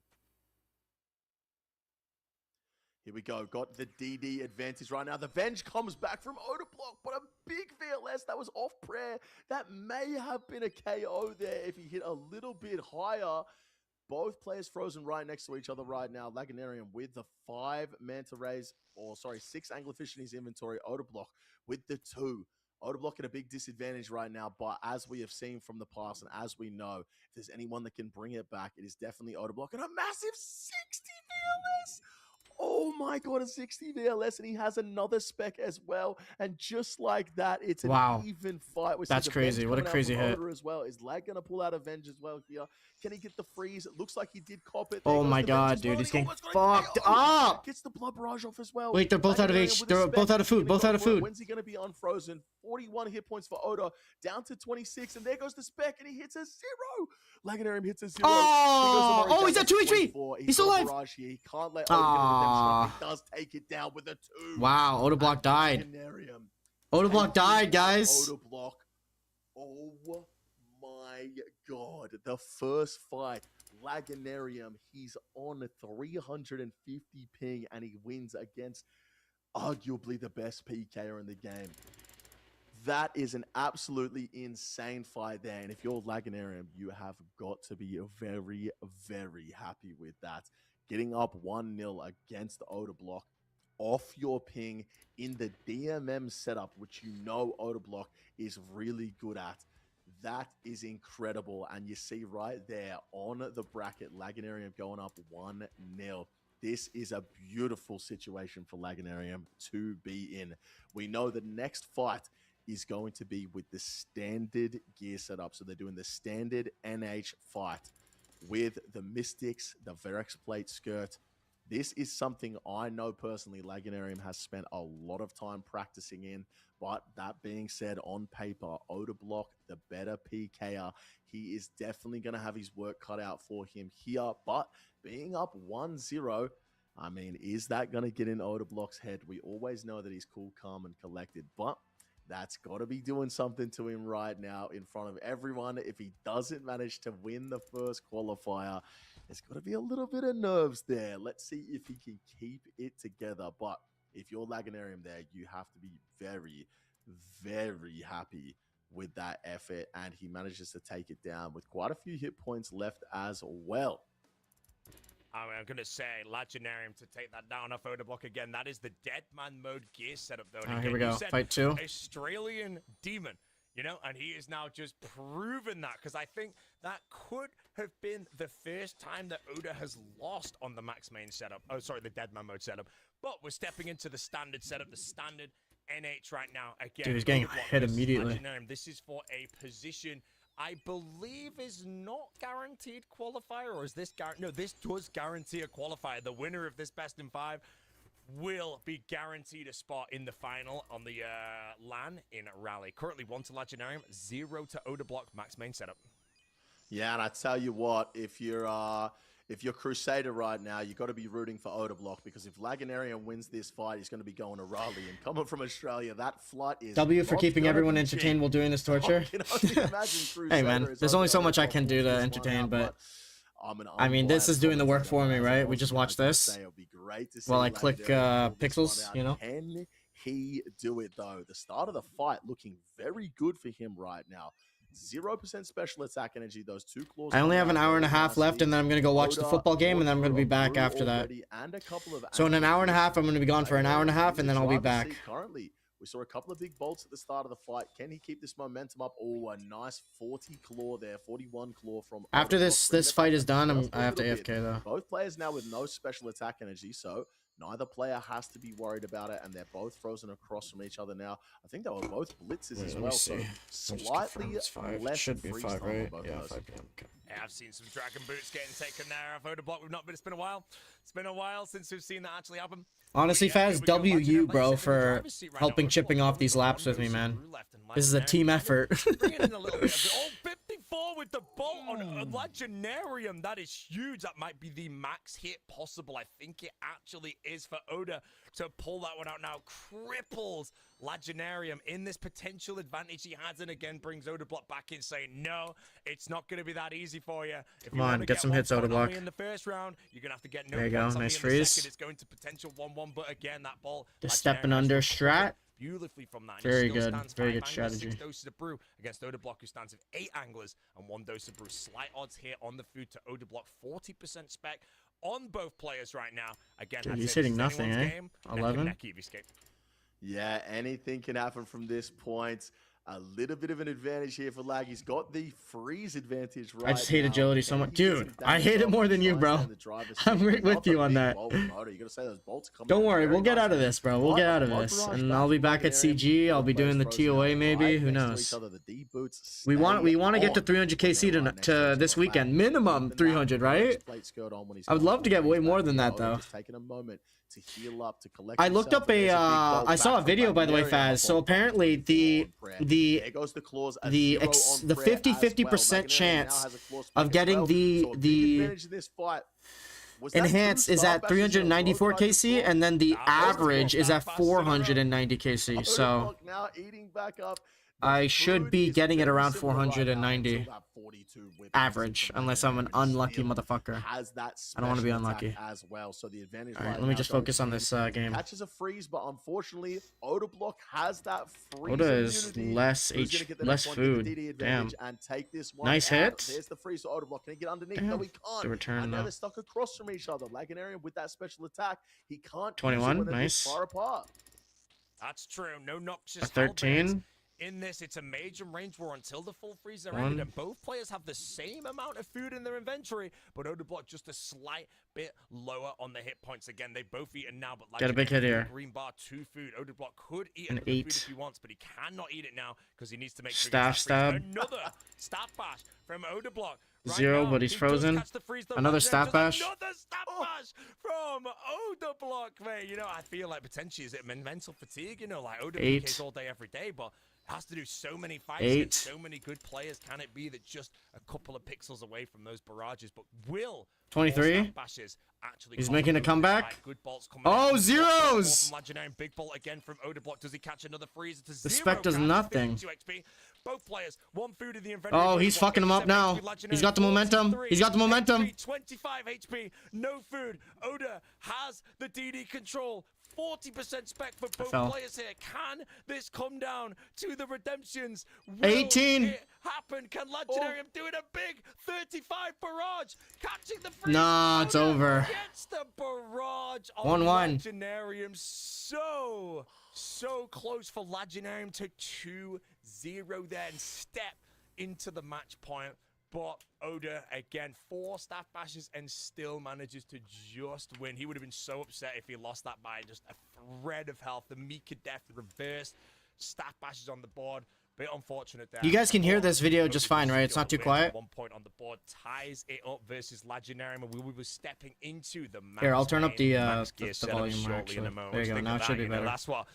Here we go. Got the DD advantage right now. The Venge comes back from Oda Block, but a big VLS that was off prayer. That may have been a KO there if he hit a little bit higher. Both players frozen right next to each other right now. Laganarium with the 5 Manta Rays, 6 Anglerfish in his inventory. Oda Block with the 2. Oda Block at a big disadvantage right now, but as we have seen from the past and as we know, if there's anyone that can bring it back, it is definitely Oda Block. And a massive 60 VLS! Oh my god, a 60 VLS, and he has another spec as well. And just like that, it's an even fight. That's crazy. What a crazy hit. As well. Is Lag going to pull out Avenge as well here? Can he get the freeze? It looks like he did cop it. Oh my god, dude, he's getting fucked up. Gets the blood barrage off as well. Wait, they're both out of H. They're both out of food. Both out of food. When's he going to be unfrozen? 41 hit points for Oda, down to 26, and there goes the spec, and he hits a 0. Laganarium hits a 0. Oh, he's at 2 HP. He's still alive. He can't let Oda get a redemption. He does take it down with a 2. Wow, Oda Block died. Oda Block died, guys. Oda Block. Oh my god. The first fight, Laganarium, he's on a 350 ping, and he wins against arguably the best PKer in the game. That is an absolutely insane fight there. And if you're Laganarium, you have got to be very, very happy with that. Getting up 1-0 against Oda Block off your ping in the DMM setup, which you know Oda Block is really good at. That is incredible. And you see right there on the bracket, Laganarium going up 1-0. this is a beautiful situation for Laganarium to be in. We know the next fight is going to be with the standard gear setup. So they're doing the standard NH fight with the Mystics, the Verex plate skirt. This is something I know personally Laganarium has spent a lot of time practicing in. But that being said, on paper, Odablock, the better PKer, he is definitely going to have his work cut out for him here. But being up 1-0, I mean, is that going to get in Odablock's head? We always know that he's cool, calm, and collected. But that's got to be doing something to him right now in front of everyone. If he doesn't manage to win the first qualifier, there's got to be a little bit of nerves there. Let's see if he can keep it together. But if you're Laganarium there, you have to be very, very happy with that effort. And he manages to take it down with quite a few hit points left as well. I mean, I'm going to say Laganarium to take that down off Odablock again. That is the Deadman mode gear setup, though. Here we go. Fight 2. Australian Demon, you know, and he is now just proven that, because I think that could have been the first time that Oda has lost on the Max Main setup. Oh, sorry, the Deadman mode setup. But we're stepping into the standard setup, the standard NH right now. Again, dude, he's getting hit immediately. This is for a position I believe is not guaranteed qualifier, or is this no, this does guarantee a qualifier. The winner of this best in 5 will be guaranteed a spot in the final on the LAN in Rally. Currently 1 to Laganarium, 0 to Odablock Max Main setup. Yeah, and I tell you what, if you're Crusader right now, you got to be rooting for Odablock, because if Laganarium wins this fight, he's going to be going to Raleigh. And coming from Australia, that flight is W for keeping everyone entertained while doing this torture. Hey man, there's only so much I can do to entertain, but I mean, this is doing the work for me, right? We just watch this while I click pixels, you know? Can he do it, though? The start of the fight looking very good for him right now. 0% special attack energy, those 2 claws. I only have an hour and a half left, and then I'm going to go watch the football game, and then I'm going to be back after that. So in an hour and a half, I'm going to be gone for an hour and a half, and then I'll be back. Currently, we saw a couple of big bolts at the start of the fight. Can he keep this momentum up? Oh, a nice 40 claw there, 41 claw from... After this fight is done, I have to AFK, though. Both players now with no special attack energy, so neither player has to be worried about it, and they're both frozen across from each other now. I think they were both blitzes as well, so slightly less should be 5, right? Yeah, 5 p.m. Okay. Yeah, I've seen some Dragon Boots getting taken there off Odablock. It's been a while. It's been a while since we've seen that actually happen. Honestly, Faz, WU, bro, for helping chipping off these laps with me, man. This is a team effort. Bringing in a little bit of it. 54 with the bolt on Laganarium. That is huge. That might be the max hit possible. I think it actually is for Oda to pull that one out now. Cripples Laganarium in this potential advantage he has, and again brings Odablock back in, saying, no, it's not going to be that easy for you. If Come on, get some hits, Odablock. In the first round, you're going to have to get no there you go, nice freeze. It's going to potential 1-1, but again, that ball. Just stepping under strat. Beautifully from that. Very good. Very good strategy. 6 doses of brew against Odablock, who stands with 8 anglers and 1 dose of brew. Slight odds here on the food to Odablock. 40% spec on both players right now. Again, dude, he's hitting nothing, eh? Game, 11. Yeah, anything can happen from this point. A little bit of an advantage here for Lag. He's got the freeze advantage right now. I just hate agility so much. Dude, I hate it more than you, bro. I'm right with you on that. Don't worry, we'll get out of this, bro. We'll get out of this. And I'll be back at CG. I'll be doing the TOA maybe. Who knows? We want to get to 300 KC to this weekend. Minimum 300, right? I would love to get way more than that, though. To heal up, to collect. I looked up I saw a video, by the way, Faz. So apparently the 50% chance of getting the enhanced is at 394 KC, and then the average is at 490 KC. So I should be getting it around 490 average, unless I'm an unlucky motherfucker. I don't want to be unlucky. As well, so the advantage. All right, let me just focus on this game. Catches a freeze, but unfortunately, Odablock has that freeze. Oda is less food. Damn. And take this one nice hit. There's the freeze to Odablock. Can he get underneath? No, he can't. The return, and now they're stuck across from each other. Laganarium with that special attack, he can't. 21, nice. Far apart. That's true. No noxious. A 13. in this. It's a major range war until the full freeze are ended, and both players have the same amount of food in their inventory, but Odablock just a slight bit lower on the hit points. Again, they both eaten now, but like Get a big hit here. Green bar, 2 food. Odablock could eat An another 8. food if he wants, but he cannot eat it now because he needs to make sure Staff stab. another staff bash from Odablock. Right 0, now, but he's he frozen. does catch the freeze, though. Another Just staff bash. Another staff bash from Odablock, mate. You know, I feel like potentially is it mental fatigue? You know, like Odablock 8. is all day, every day, but has to do so many fights 8. against so many good players. Can it be that just a couple of pixels away from those barrages? But will 23. bashes actually He's making a comeback. Good bolts coming Oh, in. zeros! From Legendary, big bolt again from Odablock. Does he catch another freeze? It's a The 0 spec does count, nothing. 52 XP. Both players, 1 food in the inventory. Oh, he's fucking him up now. He's got the momentum. He's got the momentum. 25 HP, no food. Oda has the DD control. 40% spec for both players here. Can this come down to the redemptions? Will 18. it happen? Can Legendarium do it? A big 35 barrage. Catching the freeze. Nah, it's over. Gets the barrage on 1-1. Legendarium. So close for Legendarium to 2-0 there and step into the match point. But Oda, again, 4 staff bashes and still manages to just win. He would have been so upset if he lost that by just a thread of health. The Mika death reversed. Staff bashes on the board. Bit unfortunate there. You guys can hear this video just fine, right? It's not too quiet. 1 point on the board ties it up versus Legendarium, and we were stepping into the match. Here, I'll turn up the volume volume actually. There you go. Now it should be better. That's what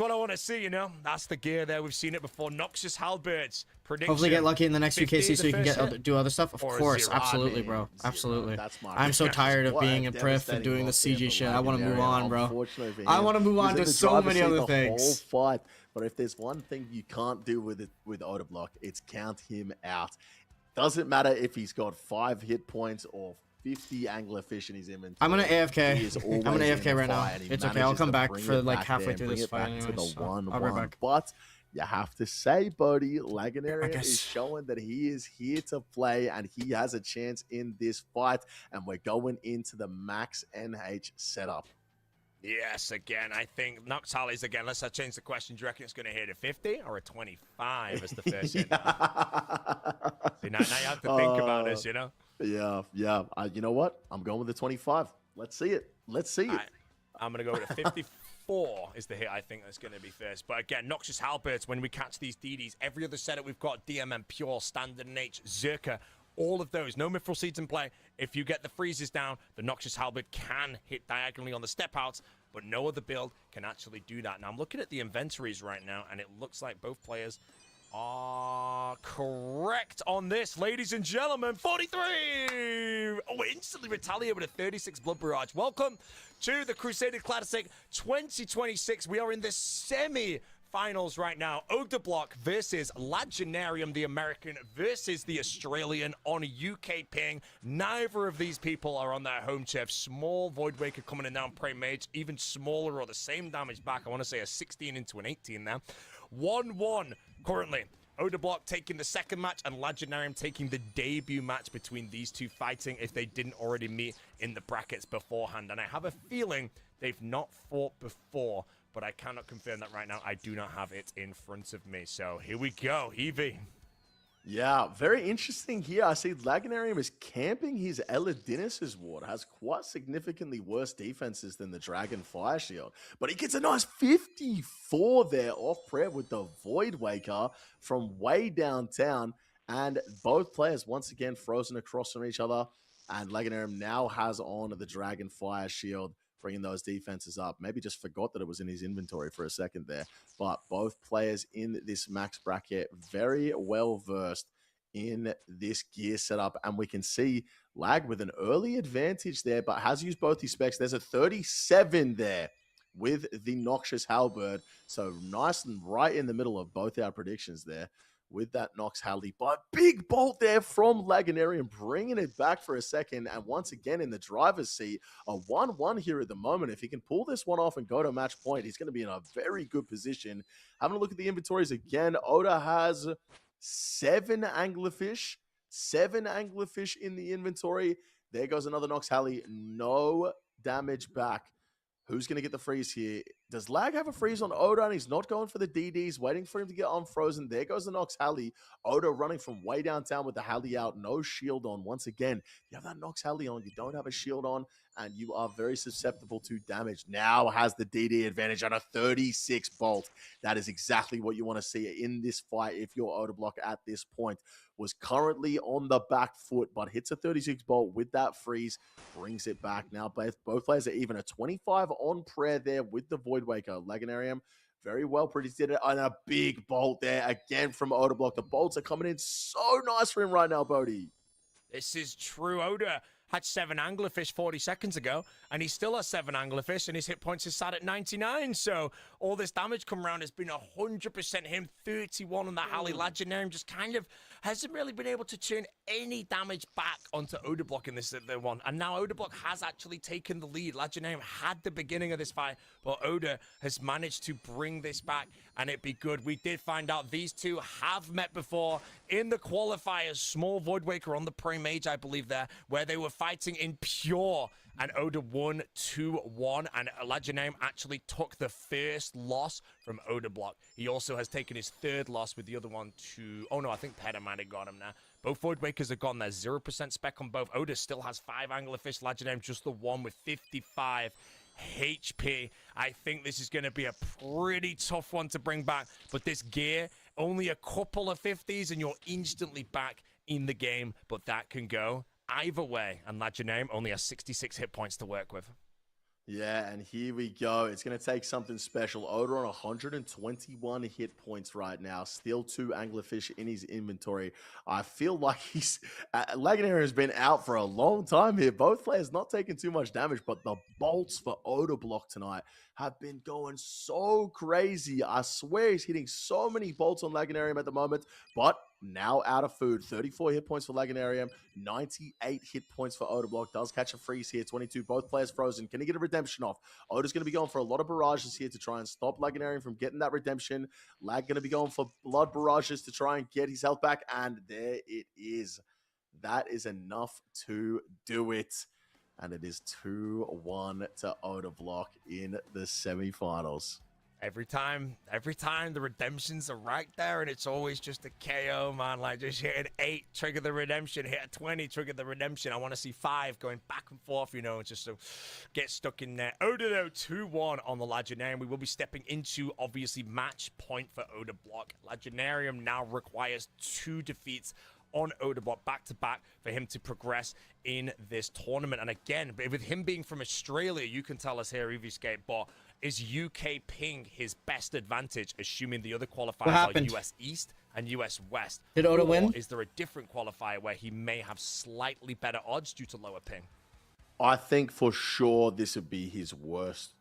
I want to see, you know. That's the gear there. We've seen it before. Noxious Halberds. Prediction. Hopefully get lucky in the next few 50 KC so you can the get do other stuff. Of or a course, 0. absolutely, bro. Absolutely. I'm so tired of being in Prif and doing the CG shit. I want to move on, bro. I want to move on to so many other things. Fight. But if there's one thing you can't do with Odablock, it's count him out. Doesn't matter if he's got 5 hit points or 50 anglerfish in his inventory. I'm gonna AFK. I'm gonna AFK right now. It's okay. I'll come back for like halfway through this fight anyway. I'll be right back. But you have to say, Bodhi, Legendarium is showing that he is here to play and he has a chance in this fight. And we're going into the max NH setup. Yes, again, I think Nox Hollies again. Let's change the question. Do you reckon it's going to hit a 50 or a 25 as the first hit? See, now you have to think about this, you know? Yeah. You know what? I'm going with the 25. Let's see it. I'm going to go with a 54 is the hit I think that's going to be first. But again, Noxious Halberds, when we catch these DDs, every other setup we've got, DMM Pure, Standard and H, Zerka, all of those, no Mithril Seeds in play. If you get the freezes down, the Noxious Halberd can hit diagonally on the step outs, but no other build can actually do that. Now, I'm looking at the inventories right now, and it looks like both players are correct on this, ladies and gentlemen. 43! Oh, instantly retaliate with a 36 Blood Barrage. Welcome to the Crusader Classic 2026. We are in the semi-finals right now. Odablock versus Legendarium, the American, versus the Australian on UK ping. Neither of these people are on their home turf. Small Void Waker coming in now, Prey Mage, even smaller or the same damage back. I want to say a 16 into an 18 there. 1-1 currently. Odablock taking the second match and Legendarium taking the debut match between these two fighting if they didn't already meet in the brackets beforehand. And I have a feeling they've not fought before, but I cannot confirm that right now. I do not have it in front of me. So here we go, Evie. Yeah, very interesting here. I see Legendarium is camping his Eladinis's ward. Has quite significantly worse defenses than the Dragon Fire Shield. But he gets a nice 54 there off prayer with the Void Waker from way downtown. And both players once again frozen across from each other. And Legendarium now has on the Dragon Fire Shield, bringing those defenses up. Maybe just forgot that it was in his inventory for a second there. But both players in this max bracket very well versed in this gear setup. And we can see Lag with an early advantage there, but has used both his specs. There's a 37 there with the Noxious Halberd. So nice and right in the middle of both our predictions there with that Nox Halley. But big bolt there from Legendarium, bringing it back for a second. And once again in the driver's seat, a 1-1 here at the moment. If he can pull this one off and go to match point, he's going to be in a very good position. Having a look at the inventories again, Oda has 7 anglerfish in the inventory. There goes another Nox Halley. No damage back. Who's going to get the freeze here? Does Lag have a freeze on Oda, and he's not going for the DDs, waiting for him to get unfrozen? There goes the Nox Halley. Oda running from way downtown with the Halley out, no shield on. Once again, you have that Nox Halley on, you don't have a shield on, and you are very susceptible to damage. Now has the DD advantage on a 36 bolt. That is exactly what you want to see in this fight if you're Oda Block at this point. Was currently on the back foot, but hits a 36 bolt with that freeze, brings it back. Now both players are even. A 25 on prayer there with the Void Waker. Laganarium very well predicted it, and a big bolt there again from Oda Block. The bolts are coming in so nice for him right now, Bodhi. This is true. Oda had 7 anglerfish 40 seconds ago, and he still has 7 anglerfish, and his hit points is sat at 99. So all this damage come around has been 100% him. 31 on the Halley. Laganarium just kind of hasn't really been able to turn any damage back onto Oda Block in this one. And now Oda Block has actually taken the lead. Laganarium had the beginning of this fight, but Oda has managed to bring this back, and it'd be good. We did find out these two have met before in the qualifiers. Small Void Waker on the Prey Mage, I believe there, where they were fighting in pure, and Oda won 2-1, and Laganarium actually took the first loss from Oda Block. He also has taken his 3rd loss with the other one to, oh no, I think Peta might have got him now. Both Void Wakers are gone there, 0% spec on both. Oda still has 5 anglerfish, Laganarium just the one with 55 HP. I think this is going to be a pretty tough one to bring back, but this gear, only a couple of 50s and you're instantly back in the game, but that can go either way, and Laganarium only has 66 hit points to work with. Yeah, and here we go. It's going to take something special. Oda on 121 hit points right now. Still 2 anglerfish in his inventory. I feel like Laganarium has been out for a long time here. Both players not taking too much damage, but the bolts for Oda Block tonight have been going so crazy. I swear he's hitting so many bolts on Laganarium at the moment, but now out of food. 34 hit points for Laganarium, 98 hit points for Oda Block. Does catch a freeze here, 22. Both players frozen. Can he get a redemption off? Oda's going to be going for a lot of barrages here to try and stop Laganarium from getting that redemption. Lag going to be going for blood barrages to try and get his health back, and there it is. That is enough to do it. And it is 2-1 to Oda Block in the semifinals. Every time the redemptions are right there, and it's always just a KO, man. Like, just hit an 8, trigger the redemption, hit a 20, trigger the redemption. I want to see 5 going back and forth, you know, just to get stuck in there. Oda, though, 2-1 on the Laganarium. We will be stepping into, obviously, match point for Oda Block. Laganarium now requires 2 defeats on Oda Block back-to-back for him to progress in this tournament. And again, with him being from Australia, you can tell us here, Eviescape, but is UK ping his best advantage, assuming the other qualifiers are US East and US West? Did Oda win? Is there a different qualifier where he may have slightly better odds due to lower ping? I think for sure this would be his worst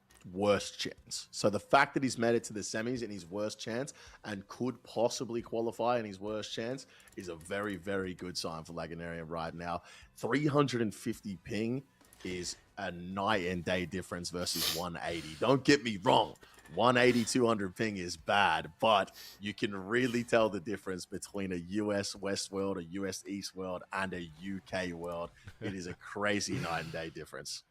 chance. So the fact that he's made it to the semis in his worst chance and could possibly qualify in his worst chance is a very, very good sign for Laganarium right now. 350 ping is a night and day difference versus 180. Don't get me wrong. 180, 200 ping is bad, but you can really tell the difference between a US West world, a US East world, and a UK world. It is a crazy night and day difference.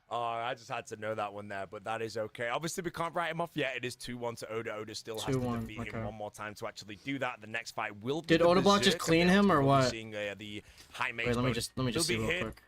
Oh, I just had to know that one there, but that is okay. Obviously, we can't write him off yet. It is 2-1 to Oda. Oda still has to defeat him one more time to actually do that. The next fight will be. Did Oda Block just clean him or what? Seeing, the high mage. Wait, let me just see real quick.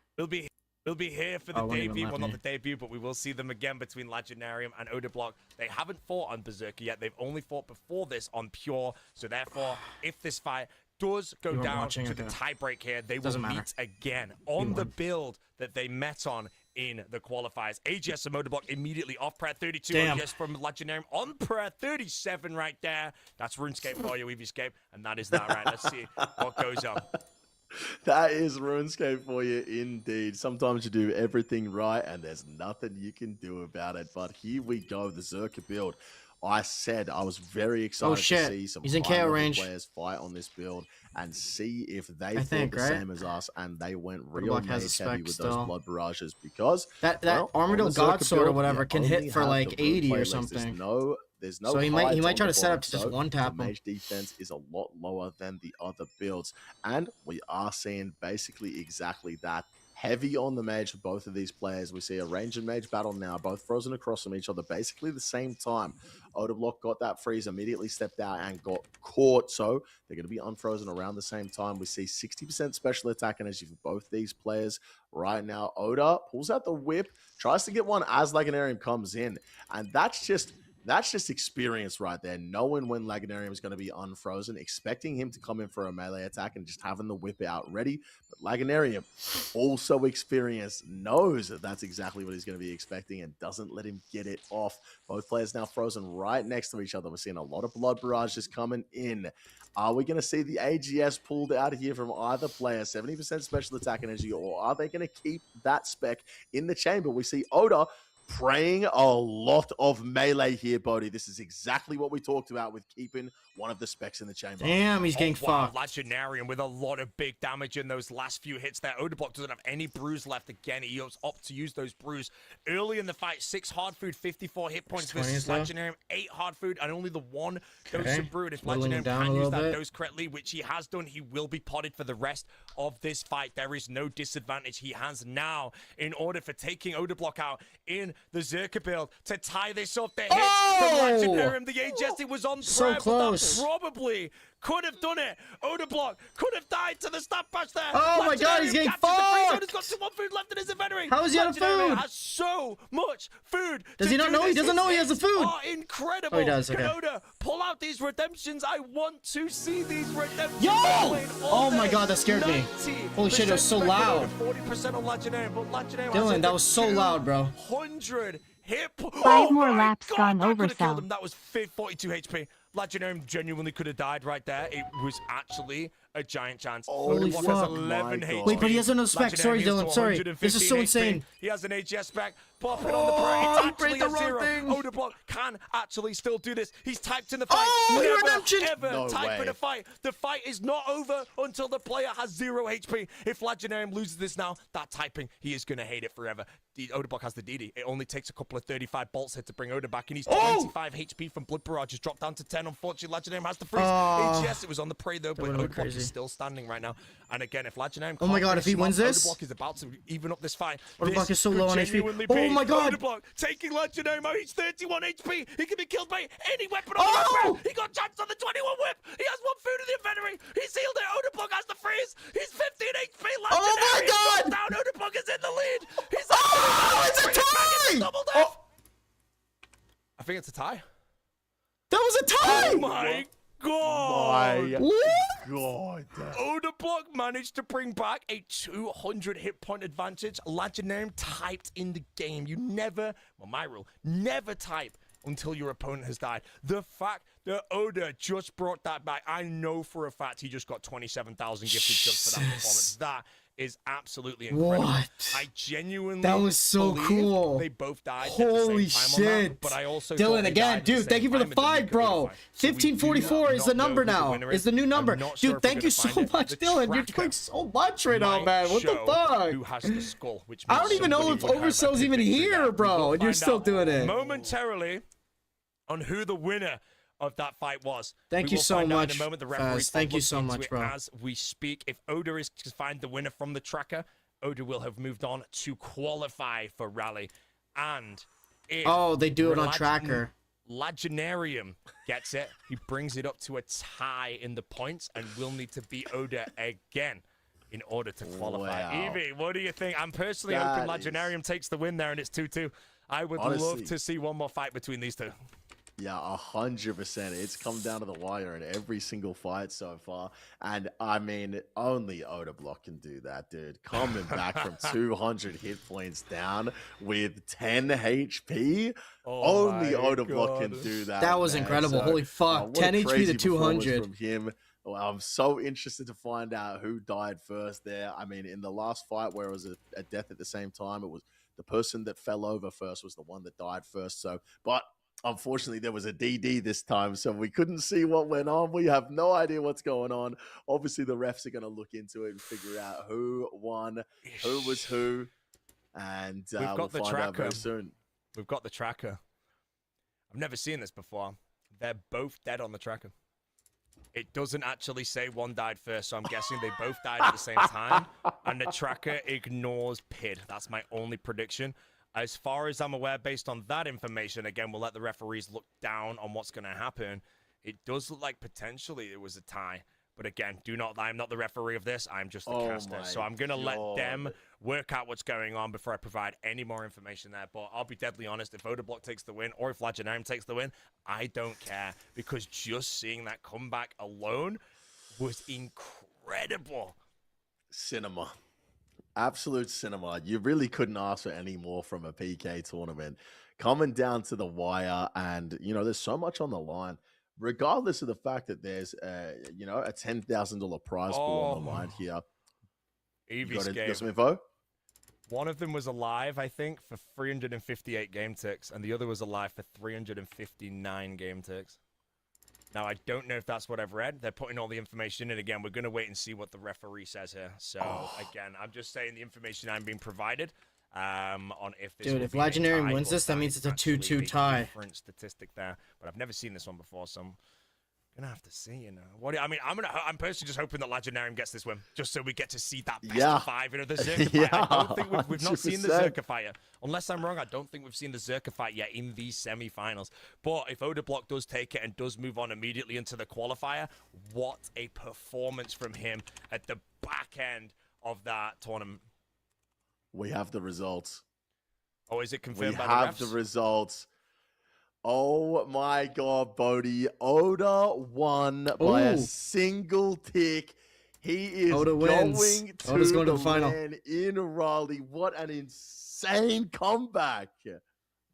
We'll be here for the debut. Well, not the debut, but we will see them again between Laganarium and Oda Block. They haven't fought on Berserker yet. They've only fought before this on Pure. So therefore, if this fight does go down to the tiebreak here, they will meet again on the build that they met on in the qualifiers. AGS and Oda Block immediately off prayer 32. AGS from Laganarium on prayer 37 right there. That's RuneScape for you, Eviescape. And that is that, right? Let's see what goes on. That is RuneScape for you indeed. Sometimes you do everything right and there's nothing you can do about it. But here we go, the Zerka build. I said I was very excited to see some KO range players fight on this build and see if they thought the same as us, and they went real mage heavy with those blood barrages, because that Armadillo God Sword or whatever can hit for like 80 or something. There's no so he might try to set up to just one tap him. Mage defense is a lot lower than the other builds, and we are seeing basically exactly that. heavy on the mage for both of these players. We see a range and mage battle now, both frozen across from each other basically the same time. Odablock got that freeze, immediately stepped out and got caught. So they're going to be unfrozen around the same time. We see 60% special attack energy for both these players right now. Oda pulls out the whip, tries to get one as Laganarium comes in. And that's just experience right there, knowing when Laganarium is going to be unfrozen, expecting him to come in for a melee attack and just having the whip out ready. But Laganarium, also experienced, knows that that's exactly what he's going to be expecting and doesn't let him get it off. Both players now frozen right next to each other. We're seeing a lot of blood barrages coming in. Are we going to see the AGS pulled out of here from either player, 70% special attack energy, or are they going to keep that spec in the chamber? We see Oda praying a lot of melee here, Bodhi. This is exactly what we talked about with keeping one of the specs in the chamber. Damn, he's getting fucked. Legendarium with a lot of big damage in those last few hits there. Odablock doesn't have any brews left again. He opts to use those brews early in the fight. 6 hard food, 54 hit points versus Legendarium. 8 hard food and only the 1 dose of brew. And if Legendarium can use that dose correctly, which he has done, he will be potted for the rest of this fight. There is no disadvantage he has now in order for taking Odablock out in the Zerka build to tie this up. The hits from Legendarium. The AGS was on so close. Probably could have done it. Odablock could have died to the stab patch there. Oh my god, he's getting fucked. He's got 1 food left in his inventory. How is he out of food? Has so much food. Does he not know? He doesn't know he has the food. Oh, incredible. Oh, he does. Okay. Can Oda pull out these redemptions? I want to see these redemptions. Yo! Oh my god, that scared me. Holy shit, it was so loud. 40% on Legendarium, but Legendarium Dylan, that was so loud, bro. 100 hit. 5 more laps gone over south. That was 42 HP. Legendarium genuinely could have died right there. It was actually a giant chance. Holy fuck. fuck. 11 HP. Wait, but he has no spec. Sorry, Dylan. Sorry. This is so insane. He has an AGS spec. Pop it on the parade. It's actually the a wrong 0. thing. Odablock can actually still do this. He's typed in the fight. Oh, redemption. Ever type in a fight. The fight is not over until the player has 0 HP. If Legendarium loses this now, that typing, he is going to hate it forever. The Odablock has the DD. It only takes a couple of 35 bolts hit to bring Oda back, and he's 25 HP from Blood Barrage. Just dropped down to 10. Unfortunately, Legendarium has the freeze. AGS, it was on the prey though, but Odablock is still standing right now. And again, if Legendarium oh my god, if he wins this, Odablock is about to even up this fight. Odablock is so low on HP. Oh my god. Odablock taking Legendarium out. He's 31 HP. He can be killed by any weapon on the weapon. He got chance on the 21 whip. He has 1 food in the inventory. He's healed it. Odablock has the freeze. He's 15 HP. Legendarium oh my god. Down. Odablock is in the lead. He's it's a tie. Oh. I think it's a tie. That was a tie. Oh my god. God. Odablock managed to bring back a 200 hit point advantage. Legendarium typed in the game. You never, well, my rule, never type until your opponent has died. The fact that Oda just brought that back, I know for a fact he just got 27,000 gifted just for that performance. That is absolutely incredible. What? I genuinely that was so cool. They both died. Holy at the same time shit! on that, but I also Dylan again, dude. Thank you for the 5, bro. 1544 is the number now. Is the new number, dude. Thank you so much, Dylan. You're doing so much right now, man. What the fuck? Who has the skull, which I don't even know if Oversell's even here, bro, and you're still doing it. Momentarily on who the winner of that fight was. Thank you so much, Faz. Thank you so much, bro. As we speak, if Oda is to find the winner from the tracker, Oda will have moved on to qualify for Rally. And if they do it on tracker. Legendarium gets it. He brings it up to a tie in the points and will need to beat Oda again in order to qualify. Wow. Evie, what do you think? I'm personally hoping Legendarium takes the win there and it's 2-2. I would love to see one more fight between these two. Yeah, 100%. It's come down to the wire in every single fight so far. And, I mean, only Odablock can do that, dude. Coming back from 200 hit points down with 10 HP. Only Odablock can do that. That was incredible. So, holy fuck. 10 HP to 200. From him. Well, I'm so interested to find out who died first there. I mean, in the last fight where it was a death at the same time, it was the person that fell over first was the one that died first. So, but unfortunately, there was a DD this time, so we couldn't see what went on. We have no idea what's going on. Obviously, the refs are going to look into it and figure out who won, who was who, and we'll find out very soon. We've got the tracker. I've never seen this before. They're both dead on the tracker. It doesn't actually say one died first, so I'm guessing they both died at the same time. And the tracker ignores PID. That's my only prediction. As far as I'm aware, based on that information, again, we'll let the referees look down on what's going to happen. It does look like potentially it was a tie. But again, I'm not the referee of this. I'm just the caster. So I'm going to let them work out what's going on before I provide any more information there. But I'll be deadly honest, if Odablock takes the win or if Legendarium takes the win, I don't care. Because just seeing that comeback alone was incredible. Cinema. Absolute cinema. You really couldn't ask for any more from a PK tournament. Coming down to the wire and, there's so much on the line. Regardless of the fact that there's, a $10,000 prize pool on the line here. Evie's game. Got some info? One of them was alive, I think, for 358 game ticks, and the other was alive for 359 game ticks. Now, I don't know if that's what I've read. They're putting all the information in. Again, we're going to wait and see what the referee says here. So, again, I'm just saying the information I'm being provided on if this. Dude, if Legendarium wins this, that means it's a 2-2 tie. Different statistic there, but I've never seen this one before, so I'm gonna have to see. I'm personally just hoping that Legendarium gets this win, just so we get to see that best of 5. The Zerka fight. I don't think we've not seen the Zerka fight yet. Unless I'm wrong, I don't think we've seen the Zerka fight yet in these semi-finals. But if Odablock does take it and does move on immediately into the qualifier, what a performance from him at the back end of that tournament. We have the results. Oh, is it confirmed by the refs? We have the results. Oh my God, Bodhi. Oda won by a single tick. He is Oda wins. Oda's going to the final in Raleigh. What an insane comeback.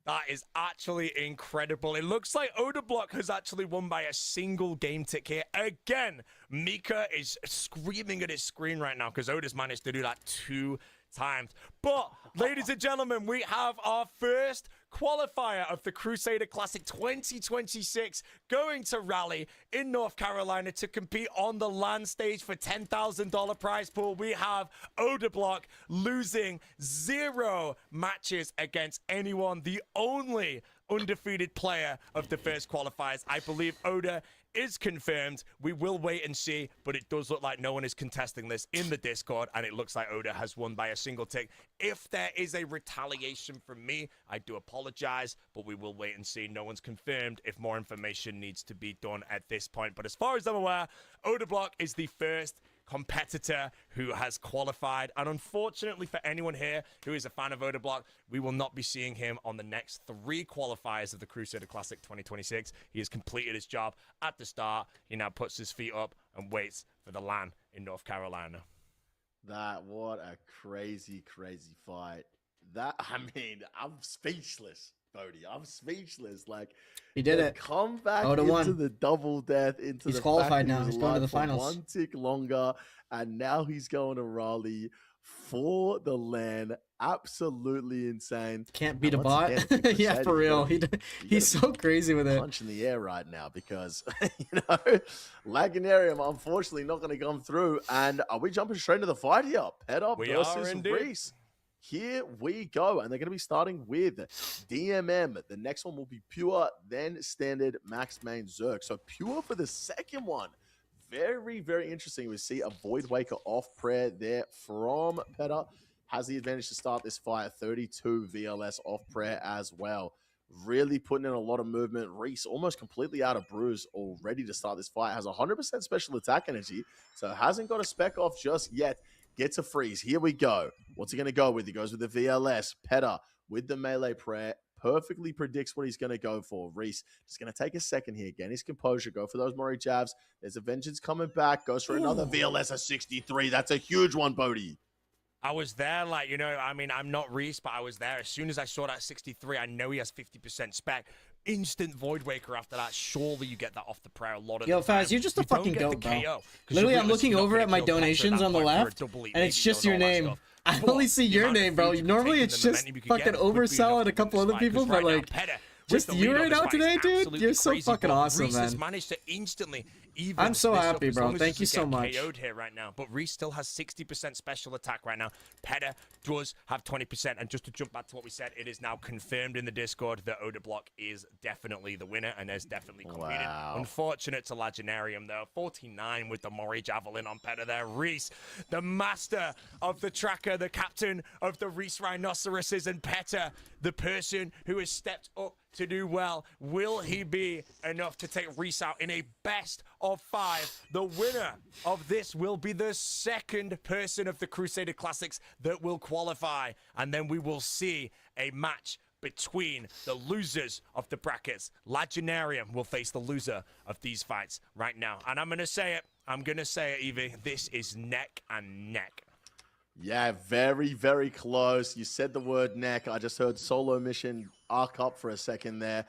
That is actually incredible. It looks like Odablock has actually won by a single game tick here. Again, Mika is screaming at his screen right now because Oda's managed to do that 2 times. But, ladies and gentlemen, we have our first qualifier of the Crusader Classic 2026 going to Raleigh in North Carolina to compete on the land stage for $10,000 prize pool. We have Odablock losing 0 matches against anyone, the only undefeated player of the first qualifiers. I believe Oda is confirmed. We will wait and see, but it does look like no one is contesting this in the Discord, and it looks like Oda has won by a single tick. If there is a retaliation from me, I do apologize, but we will wait and see. No one's confirmed if more information needs to be done at this point. But as far as I'm aware, Odablock is the first competitor who has qualified, and unfortunately for anyone here who is a fan of Odablock, we will not be seeing him on the next 3 qualifiers of the Crusader Classic 2026. He has completed his job at the start. He now puts his feet up and waits for the LAN in North Carolina. What a crazy fight. I'm speechless, Bodhi. I'm speechless. Like, he did it. Come back Oda into won. The double death. He's qualified now. He's going to the finals. 1 tick longer, and now he's going to Raleigh for the LAN. Absolutely insane. Can't beat a bot. Yeah, for real. He's so crazy with it. Punch in the air right now because Legendarium unfortunately not going to come through. And are we jumping straight into the fight here? Peta versus Reese. Here we go, and they're going to be starting with DMM. The next one will be Pure, then Standard, Max Main, Zerk. So Pure for the second one. Very, very interesting. We see a Void Waker off prayer there from Peta. Has the advantage to start this fight. 32 VLS off prayer as well. Really putting in a lot of movement. Reese almost completely out of bruise already to start this fight. Has 100% special attack energy, so hasn't got a spec off just yet. Gets a freeze. Here we go. What's he going to go with? He goes with the VLS. Peta with the melee prayer. Perfectly predicts what he's going to go for. Reese just going to take a second here. Gain his composure. Go for those Mori jabs. There's a Vengeance coming back. Goes for another VLS at 63. That's a huge one, Bodhi. I was there, I'm not Reese, but I was there. As soon as I saw that 63, I know he has 50% spec. Instant Void Waker after that. Surely you get that off the prayer a lot of the time. Faz, you're just a fucking goat, bro. Literally, I'm looking over at my donations on the left, and it's just your name. I only see your name, bro. Normally, it's just fucking Oversell and a couple other people, but like, Just the you lead on right this out fight. today, It's dude? absolutely You're so crazy, fucking but awesome, Reese has man. managed to instantly even I'm so this up happy, as bro. long as Thank he you doesn't so get much. KO'd here right now. But Reese still has 60% special attack right now. Peta does have 20%. And just to jump back to what we said, it is now confirmed in the Discord that Oda Block is definitely the winner and has definitely competed. Wow. Unfortunate to Legendarium, though. 49 with the Mori Javelin on Peta there. Reese, the master of the tracker, the captain of the Reese Rhinoceroses, and Peta, the person who has stepped up to do well. Will he be enough to take Reese out in a best of 5? The winner of this will be the second person of the Crusader Classics that will qualify. And then we will see a match between the losers of the brackets. Legendarium will face the loser of these fights right now. And I'm going to say it, Evie. This is neck and neck. Yeah, very, very close. You said the word neck. I just heard solo mission arc up for a second there.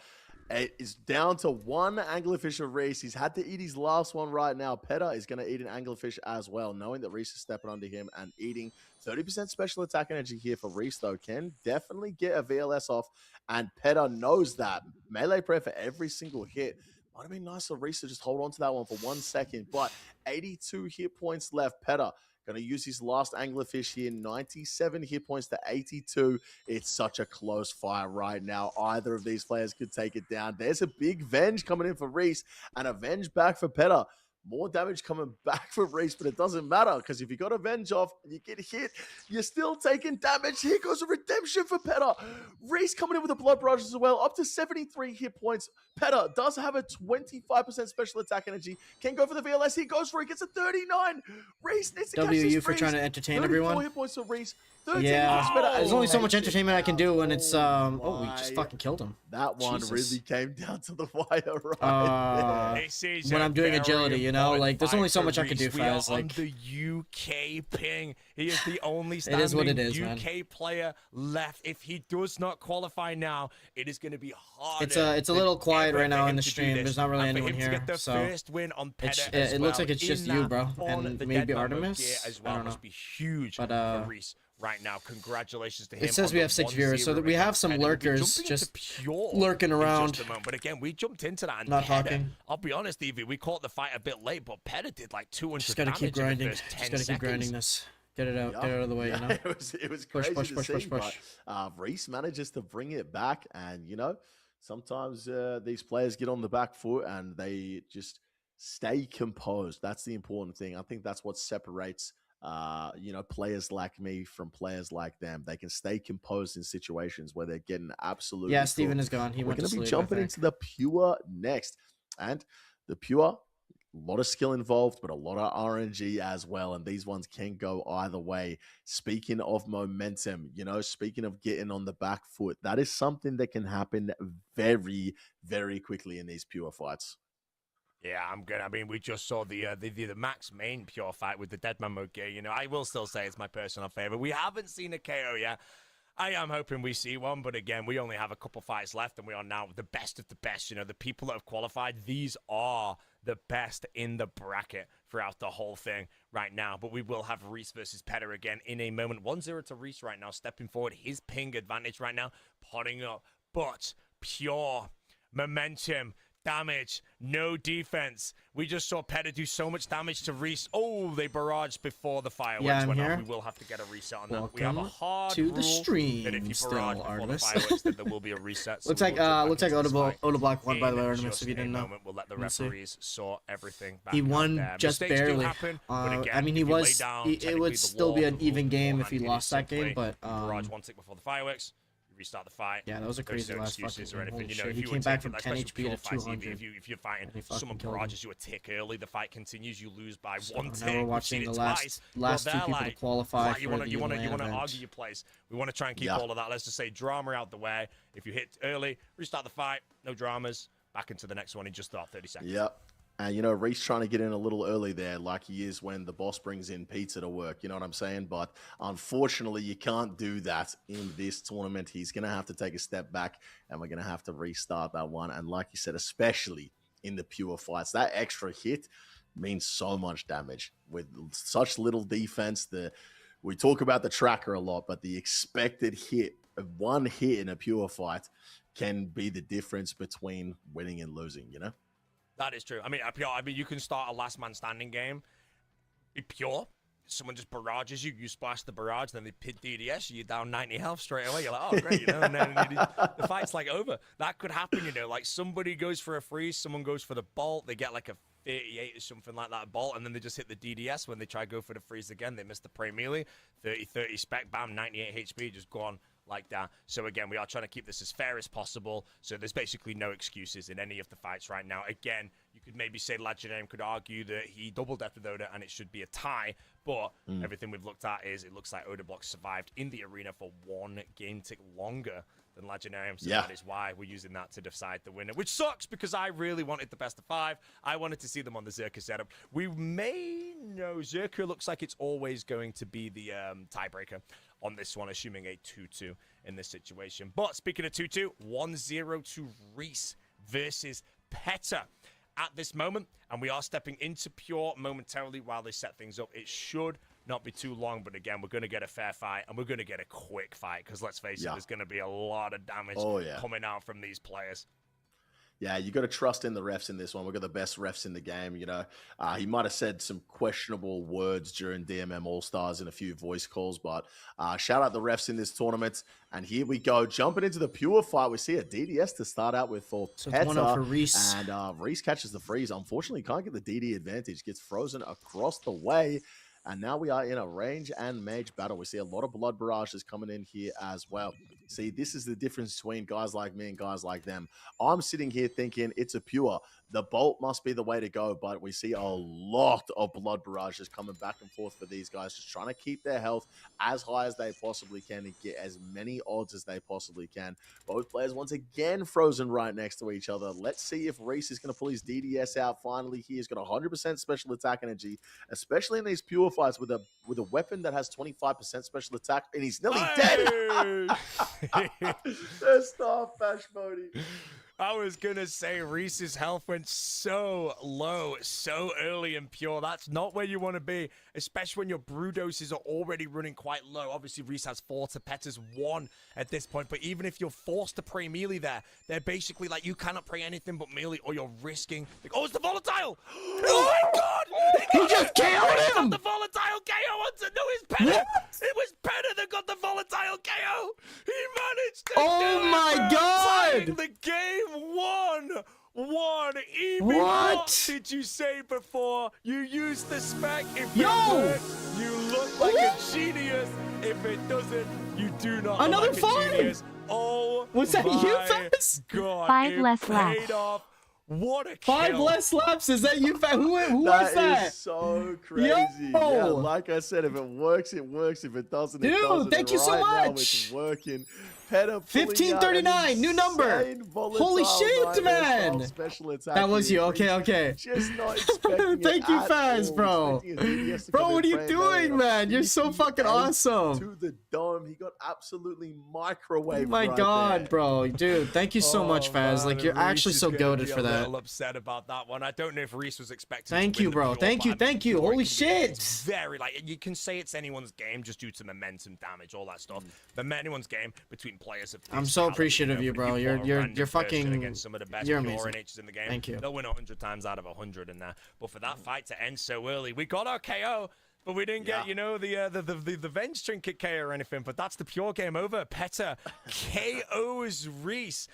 It is down to one anglerfish of Reese. He's had to eat his last one right now. Peta is going to eat an anglerfish as well, knowing that Reese is stepping under him and eating 30% special attack energy here for Reese, though. Can definitely get a VLS off, and Peta knows that. Melee prayer for every single hit. Might have been nice for Reese to just hold on to that one for 1 second, but 82 hit points left. Peta going to use his last anglerfish here. 97 hit points to 82. It's such a close fight right now. Either of these players could take it down. There's a big Venge coming in for Reese and a Venge back for Peta. More damage coming back for Reese, but it doesn't matter because if you got a Venge off and you get hit, you're still taking damage. Here goes a redemption for Peta. Reese coming in with a blood barrage as well, up to 73 hit points. Peta does have a 25% special attack energy. Can go for the VLS. He goes for it. Gets a 39. Reese needs to catch this WU for freeze. trying to entertain 34 everyone. hit points for Reese. 13 Yeah, points Peta. there's only so much Takes it entertainment I can do when it's we my- just fucking killed him. That one Jesus. really came down to the wire right there. This is when a I'm doing very agility, you know, important like there's fight only so for much I can do, Reese. We are Faz. on Like the UK ping. He is the only It standing is what it is, man. UK player left. If he does not qualify now, it is going to be hard. it's a little quiet right now in the stream. There's not really anyone here, To get the so first win on Peta as it looks well like it's just in you, that bro, on and the maybe Dead Mammo Artemis? gear as I well don't know. must be huge But, for Reese right now. Congratulations to him. It says on we the have 6 viewers, so 1-0 that we have some against Peta. We'll be lurkers jumping just into Pure lurking in around. just a moment. But again, we jumped into that and Not Peta, talking. I'll be honest, Evie, we caught the fight a bit late, but Peta did like 200 Just gotta damage keep grinding. in the first 10 Just gotta keep seconds. grinding this. Get it out. Yeah. Get it out of the way, Yeah, you know. it was Push, crazy push, to push, see, push, push. but Reese manages to bring it back, and you know, sometimes these players get on the back foot and they just stay composed. That's the important thing. I think that's what separates players like me from players like them. They can stay composed in situations where they're getting absolutely Yeah, Steven cooked. is gone. He We're went to going to be sleep. jumping into the Pure next, and the Pure. A lot of skill involved, but a lot of RNG as well. And these ones can go either way. Speaking of momentum, speaking of getting on the back foot, that is something that can happen very, very quickly in these Pure fights. Yeah, I'm good. I mean, we just saw the Max main Pure fight with the Dead Mammo gear. I will still say it's my personal favorite. We haven't seen a KO yet. I am hoping we see one, but again, we only have a couple fights left, and we are now the best of the best. The people that have qualified, these are the best in the bracket throughout the whole thing right now. But we will have Reese versus Peta again in a moment. 1-0 to Reese right now, stepping forward. His ping advantage right now, potting up. But Pure momentum. Damage, no defense. We just saw Peta do so much damage to Reese. Oh, they barraged before the fireworks Yeah, I'm went here. off. We will have to get a reset on that. We Welcome have a hard to the rule stream that if you still, barrage before the Artemis. fireworks, then there will be a reset. So Looks we like will jump looks back like into this fight Oda Block won, by the way, in Artemis, just if you a didn't know. moment. We'll let the Let's see. referees sort everything back He out won there. just Mistakes do barely. happen, but again, I mean, he if you lay was. down, It technically would the still be law an of the even rules game if he beforehand, it is lost that game, simply but barrage one tick before the fireworks. Restart the fight. Yeah, that was a There's crazy no last excuses fucking or game. anything. Holy shit. If He you came would back take from it, 10 especially HP pure to fights, 200. if you're fighting And he fucking someone killed him. barrages you a tick early, the fight continues, you lose by one tick. Now we're We've watching seen the it last twice. two Well, people they're to like, qualify right, for you want the to event. argue your place. We want to try and keep Yeah. all of that. Let's just say drama out the way. If you hit early, restart the fight. No dramas. Back into the next one in just about 30 seconds. Yep. And, Reese trying to get in a little early there, like he is when the boss brings in pizza to work. You know what I'm saying? But unfortunately, you can't do that in this tournament. He's going to have to take a step back, and we're going to have to restart that one. And like you said, especially in the pure fights, that extra hit means so much damage. With such little defense, we talk about the tracker a lot, but the expected hit, one hit in a pure fight can be the difference between winning and losing, you know? That is true. I mean, you can start a last man standing game, be pure. Someone just barrages you, you splash the barrage, then they pit DDS, you're down 90 health straight away. You're like, oh, great, you know, and then the fight's like over. That could happen, you know, like somebody goes for a freeze, someone goes for the bolt, they get like a 38 or something like that bolt, and then they just hit the DDS when they try to go for the freeze again. They miss the prey melee, 30 spec, bam, 98 HP, just gone like that. So again, we are trying to keep this as fair as possible. So there's basically no excuses in any of the fights right now. Again, you could maybe say Legendary could argue that he double death with Oda and it should be a tie, but everything we've looked at is it looks like Oda Block survived in the arena for one game tick longer than Legendary, so that is why we're using that to decide the winner, which sucks because I really wanted the best of 5. I wanted to see them on the Zerka setup. We may know Zerka looks like it's always going to be the tiebreaker on this one, assuming a 2-2 in this situation. But speaking of 2-2, 1-0 to Reese versus Peta at this moment, and we are stepping into Pure momentarily while they set things up. It should not be too long, but again, we're going to get a fair fight, and we're going to get a quick fight, because let's face it, there's going to be a lot of damage coming out from these players. Yeah, you got to trust in the refs in this one. We've got the best refs in the game. You know, he might have said some questionable words during DMM All-Stars and a few voice calls, but shout out the refs in this tournament. And here we go, jumping into the pure fight. We see a DDS to start out with for Peta, 1-0 for Reese. And Reese catches the freeze. Unfortunately, can't get the DD advantage. Gets frozen across the way. And now we are in a range and mage battle. We see a lot of blood barrages coming in here as well. See, this is the difference between guys like me and guys like them. I'm sitting here thinking it's a pure. The bolt must be the way to go, but we see a lot of blood barrages coming back and forth for these guys, just trying to keep their health as high as they possibly can and get as many odds as they possibly can. Both players once again frozen right next to each other. Let's see if Reese is going to pull his DDS out finally. He has got 100% special attack energy, especially in these pure fights with a weapon that has 25% special attack, and he's nearly dead. Best off, Bash Modi. I was going to say Reese's health went so low, so early and pure. That's not where you want to be, especially when your brew doses are already running quite low. Obviously, Reese has 4 to Peta's 1 at this point, but even if you're forced to pray melee there, they're basically like, you cannot pray anything but melee or you're risking. Like, oh, it's the volatile! Oh my god! He just KO'd him! The volatile KO onto, no, it's Peta! It was Peta that got the volatile KO! He managed to Oh my god! tying the game 1-1. Even What did you say before? You used the spec. If Yo! it works, you look like a genius. If it doesn't, you do not Another look like five! a genius. Oh, Was that you, my Fez? God. 5 it less laps. paid off. What a 5 kill. less laps. Is that you? Who was That that? is so crazy. Yo! Yeah, like I said, if it works, it works. If it doesn't, it Dude, doesn't. thank you so Right now, much. it's working. Peta pulling out 1539, new number. insane volatile Holy shit, nightmare man. style special attack That was here. you. Okay, okay. Just not expecting Thank it you, at Faz, all. bro. Expecting a DDS to Bro, come what are in you frame doing, barrier. man? You're so 58 fucking awesome. To the dome. He got absolutely microwaved. Oh my right god, there. bro. Dude, thank you so much, Faz. Man, Like, you're Reese actually is so gonna goated be for a that. little upset about that one. I don't know if Reese was expecting Thank to you, win the bro. pure, Thank you, but I mean, thank you. pure Holy can be- it's shit. very, like, you can say it's anyone's game just due to momentum damage, all that stuff. But anyone's game between players of this I'm so caliber, appreciative of you, when bro. put a You're random person fucking- against some of the best you're pure amazing. NHs in the game. Thank you. They'll win 100 times out of 100 in there. But for that fight to end so early, we got our KO. But we didn't get, you know, the Venge Trinket KO or anything. But that's the pure game over. Peta KOs Reese.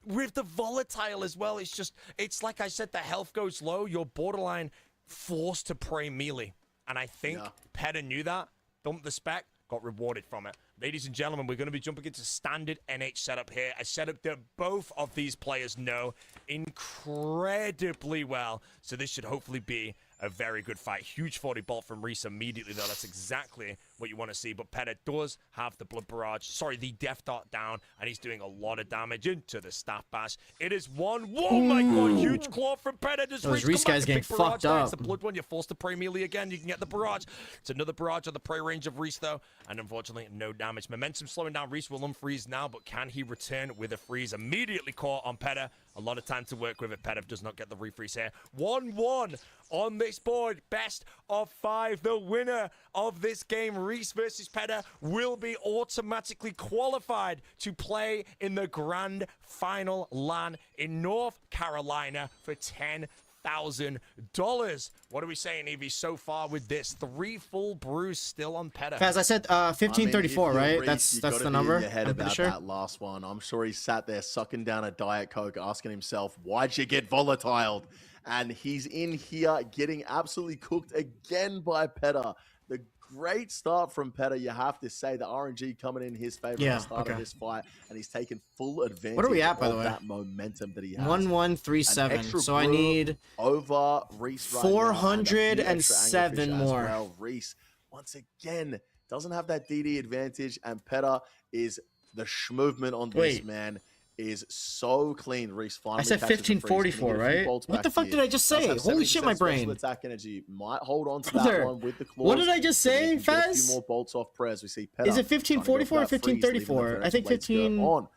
With the volatile as well, it's like I said, the health goes low. You're borderline forced to pray melee. And I think Peta knew that, dumped the spec, got rewarded from it. Ladies and gentlemen, we're going to be jumping into standard NH setup here. A setup that both of these players know incredibly well. So this should hopefully be a very good fight. Huge 40 bolt from Reese immediately, though. That's exactly what you want to see. But Peta does have the blood barrage. Sorry, the death dart down, and he's doing a lot of damage into the staff bash. It is 1. Whoa, my God. Huge claw from Peta. Does Those Reese Reese come back? guys A getting big barrage fucked there. It's up. the blood one. You're forced to pray melee again. You can get the barrage. It's another barrage on the prey range of Reese, though. And unfortunately, no damage. Momentum slowing down. Reese will unfreeze now, but can he return with a freeze? Immediately caught on Peta. A lot of time to work with it. Peta does not get the refreeze here. 1-1 on this board. Best of 5. The winner of this game, Reese versus Peda will be automatically qualified to play in the grand final LAN in North Carolina for $10,000. What are we saying, Evie, so far with this? 3 full brews still on Peda. Faz, I said 1534, right? Reese, That's the number. In your head I'm about pretty sure. that last one. I'm sure he sat there sucking down a Diet Coke, asking himself, "Why'd you get volatile?" And he's in here getting absolutely cooked again by Peda. The great start from Peda, you have to say. The RNG coming in his favor at the start of this fight, and he's taken full advantage What are we at, by the way? that momentum that he has. 1137. So I need over Reese 407 more. Well, Reese once again doesn't have that DD advantage, and Peda is the schmovement on this man. Is so clean. Reese finally. I said 1544, right? What the fuck did I just say? Holy shit, my brain. Attack energy might hold on to that one with the claws. What did I just say, Faz? A few more bolts off prayers. We see Peda. Is it 1544 or 1534? I think 15.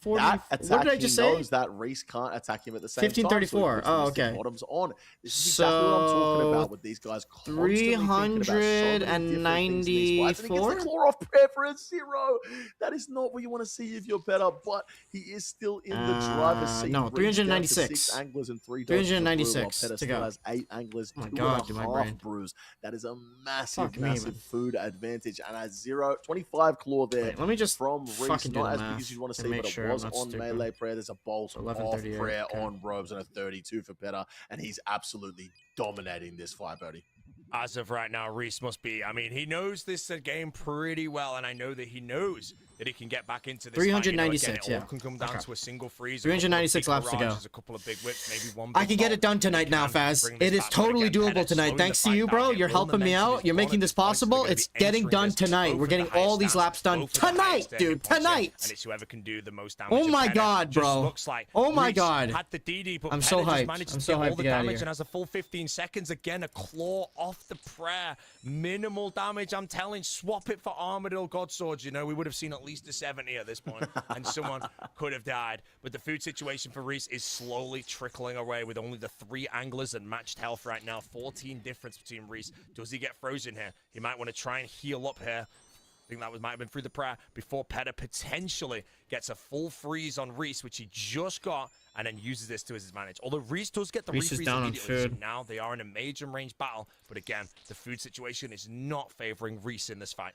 That attack, what did I just say? Knows that Reese can't attack him at the same 1534. time. So okay. Bottoms on. This is exactly what I'm talking about with these guys. 394. The claw off prayer for a 0. That is not what you want to see if you're better, but he is still in the driver's seat. No, 396. 6 anglers and 3 396 Peda still has 8 anglers, 2.5 brews. That is a massive food advantage. And a 25 claw there. Wait, let me just from Reese. Not as big as you want to see, but it was on stupid. melee prayer. There's a bolt off prayer on Robes and a 32 for Peda, and he's absolutely dominating this fight, buddy. As of right now, Reese must be. I mean, he knows this game pretty well, and I know that he knows that he can get back into this 396, fight. It all can come down to a single freeze. 396 laps to go. A couple of big whips, maybe one I can get it done tonight now, Faz. It is totally doable tonight. Thanks to you, bro. You're helping me out. You're making this possible. It's getting done tonight. We're getting all these laps done tonight, dude. Tonight. And it's whoever can do the most damage. Oh my god, bro. Oh my god. Had the DD, but I'm so hyped. I'm so hyped to get out of here. And has a full 15 seconds. Again, a claw off the prayer. Minimal damage, I'm telling. Swap it for Armadillo God Swords. You know, we would have seen at least a 70 at this point, and someone could have died. But the food situation for Reese is slowly trickling away with only the 3 anglers and matched health right now. 14 difference between Reese. Does he get frozen here? He might want to try and heal up here. I think that might have been through the prayer before Peda potentially gets a full freeze on Reese, which he just got, and then uses this to his advantage. Although Reese does get the refreeze immediately, so now they are in a major range battle. But again, the food situation is not favoring Reese in this fight.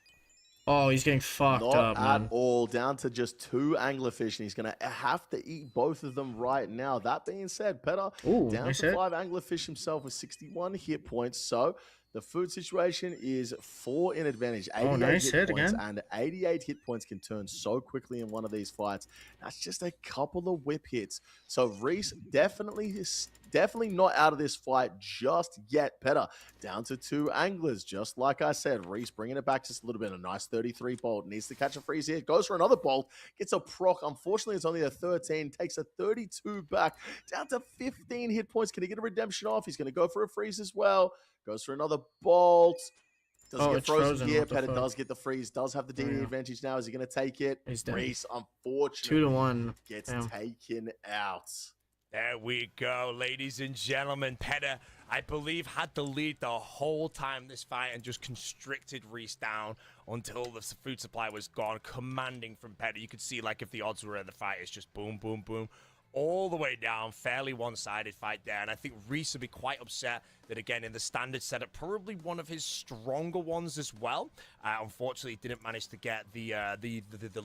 Oh, he's getting fucked up, man. Not at all. Down to just 2 anglerfish, and he's going to have to eat both of them right now. That being said, Peda down to 5 anglerfish himself with 61 hit points. So the food situation is 4 in advantage. 88 hit points, and 88 hit points can turn so quickly in one of these fights. That's just a couple of whip hits. So Reese definitely not out of this fight just yet. Peda down to 2 anglers, just like I said. Reese bringing it back just a little bit. A nice 33 bolt. Needs to catch a freeze here. Goes for another bolt. Gets a proc. Unfortunately, it's only a 13. Takes a 32 back. Down to 15 hit points. Can he get a redemption off? He's going to go for a freeze as well. Goes for another bolt. Doesn't get frozen here. Peda does get the freeze. Does have the DD advantage now. Is he going to take it? He's dead. Reese, unfortunately, 2-1. Gets taken out. There we go, ladies and gentlemen. Peda, I believe, had the lead the whole time this fight and just constricted Reese down until the food supply was gone, commanding from Peda. You could see, like, if the odds were in the fight, it's just boom, boom, boom, all the way down. Fairly one-sided fight there, and I think Reese would be quite upset that, again, in the standard setup, probably one of his stronger ones as well. Unfortunately, didn't manage to get the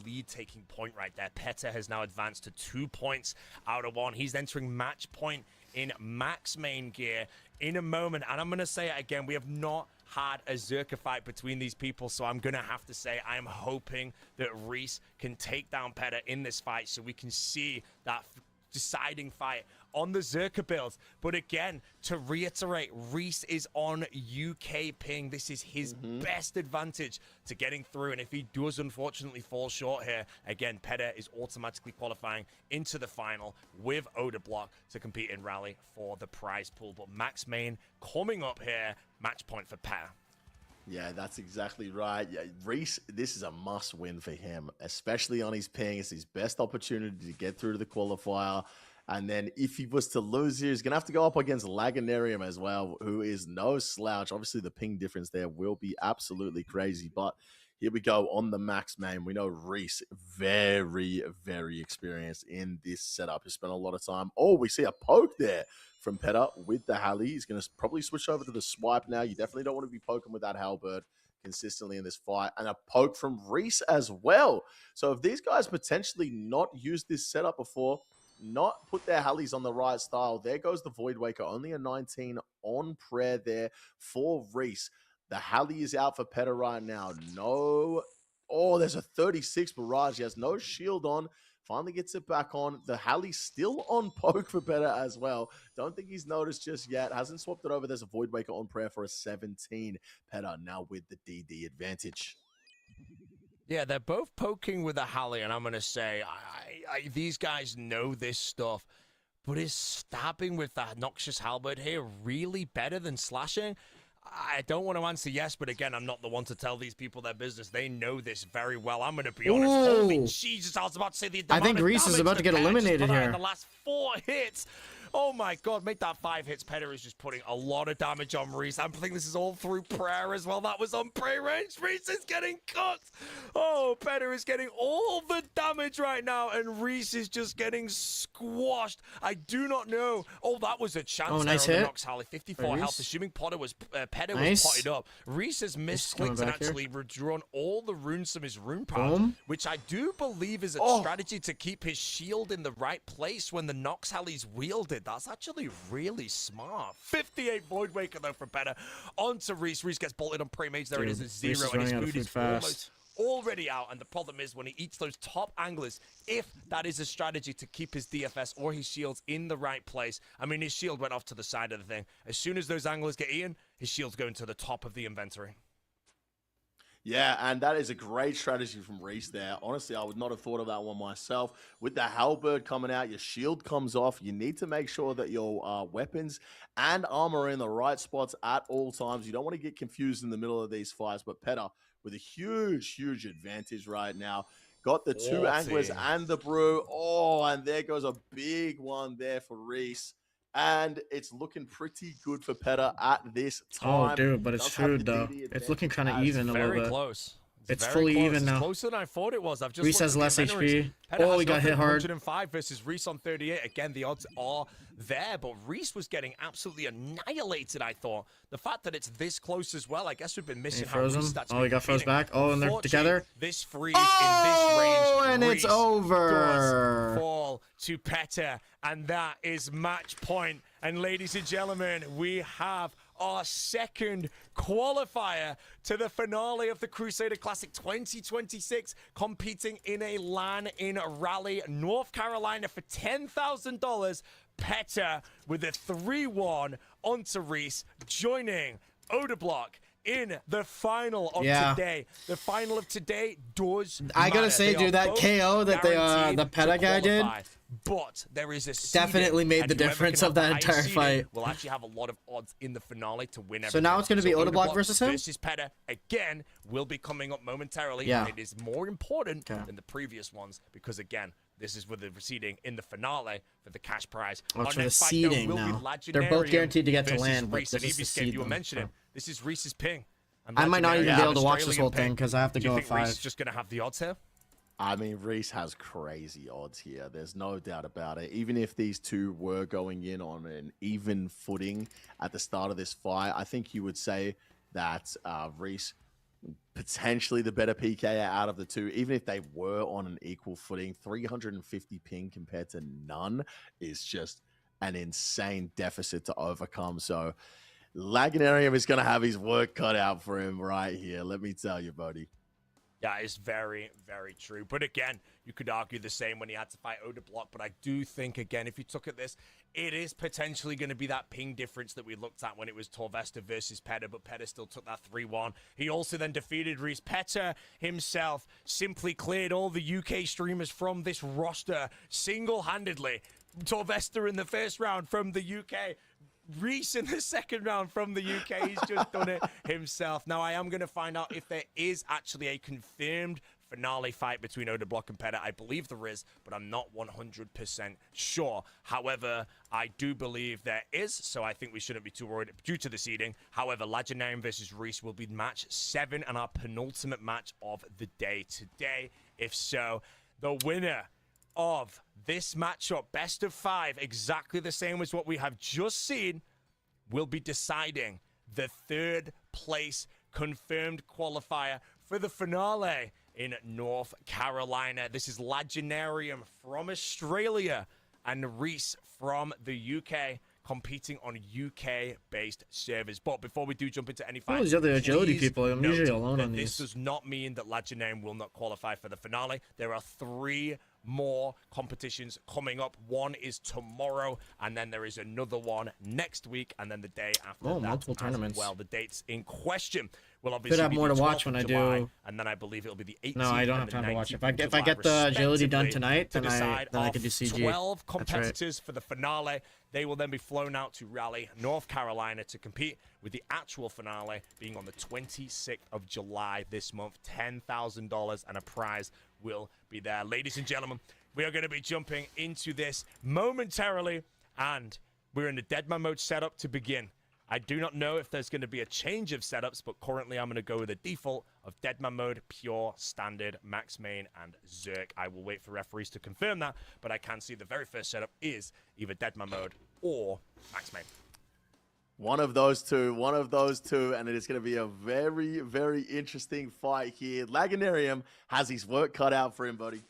lead-taking point right there. Peta has now advanced to 2 points out of 1. He's entering match point in max main gear in a moment, and I'm going to say it again, we have not had a Zerka fight between these people, so I'm going to have to say I'm hoping that Reese can take down Peta in this fight so we can see that deciding fight on the Zerka build. But again, to reiterate, Reese is on UK ping. This is his best advantage to getting through, and if he does unfortunately fall short here, again, Peta is automatically qualifying into the final with Oda Block to compete in Rally for the prize pool. But Max Main coming up here, match point for Peta. Yeah, that's exactly right. Yeah, Reese, this is a must-win for him, especially on his ping. It's his best opportunity to get through to the qualifier. And then if he was to lose here, he's going to have to go up against Laganarium as well, who is no slouch. Obviously, the ping difference there will be absolutely crazy. But here we go on the max main. We know Reese, very, very experienced in this setup. He spent a lot of time. Oh, we see a poke there from Peta with the Halley. He's going to probably switch over to the swipe now. You definitely don't want to be poking with that halberd consistently in this fight. And a poke from Reese as well. So if these guys potentially not used this setup before, not put their Hallies on the right style, there goes the Void Waker. Only a 19 on prayer there for Reese. The Halley is out for Peta right now. No. Oh, there's a 36 barrage. He has no shield on. Finally gets it back on. The Halley's still on poke for Peta as well. Don't think he's noticed just yet. Hasn't swapped it over. There's a Void Waker on prayer for a 17. Peta now with the DD advantage. Yeah, they're both poking with a Halley, and I'm going to say, these guys know this stuff. But is stabbing with that Noxious Halberd here really better than slashing? I don't want to answer yes, but again, I'm not the one to tell these people their business. They know this very well. I'm going to be honest. Holy Jesus, I was about to say the I think Reese is about to get eliminated here. In the last 4 hits. Oh my God, make that 5 hits. Peta is just putting a lot of damage on Reese. I think this is all through prayer as well. That was on prayer range. Reese is getting cooked. Oh, Peta is getting all the damage right now, and Reese is just getting squashed. I do not know. Oh, that was a chance. Oh, nice there on hit. the Nox Halley. 54 health. Assuming Peta was Nice. potted up. Reese has misclicked and actually withdrawn all the runes from his rune power, Boom. which I do believe is a strategy to keep his shield in the right place when the Nox Halley's wielded. That's actually really smart. 58 Void Waker, though, for Peta. On to Reese. Reese gets bolted on Prey Mage. There it is, a 0, and his food is almost already out. And the problem is when he eats those top anglers, if that is a strategy to keep his DFS or his shields in the right place. I mean, his shield went off to the side of the thing. As soon as those anglers get eaten, his shield's going to the top of the inventory. Yeah, and that is a great strategy from Reese there. Honestly, I would not have thought of that one myself. With the halberd coming out, your shield comes off. You need to make sure that your weapons and armor are in the right spots at all times. You don't want to get confused in the middle of these fights, but Peta with a huge, huge advantage right now. Got the 2 anglers and the brew. Oh, and there goes a big one there for Reese. And it's looking pretty good for Peta at this time. Oh, dude, but it's food, though. It's looking kind of even a little bit. Very close. It's fully close. even now. It's closer than I thought it was. I've just Reese has less HP. Oh, he got hit hard. 105 versus Reese on 38. Again, the odds are there, but Reese was getting absolutely annihilated, I thought. The fact that it's this close as well, I guess we've been missing how Reese that's he got froze back. Oh, and they're together. This freeze in this range. And it's over. Does fall to Peta, and that is match point. And ladies and gentlemen, we have our second qualifier to the finale of the Crusader Classic 2026, competing in a LAN in Raleigh, North Carolina for $10,000. Peta with a 3-1 onto Reese, joining Odablock in the final of today. The final of today does I gotta say, dude, that KO that the Peta guy did, but there is a definitely made the difference of that entire fight. We'll actually have a lot of odds in the finale to win everything. So now it's going to be Odablock versus him? Versus Peta, again, will be coming up momentarily. Yeah. And it is more important than the previous ones because, again, this is with the proceeding in the finale for the cash prize. What's for the seeding now? They're both guaranteed to get to land, but Reese. this is the seed. You were mentioning, this is Reese's ping. I might not even be able to watch this whole thing because I have to go at 5. Reese is just going to have the odds here? I mean, Reese has crazy odds here. There's no doubt about it. Even if these two were going in on an even footing at the start of this fight, I think you would say that Reese potentially the better PK out of the two. Even if they were on an equal footing, 350 ping compared to none is just an insane deficit to overcome. So Laganarium is going to have his work cut out for him right here. Let me tell you, buddy. Yeah, it's very, very true. But again, you could argue the same when he had to fight Odablock. But I do think, again, if you took at this, it is potentially going to be that ping difference that we looked at when it was Torvesta versus Peta. But Peta still took that 3-1. He also then defeated Reese. Peta himself simply cleared all the UK streamers from this roster single-handedly. Torvesta in the first round from the UK. Reese in the second round from the UK. He's just done it himself. Now, I am going to find out if there is actually a confirmed finale fight between Odablock and Peta? I believe there is, but I'm not 100% sure. However, I do believe there is, so I think we shouldn't be too worried due to the seeding. However, Legendarium versus Reese will be match 7 and our penultimate match of the day today. If so, the winner of this matchup, best of 5, exactly the same as what we have just seen, will be deciding the 3rd place confirmed qualifier for the finale in North Carolina. This is Legendarium from Australia and Reese from the UK competing on UK-based servers. But before we do jump into any fights, these other agility people, I'm note usually alone that on this these. does not mean that Legendarium will not qualify for the finale. There are 3 more competitions coming up. One is tomorrow, and then there is another one next week, and then the day after that multiple as tournaments. well. The dates in question will obviously Could have be more the to watch 12th when I of July, do. and then I believe it'll be the 18th. No, I don't have and the time to watch. 19th If I of get the agility done respectively, tonight, to then decide I our could do CG. 12 That's right. competitors for the finale. They will then be flown out to Raleigh, North Carolina to compete, with the actual finale being on the 26th of July this month. $10,000 and a prize will be there. Ladies and gentlemen, we are going to be jumping into this momentarily, and we're in the Deadman mode setup to begin. I do not know if there's going to be a change of setups, but currently I'm going to go with a default of Deadman mode, pure, standard, max main, and Zerk. I will wait for referees to confirm that, but I can see the very first setup is either Deadman mode or max main. One of those two, and it is going to be a very, very interesting fight here. Legendarium has his work cut out for him, buddy.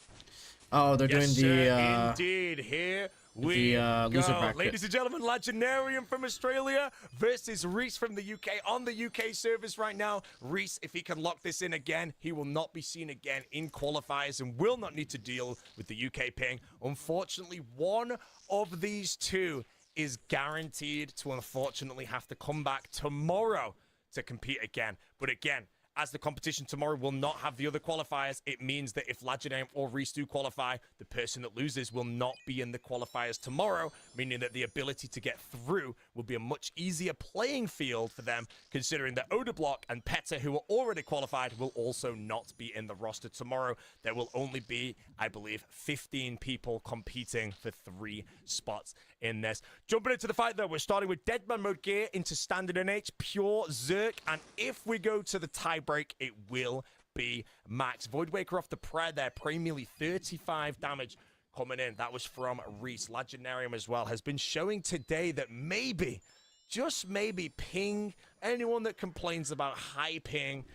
Oh, they're Yes, doing the sir, indeed. Here we loser go. bracket. Ladies and gentlemen, Legendarium from Australia versus Reese from the UK on the UK service right now. Reese, if he can lock this in again, he will not be seen again in qualifiers and will not need to deal with the UK ping. Unfortunately, one of these two is guaranteed to unfortunately have to come back tomorrow to compete again. But again, as the competition tomorrow will not have the other qualifiers, it means that if Legendarium or Reese do qualify, the person that loses will not be in the qualifiers tomorrow, meaning that the ability to get through will be a much easier playing field for them, considering that Odablock and Peta, who are already qualified, will also not be in the roster tomorrow. There will only be, I believe, 15 people competing for 3 spots in this. Jumping into the fight, though, we're starting with Deadman mode gear into standard NH, pure Zerk, and if we go to the tie break, it will be max. Voidwaker off the prayer there, premially 35 damage coming in. That was from Reese. Legendarium as well has been showing today that maybe, just maybe, ping, anyone that complains about high ping,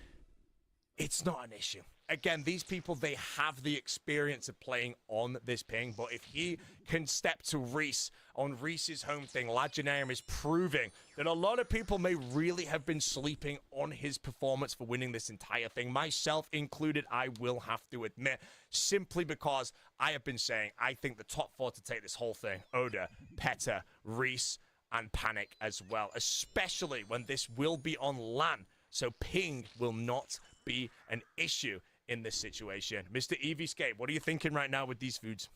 it's not an issue. Again, these people, they have the experience of playing on this ping, but if he can step to Reese on Reese's home thing, Legendarium is proving that a lot of people may really have been sleeping on his performance for winning this entire thing, myself included, I will have to admit, simply because I have been saying, I think the top 4 to take this whole thing, Oda, Peta, Reese, and Panic as well, especially when this will be on LAN, so ping will not be an issue in this situation. Mr. Eviescape, what are you thinking right now with these foods?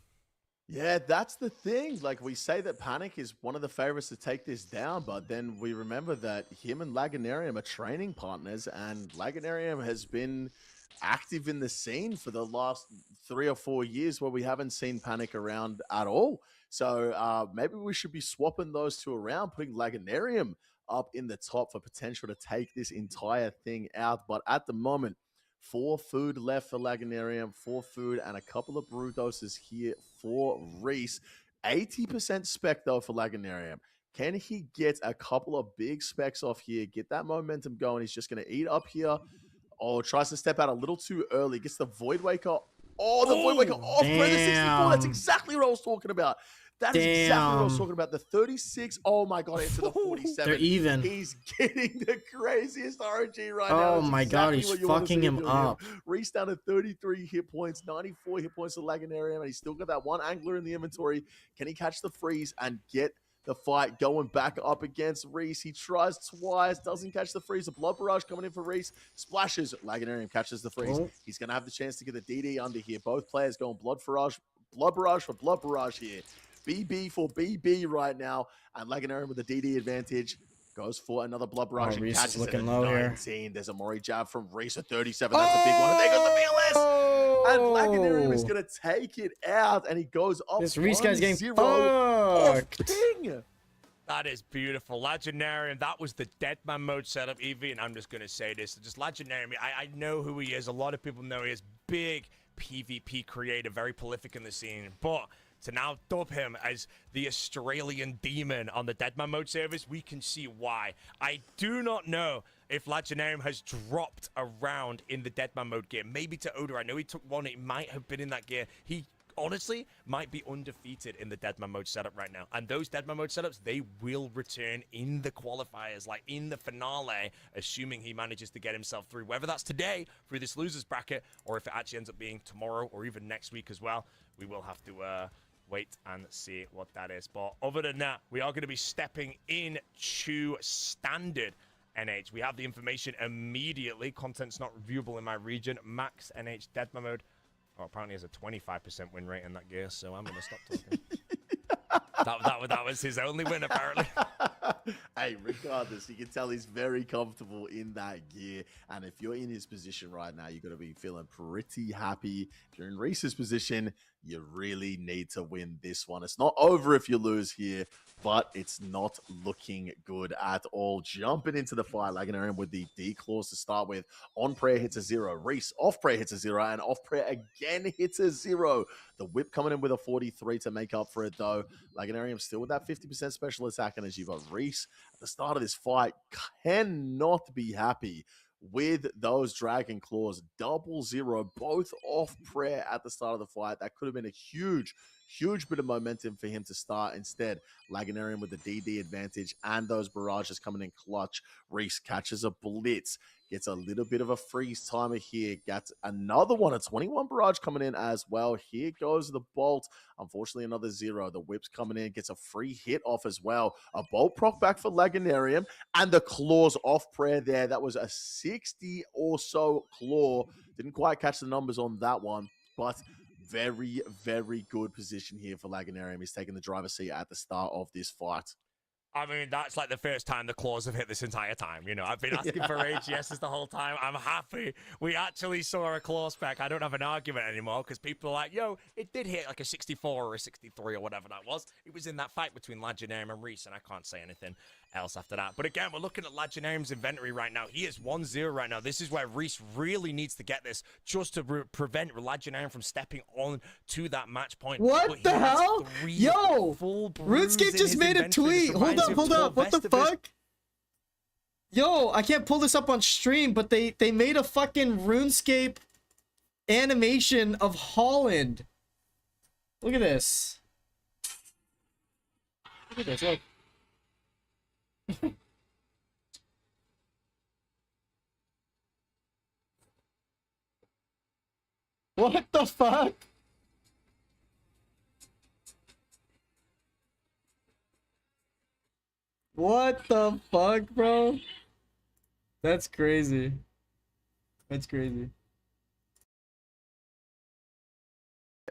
Yeah, that's the thing. Like, we say that Panic is one of the favorites to take this down, but then we remember that him and Legendarium are training partners, and Legendarium has been active in the scene for the last 3 or 4 years where we haven't seen Panic around at all. So maybe we should be swapping those two around, putting Legendarium up in the top for potential to take this entire thing out. But at the moment, 4 food left for Legendarium, 4 food, and a couple of brew doses here for Reese. 80% spec, though, for Legendarium. Can he get a couple of big specs off here, get that momentum going? He's just going to eat up here. Oh, tries to step out a little too early. Gets the Voidwaker. Oh, the Voidwaker off. Bro, the 64. That's exactly what I was talking about. That is exactly what I was talking about. The 36. Oh my god, into the 47. They're even. He's getting the craziest RNG right now. Oh That's my god, exactly he's what you want to fucking see him doing up. here. Reese down to 33 hit points, 94 hit points to Legendarium, and he's still got that one angler in the inventory. Can he catch the freeze and get the fight going back up against Reese? He tries twice, doesn't catch the freeze. A Blood Barrage coming in for Reese. Splashes. Legendarium catches the freeze. Oh. He's going to have the chance to get the DD under here. Both players going Blood Barrage for Blood Barrage here. BB for BB right now. And Legendarium with the DD advantage. Goes for another Blood Barrage Reese and catches is looking it at low 19. Here. There's a Mori jab from Reese at 37. That's a big one. And there goes the VLS. And Laganarium is going to take it out, and he goes up. This Reese guy's getting 1-0 fucked. off ping. That is beautiful. Legendarium, that was the Deadman mode setup, Evie, and I'm just going to say this. Just Legendarium, I know who he is. A lot of people know he is. Big PvP creator, very prolific in the scene. But to now dub him as the Australian demon on the Deadman mode service, we can see why. I do not know if Legendarium has dropped around in the Deadman mode gear. Maybe to Oda. I know he took one. It might have been in that gear. He honestly might be undefeated in the Deadman mode setup right now. And those Deadman mode setups, they will return in the qualifiers, like in the finale, assuming he manages to get himself through. Whether that's today, through this losers bracket, or if it actually ends up being tomorrow, or even next week as well, we will have to wait and see what that is. But other than that, we are going to be stepping into standard NH. We have the information immediately. Content's not reviewable in my region. Max NH Deadman mode. Oh, apparently has a 25% win rate in that gear, so I'm going to stop talking. that was his only win, apparently. Hey, regardless, you can tell he's very comfortable in that gear. And if you're in his position right now, you're going to be feeling pretty happy. If you're in Reese's position, you really need to win this one. It's not over if you lose here, but it's not looking good at all. Jumping into the fight, Laganarium with the D-claws to start with. On prayer hits a 0. Reese off prayer hits a 0, and off prayer again hits a 0. The whip coming in with a 43 to make up for it, though. Laganarium still with that 50% special attack energy, but Reese at the start of this fight cannot be happy with those Dragon Claws. 0-0, both off prayer at the start of the fight. That could have been a huge bit of momentum for him to start. Instead, Laganarium with the DD advantage and those barrages coming in clutch. Reese catches a blitz, gets a little bit of a freeze timer here, gets another one, a 21 barrage coming in as well. Here goes the bolt. Unfortunately, another 0. The whip's coming in, gets a free hit off as well. A bolt proc back for Laganarium, and the claws off prayer there. That was a 60 or so claw. Didn't quite catch the numbers on that one, but very, very good position here for Laganarium. He's taking the driver's seat at the start of this fight. I mean, that's like the first time the claws have hit this entire time. You know, I've been asking for AGSs the whole time. I'm happy we actually saw a claw spec. I don't have an argument anymore because people are like, yo, it did hit like a 64 or a 63 or whatever that was. It was in that fight between Laganarium and Reese, and I can't say anything else after that. But again, we're looking at Laganarium's inventory right now. He is 1-0 right now. This is where Reese really needs to get this just to prevent Laganarium from stepping on to that match point. What the hell? Yo, RuneScape just made a tweet. Hold up. What the fuck? Yo, I can't pull this up on stream, but they made a fucking RuneScape animation of Holland. Look at this. Look at this, look. What the fuck? What the fuck, bro? That's crazy. That's crazy.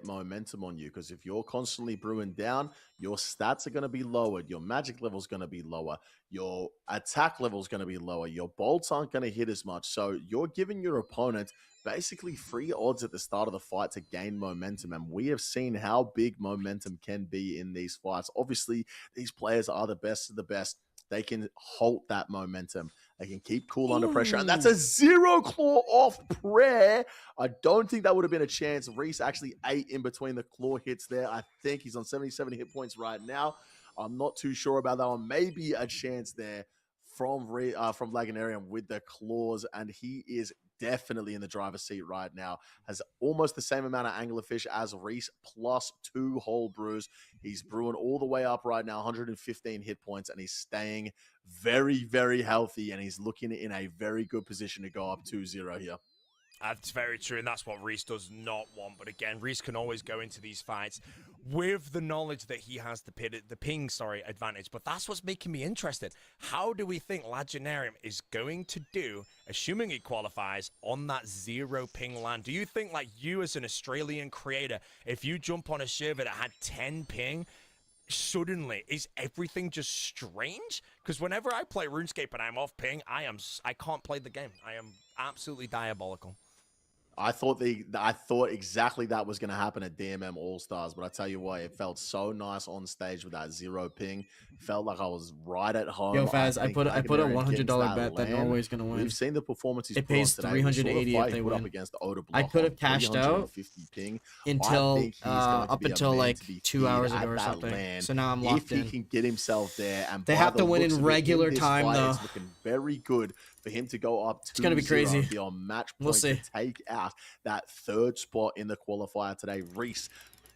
Momentum on you, because if you're constantly brewing down, your stats are going to be lowered, your magic level is going to be lower, your attack level is going to be lower, your bolts aren't going to hit as much, so you're giving your opponent basically free odds at the start of the fight to gain momentum. And we have seen how big momentum can be in these fights. Obviously, these players are the best of the best. They can halt that momentum. They can keep cool under pressure. And that's a 0 claw off prayer. I don't think that would have been a chance. Reese actually ate in between the claw hits there. I think he's on 77 hit points right now. I'm not too sure about that one. Maybe a chance there from Laganarium with the claws. And he is definitely in the driver's seat right now. Has almost the same amount of anglerfish as Reese, plus 2 whole brews. He's brewing all the way up right now, 115 hit points, and he's staying very, very healthy, and he's looking in a very good position to go up 2-0 here. That's very true, and that's what Reese does not want. But again, Reese can always go into these fights with the knowledge that he has the ping advantage. But that's what's making me interested. How do we think Laganarium is going to do, assuming he qualifies, on that 0 ping land? Do you think, like you as an Australian creator, if you jump on a server that had 10 ping, suddenly is everything just strange? Because whenever I play RuneScape and I'm off ping, I can't play the game. I am absolutely diabolical. I thought exactly that was going to happen at DMM All Stars, but I tell you what, it felt so nice on stage with that 0 ping. Felt like I was right at home. Yo, Faz, I think put a Laganarian getting to $100 bet that land. Norway's gonna win. We've seen the performances. It pays 380 if they put up win. against Oda I Block could on have cashed out 350 ping. until up until like 2 hours ago or something. Land. So now I'm locked If in. he can get himself there, and They by have the to win looks in of it, regular this time, fight, though. It's looking very good for him to go up. It's gonna be crazy. Be on match point We'll see. to take out that third spot in the qualifier today. Reese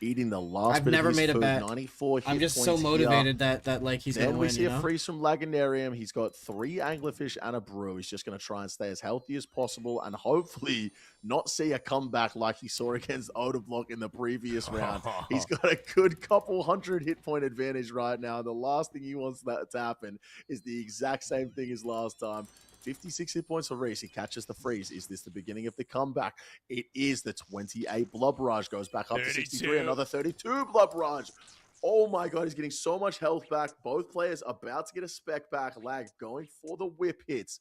eating the last. I've bit never of his made a food, bet. 94 I'm hit just so points here. motivated that like he's Then gonna we win. see You a know? freeze from Laganarium. He's got 3 anglerfish and a brew. He's just going to try and stay as healthy as possible and hopefully not see a comeback like he saw against Odablock in the previous round. He's got a good couple hundred hit point advantage right now. The last thing he wants that to happen is the exact same thing as last time. 56 hit points for Reese. He catches the freeze. Is this the beginning of the comeback? It is. The 28 Blood Barrage goes back up to 63. Another 32 Blood Barrage. Oh my god, he's getting so much health back. Both players about to get a spec back. Lag going for the whip hits.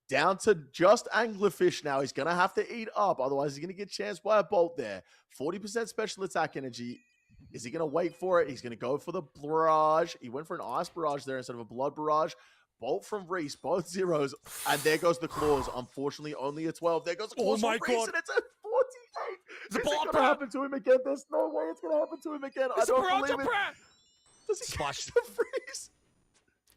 Down to just anglerfish now. He's going to have to eat up. Otherwise, he's going to get chanced by a bolt there. 40% special attack energy. Is he going to wait for it? He's going to go for the barrage. He went for an ice barrage there instead of a blood barrage. Bolt from Reese, both zeros. And there goes the claws. Unfortunately, only a 12. There goes the claws from Reese, and it's a 48. Is it going to happen to him again? There's no way it's going to happen to him again. I don't believe it. Does he catch the freeze?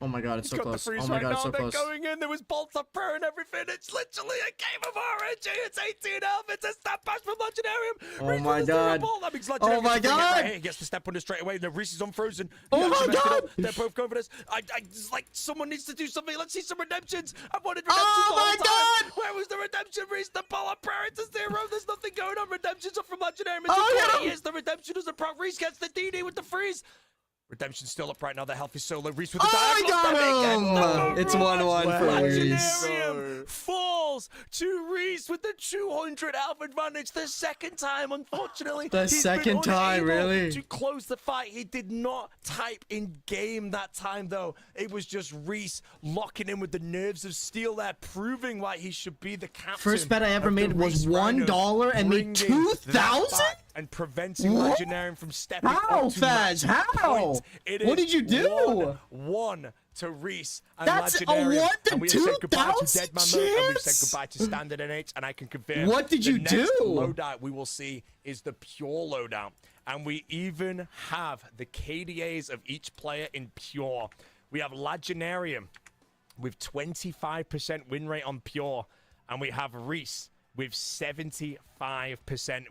Oh my god, it's so close. The Oh my god, it's so They're close. going in. There was bolts up prayer and everything. It's literally a game of RNG. It's 18 health. It's a step bash from Legendarium. Oh my god. That means Oh my god. Right, he gets the step under straight away. No, Reese is unfrozen. Oh my god. They're both going for this. I just like someone needs to do something. Let's see some redemptions. I've wanted redemptions Oh my god. Where was the redemption? Reese the ball up prayer to 0. There's nothing going on. Redemptions are from Legendarium. It's 20 years. The redemption doesn't proc. Reese gets the DD with the freeze. Redemption's still up right now. The health is so low. Reese with the I got him! It's 1-1 for Reese. Legendarium falls to Reese with the 200 health advantage. The second time, unfortunately. The second time, really? To close the fight. He did not type in game that time, though. It was just Reese locking in with the nerves of steel there, proving why he should be the captain. First bet I ever made was $1 and made 2,000? And preventing Legendarium from stepping How, up to Faz? match How? point. It What is did you do? 1-1 to Reese and That's a Legendarium. 1 to And we have said goodbye to 2,000 Dead Man Mode, and we've chance? said goodbye to Standard NH, and I can confirm. What did you the do? next loadout we will see is the pure loadout. And we even have the KDAs of each player in pure. We have Legendarium with 25% win rate on pure, and we have Reese with 75%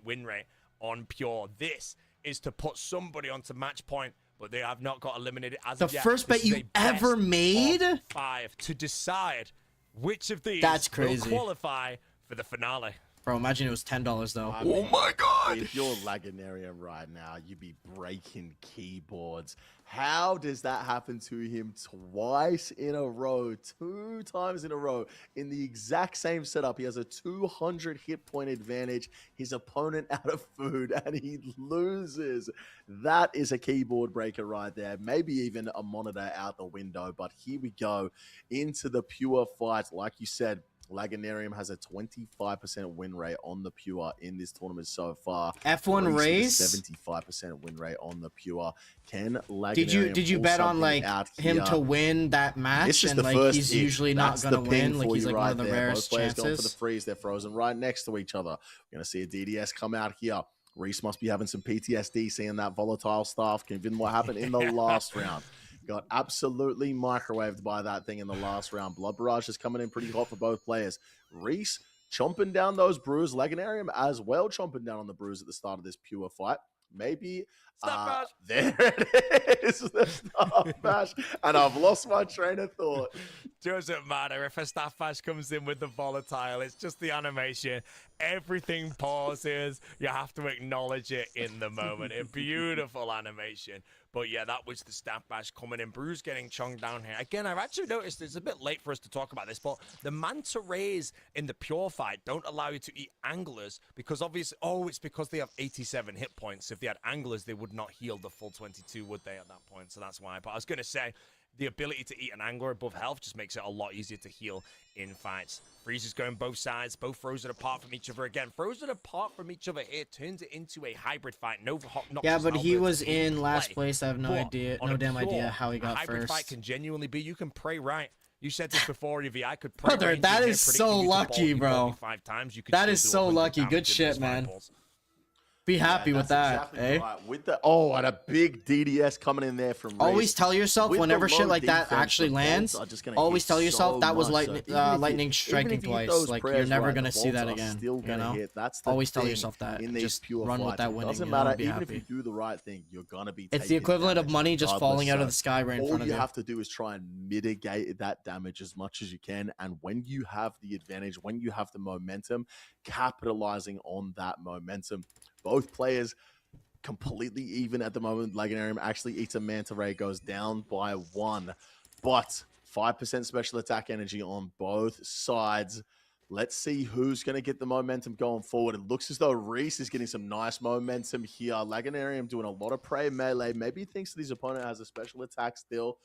win rate on pure. This is to put somebody onto match point, but they have not got eliminated as The of yet. first This bet is you a best ever of made? 5 to decide which of these That's will crazy. qualify for the finale. Bro, imagine it was $10 though. I mean, my god! If you're Laganarium right now, you'd be breaking keyboards. How does that happen to him twice in a row, 2 times in a row, in the exact same setup? He has a 200 hit point advantage. His opponent out of food, and he loses. That is a keyboard breaker right there. Maybe even a monitor out the window. But here we go into the pure fight. Like you said, Laganarium has a 25% win rate on the pure in this tournament so far. F1 race. 75% win rate on the pure. Can Laganarium Did you pull bet on something like out him here? to win that match? This is And the like first he's hit. usually not That's gonna the pin win. Like for he's you like right one of the there. rarest Both players going for the chances. freeze. They're frozen right next to each other. We're gonna see a DDS come out here. Reese must be having some PTSD seeing that volatile stuff, given what happened in the last round. Got absolutely microwaved by that thing in the last round. Blood Barrage is coming in pretty hot for both players. Reese chomping down those brews. Laganarium as well chomping down on the brews at the start of this pure fight. Maybe there it is, the staff bash, and I've lost my train of thought. Doesn't matter if a staff bash comes in with the volatile. It's just the animation. Everything pauses. You have to acknowledge it in the moment. A beautiful animation. But yeah, that was the staff bash coming in. Bruce getting chonged down here. Again, I've actually noticed it's a bit late for us to talk about this, but the manta rays in the pure fight don't allow you to eat anglers because obviously, it's because they have 87 hit points. If they had anglers, they would not heal the full 22, would they, at that point? So that's why. But I was going to say, the ability to eat an angler above health just makes it a lot easier to heal in fights. Freeze is going both sides, both frozen apart from each other again. Frozen apart from each other here turns it into a hybrid fight. No yeah, but he was came in into last play. place. I have no But idea, on no a damn idea pure how he got hybrid first. fight can genuinely be, you can pray right. You said this before, Evie. I could pray Brother, right that into is him, so predicting you to lucky, bolt you bro. 5 times. You could That still is do so 100 lucky. Good damage in shit, those man. fireballs. Be happy with that, exactly eh? right. With the and a big DDS coming in there from Reese. Always tell yourself With the whenever shit low like that defense, actually the lands, bolts are just gonna always hit tell yourself so that was much. lightning, So even if lightning even striking if you hit twice. those Like you're prayers never right, gonna the see that bolts are again. still You gonna know, hit. That's the always tell thing yourself that. in these Just pure run with fights. that It winning. doesn't You know, matter. and be Even happy. if you do the right thing, you're gonna be. It's the equivalent of damage money just falling out of the regardless. sky right in front of All you. you have to do is try and mitigate that damage as much as you can. And when you have the advantage, when you have the momentum, capitalizing on that momentum. Both players completely even at the moment. Legendarium actually eats a Manta Ray, goes down by 1, but 5% special attack energy on both sides. Let's see who's going to get the momentum going forward. It looks as though Reese is getting some nice momentum here. Legendarium doing a lot of prey melee. Maybe he thinks that his opponent has a special attack still.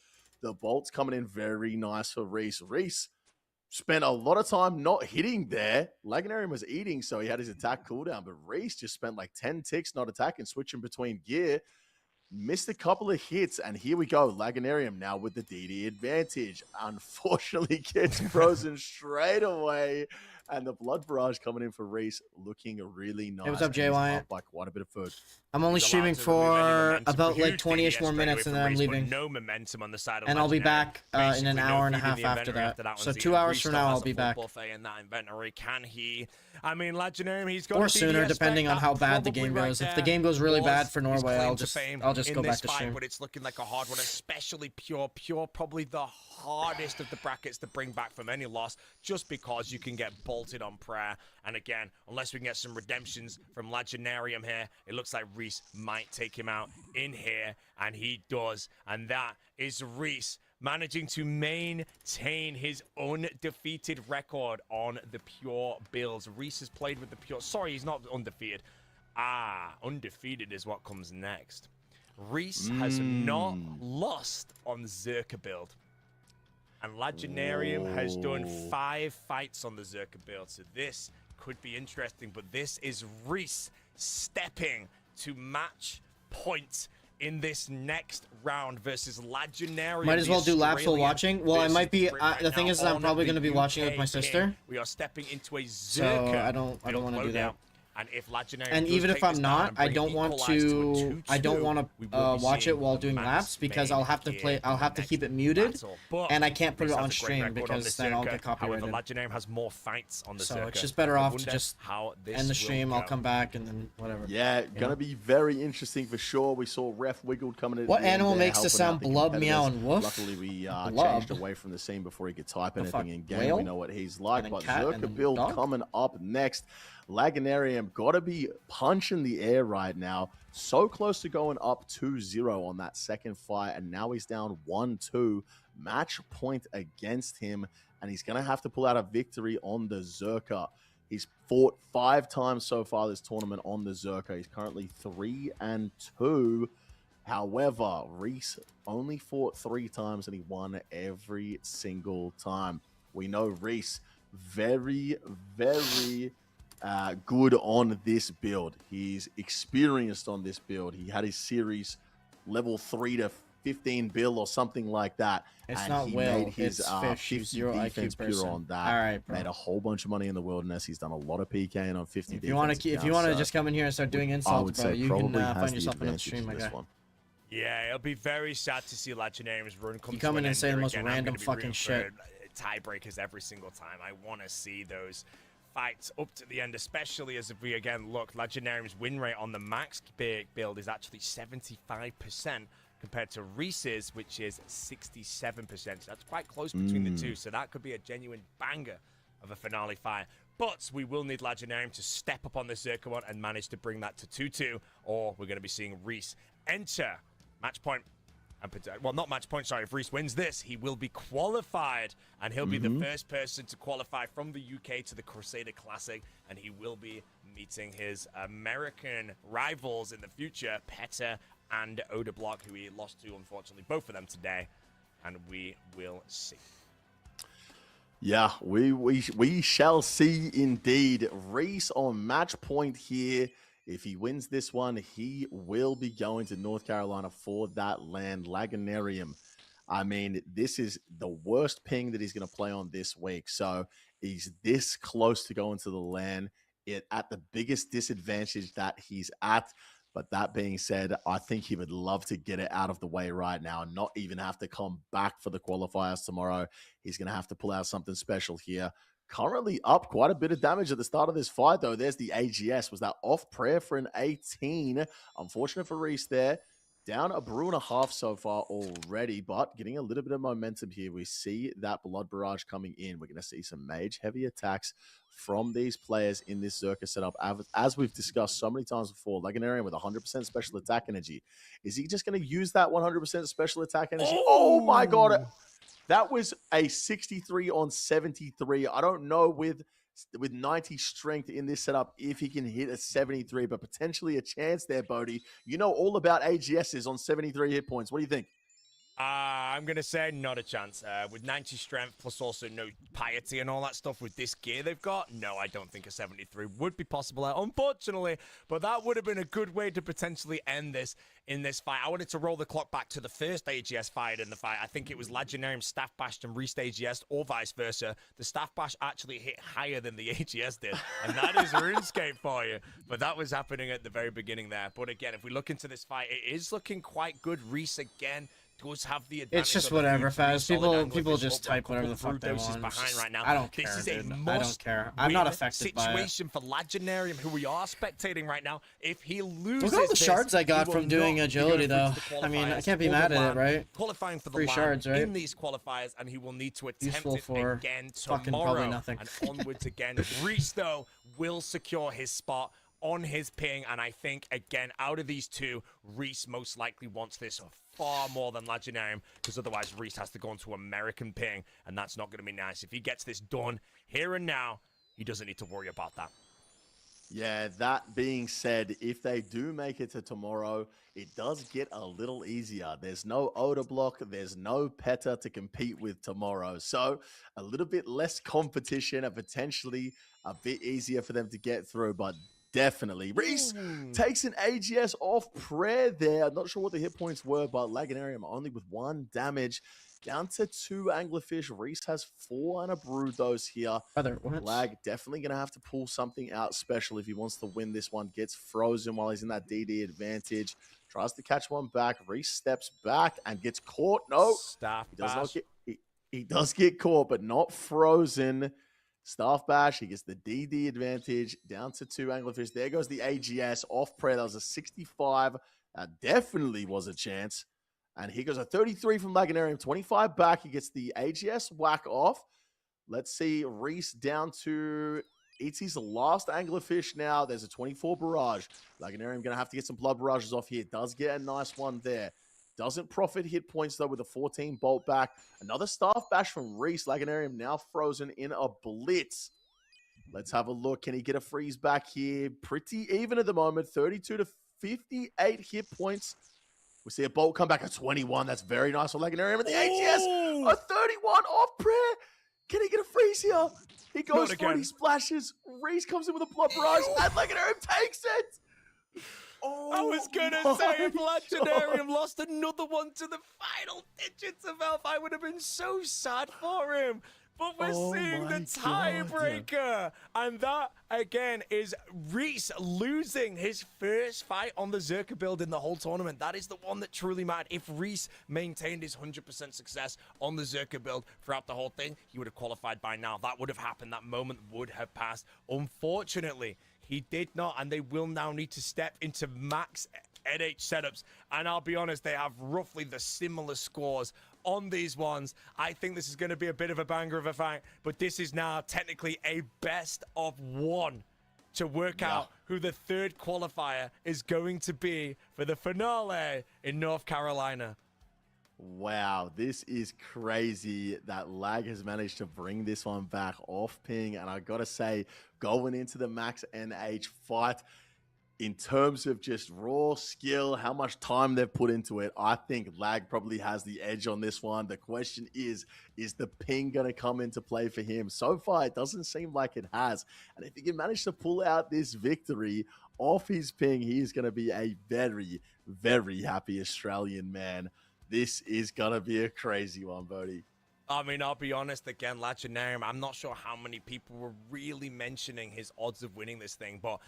The bolt's coming in very nice for Reese. Reese spent a lot of time not hitting there. Legendarium was eating, so he had his attack cooldown, but Reese just spent like 10 ticks not attacking, switching between gear. Missed a couple of hits, and here we go. Legendarium now with the DD advantage. Unfortunately, gets frozen straight away. And the blood barrage coming in for Reese, looking really nice. Hey, what's up, Jay And he's Wyatt? up by quite a bit of food. I'm only streaming for about like 20-ish more minutes, and then I'm leaving. No momentum on the side of And I'll be back in an Basically, hour and a feed in half the after inventory that. So one's 2 eaten. hours Reese from still now, has I'll a be full back. buffet in that inventory. Can he? I mean, Legendarium, he's got Or a sooner, DDS depending spec. on how That bad the probably game right goes. If the there game goes really was bad for his Norway, claim I'll to just fame go in back this to fight, stream. But it's looking like a hard one, especially pure, probably the hardest of the brackets to bring back from any loss, just because you can get bolted on prayer. And again, unless we can get some redemptions from Legendarium here, it looks like Reese might take him out in here, and he does. And that is Reese managing to maintain his undefeated record on the pure builds. Reese has played with the pure. Sorry, he's not undefeated. Undefeated is what comes next. Reese has not lost on Zerka build. And Legendarium has done 5 fights on the Zerka build, so this could be interesting. But this is Reese stepping to match point in this next round versus Legendarium. Might as well do laps while watching. Well, I might be. The thing is, I'm probably going to be watching it with my sister. We are stepping into a Zerka. So I don't want to do that. And if Legendarium and even if I'm not, I don't want to. I don't want to watch it while doing laps because I'll have to play. I'll have to keep it muted, and I can't put it on stream because then I'll get copyrighted. Legendarium has more fights on the so it's just better off to just end the stream. I'll come back and then whatever. Yeah, gonna be very interesting for sure. We saw Ref Wiggled coming in. What animal makes the sound blub, meow, and woof? Luckily, we Blub. changed away from the scene before he could type The anything fuck? in game. Whale? We know what he's like. And But cat Zerka and build dog? coming up next. Legendarium gotta be punching the air right now. So close to going up 2-0 on that second fight, and now he's down 1-2. Match point against him, and he's gonna have to pull out a victory on the Zerka. He's fought 5 times so far this tournament on the Zerka. He's currently 3-2. However, Reese only fought 3 times and he won every single time. We know Reese very, very good on this build. He's experienced on this build. He had his series level 3 to 15 bill or something like that. It's and not he Will, made his it's Fish, 50 0 defense IQ pure person. on that. All right, bro. Made a whole bunch of money in the wilderness. He's done a lot of PKing on 50 If you want to, just come in here and start doing insults, bro, you can find yourself another stream, my guy. Yeah, it'll be very sad to see Legendarium's run come You come to in an and say end the here most again. random I'm gonna be fucking rooting shit. for tiebreakers every single time. I want to see those fights up to the end, especially as if we again look, Legendarium's win rate on the max build is actually 75% compared to Reese's, which is 67%. So that's quite close between the two. So that could be a genuine banger of a finale fight. But we will need Legendarium to step up on the Zerka one and manage to bring that to 2-2, or we're going to be seeing Reese enter match point. Well, not match point, sorry. If Reese wins this, he will be qualified, and he'll be the first person to qualify from the UK to the Crusader Classic, and he will be meeting his American rivals in the future, Petter and Odeblock, who he lost to, unfortunately, both of them today. and we will see. Yeah, we shall see indeed. Reese on match point here. If he wins this one, he will be going to North Carolina for that land Lagunarium. I mean, this is the worst ping that he's going to play on this week. So he's this close to going to the land at the biggest disadvantage that he's at. But that being said, I think he would love to get it out of the way right now and not even have to come back for the qualifiers tomorrow. He's going to have to pull out something special here. Currently up quite a bit of damage at the start of this fight, though. There's the AGS. Was that off prayer for an 18? Unfortunate for Reese there. Down a brew and a half so far already, but getting a little bit of momentum here. We see that blood barrage coming in. We're going to see some mage heavy attacks from these players in this Zerka setup. As we've discussed so many times before, Lagunarian with 100% special attack energy. Is he just going to use that 100% special attack energy? Oh my God. That was a 63 on 73. I don't know with 90 strength in this setup if he can hit a 73, but potentially a chance there, Bodhi. You know all about AGSs on 73 hit points. What do you think? I'm going to say not a chance. With 90 strength plus also no piety and all that stuff with this gear they've got, no, I don't think a 73 would be possible, unfortunately. But that would have been a good way to potentially end this in this fight. I wanted to roll the clock back to the first AGS fight in the fight. I think it was Legendarium Staff Bashed and Reached AGS or vice versa. The Staff Bash actually hit higher than the AGS did. And that is RuneScape for you. But that was happening at the very beginning there. But again, if we look into this fight, it is looking quite good. Reese again does have the advantage. It's just whatever, Faz. People just type whatever the fuck they want. Behind right now. I don't care, This is dude. a I don't care. I'm not affected by it. Situation for Legendarium, who we are spectating right now. If he loses, look at all the shards I got from doing agility, though. I mean, I can't be mad at it, right? Qualifying for the free shards, right? In these qualifiers, and he will need to attempt Useful it for again fucking tomorrow. probably nothing. And onwards again. Reese though will secure his spot on his ping, and I think again out of these two, Reese most likely wants this far more than Legendarium, because otherwise Reese has to go into American ping, and that's not going to be nice. If he gets this done here and now, he doesn't need to worry about that. Yeah, that being said, if they do make it to tomorrow, it does get a little easier. There's no Oda block, there's no Peta to compete with tomorrow. So a little bit less competition and potentially a bit easier for them to get through, but definitely. Reese takes an AGS off prayer there. I'm not sure what the hit points were, but Lagunarium only with 1 damage. Down to 2 Anglerfish. Reese has 4 and a brew dose here. Lag definitely going to have to pull something out special if he wants to win this one. Gets frozen while he's in that DD advantage. Tries to catch one back. Reese steps back and gets caught. No. He does get caught, but not frozen. Staff Bash, he gets the DD advantage, down to 2 Anglerfish. There goes the AGS off prayer. That was a 65. That definitely was a chance. And here goes a 33 from Lagunarium, 25 back. He gets the AGS whack off. Let's see, Reese down to, it's his last Anglerfish now. There's a 24 barrage. Lagunarium going to have to get some blood barrages off here. Does get a nice one there. Doesn't profit hit points, though, with a 14 bolt back. Another Staff Bash from Reese. Lagunarium now frozen in a blitz. Let's have a look. Can he get a freeze back here? Pretty even at the moment. 32 to 58 hit points. We see a bolt come back at 21. That's very nice for Lagunarium. And the AGS, a 31 off prayer. Can he get a freeze here? He goes for it. He splashes. Reese comes in with a blood barrage. And Lagunarium takes it. Oh, I was going to say, if Legendarium lost another one to the final digits of health, I would have been so sad for him. But we're seeing the tiebreaker. And that, again, is Reese losing his first fight on the Zerka build in the whole tournament. That is the one that truly mattered. If Reese maintained his 100% success on the Zerka build throughout the whole thing, he would have qualified by now. That would have happened. That moment would have passed. Unfortunately, he did not, and they will now need to step into max NH setups. And I'll be honest, they have roughly the similar scores on these ones. I think this is going to be a bit of a banger of a fight, but this is now technically a best of 1 to work out who the third qualifier is going to be for the finale in North Carolina. Wow, this is crazy that Lag has managed to bring this one back off ping. And I got to say, going into the max NH fight, in terms of just raw skill, how much time they've put into it, I think Lag probably has the edge on this one. The question is the ping going to come into play for him? So far, it doesn't seem like it has. And if he can manage to pull out this victory off his ping, he is going to be a very, very happy Australian man. This is going to be a crazy one, Bodhi. I mean, I'll be honest, again, Legendarium, I'm not sure how many people were really mentioning his odds of winning this thing, but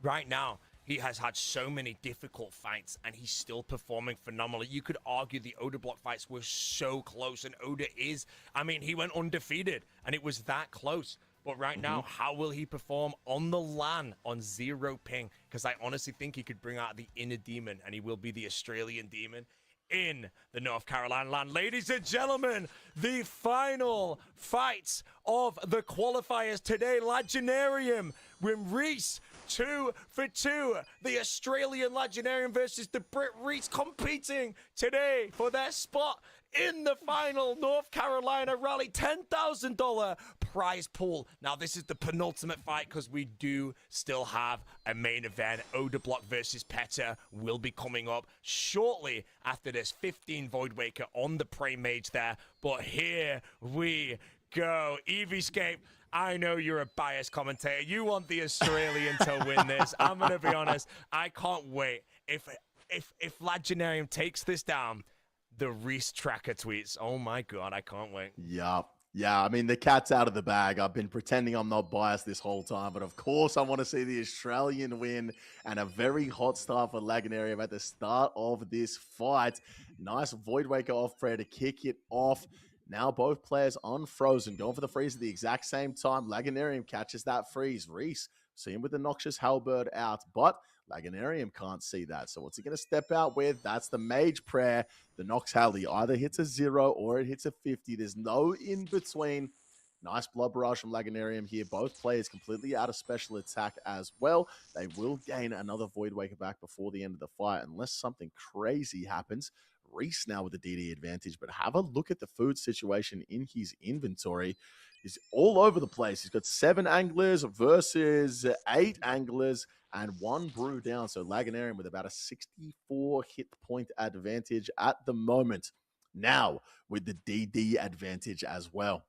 right now, he has had so many difficult fights, and he's still performing phenomenally. You could argue the Oda block fights were so close, and Oda is, I mean, he went undefeated, and it was that close. But right now, how will he perform on the LAN on 0 ping? Because I honestly think he could bring out the inner demon, and he will be the Australian demon in the North Carolina LAN. Ladies and gentlemen, the final fights of the qualifiers today. Legendarium with Reese 2 for 2. The Australian Legendarium versus the Brit Reese competing today for their spot in the final North Carolina Rally $10,000 prize pool. Now, this is the penultimate fight because we do still have a main event. Oda Block versus Peta will be coming up shortly after this. 15 Void Waker on the Prey Mage there. But here we go. Eviescape, I know you're a biased commentator. You want the Australian to win this. I'm going to be honest. I can't wait. If Legendarium takes this down, the Reese tracker tweets. Oh my God, I can't wait. Yeah. I mean, the cat's out of the bag. I've been pretending I'm not biased this whole time, but of course I want to see the Australian win, and a very hot start for Legendarium at the start of this fight. Nice Void Waker off prayer to kick it off. Now both players unfrozen, going for the freeze at the exact same time. Legendarium catches that freeze. Reese, see him with the Noxious Halberd out, but Legendarium can't see that. So what's he going to step out with? That's the Mage Prayer. The Nox Halley either hits a 0 or it hits a 50. There's no in between. Nice Blood Barrage from Legendarium here. Both players completely out of special attack as well. They will gain another Void Waker back before the end of the fight, unless something crazy happens. Reese now with the DD advantage, but have a look at the food situation in his inventory. He's all over the place. He's got 7 anglers versus 8 anglers and 1 brew down. So Legendarium with about a 64 hit point advantage at the moment. Now with the DD advantage as well.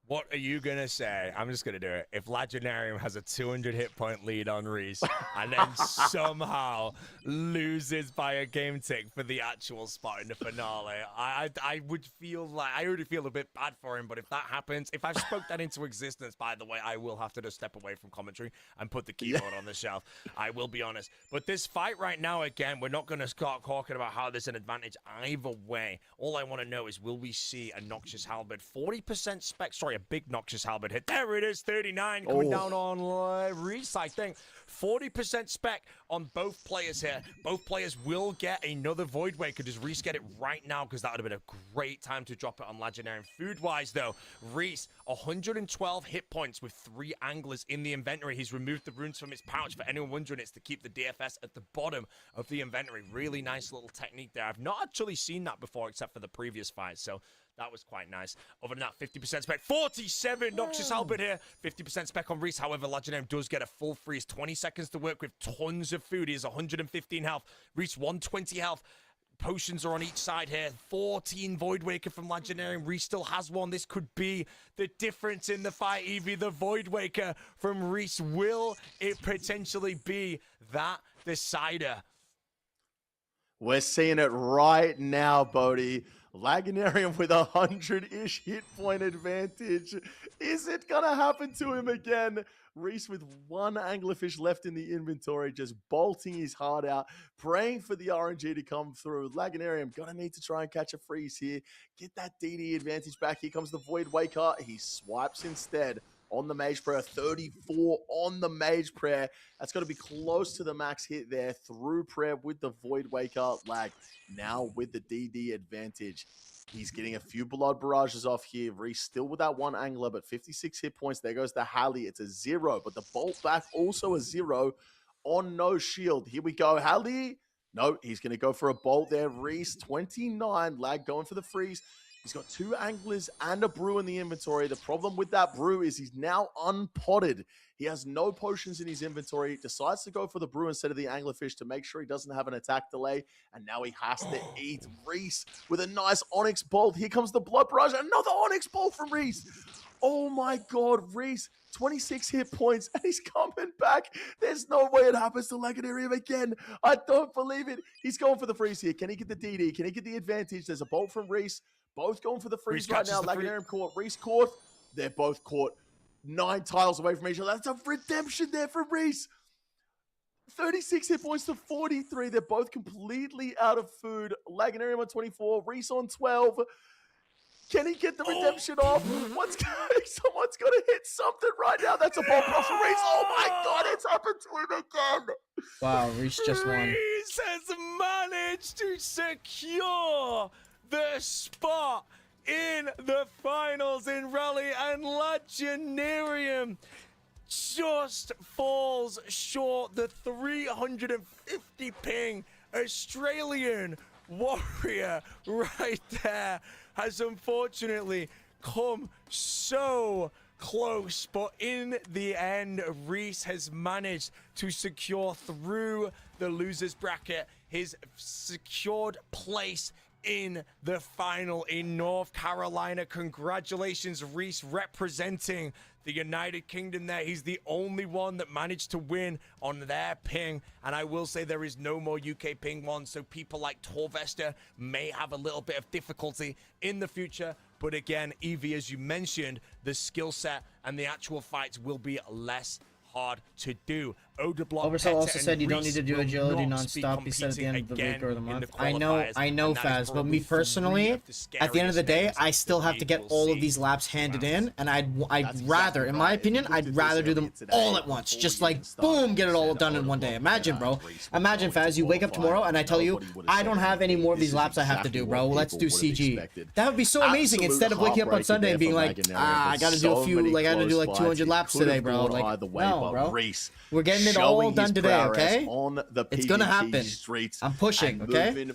What are you going to say? I'm just going to do it. If Legendarium has a 200 hit point lead on Reese and then somehow loses by a game tick for the actual spot in the finale, I would feel like, I already feel a bit bad for him, but if that happens, if I've spoke that into existence, by the way, I will have to just step away from commentary and put the keyboard on the shelf. I will be honest. But this fight right now, again, we're not going to start talking about how there's an advantage either way. All I want to know is, will we see a Noxious Halberd 40% spec? Sorry, a big Noxious Halberd hit. There it is, 39 coming down on Reese, I think. 40% spec on both players here. Both players will get another Void Waker. Does Reese get it right now? Because that would have been a great time to drop it on Legendarium. Food-wise, though, Reese, 112 hit points with 3 anglers in the inventory. He's removed the runes from his pouch. For anyone wondering, it's to keep the DFS at the bottom of the inventory. Really nice little technique there. I've not actually seen that before, except for the previous fight, so that was quite nice. Other than that, 50% spec. 47 Noxious Halberd here. 50% spec on Reese. However, Legendarium does get a full freeze. 20 seconds to work with. Tons of food. He has 115 health. Reese 120 health. Potions are on each side here. 14 Void Waker from Legendarium. Reese still has one. This could be the difference in the fight. Evie, the Void Waker from Reese. Will it potentially be that decider? We're seeing it right now, Bodhi. Legendarium with 100-ish hit point advantage. Is it going to happen to him again? Reese with 1 anglerfish left in the inventory, just bolting his heart out, praying for the RNG to come through. Legendarium going to need to try and catch a freeze here. Get that DD advantage back. Here comes the Void Waker. He swipes instead on the Mage Prayer. 34 on the Mage Prayer. That's got to be close to the max hit there through prayer with the Void Waker. Lag now with the DD advantage. He's getting a few blood barrages off here. Reese still with that 1 angler, but 56 hit points. There goes the Halley. It's a 0, but the bolt back also a 0 on no shield. Here we go. Halley. No, he's going to go for a bolt there. Reese, 29. Lag going for the freeze. He's got 2 anglers and a brew in the inventory. The problem with that brew is he's now unpotted. He has no potions in his inventory. Decides to go for the brew instead of the anglerfish to make sure he doesn't have an attack delay. And now he has to eat. Reese with a nice Onyx bolt. Here comes the blood barrage. Another Onyx bolt from Reese. Oh my God, Reese. 26 hit points, and he's coming back. There's no way it happens to Legendarium again. I don't believe it. He's going for the freeze here. Can he get the DD? Can he get the advantage? There's a bolt from Reese. Both going for the freeze right now. Legendarium caught. Reese caught. They're both caught 9 tiles away from each other. That's a redemption there for Reese. 36 hit points to 43. They're both completely out of food. Legendarium on 24. Reese on 12. Can he get the redemption off? Someone's got to hit something right now. That's a bolt cross from Reese. Oh my God, it's happened to him again. Wow, Reese just won. Reese has managed to secure the spot in the finals in Rally, and Legendarium just falls short. The 350 ping Australian warrior right there has unfortunately come so close, but in the end, Reese has managed to secure through the losers bracket his secured place in the final in North Carolina. Congratulations, Reese, representing the United Kingdom there. He's the only one that managed to win on their ping. And I will say there is no more UK ping ones, so people like Torvester may have a little bit of difficulty in the future. But again, Evie, as you mentioned, the skill set and the actual fights will be less hard to do. Oversell also said you don't need to do agility non-stop. He said at the end of the week or the month. I know, Faz, but me personally, at the end of the day, I still have to get all of these laps handed in, and I'd rather, in my opinion, I'd rather do them all at once. Just like, boom, get it all done in one day. Imagine, bro. Imagine, Faz, you wake up tomorrow, and I tell you, I don't have any more of these laps I have to do, bro. Let's do CG. That would be so amazing, instead of waking up on Sunday and being like, I gotta do a few, like, I gotta do like 200 laps today, bro. Like, no, bro. We're getting it all done today, okay? It's gonna happen. I'm pushing, okay?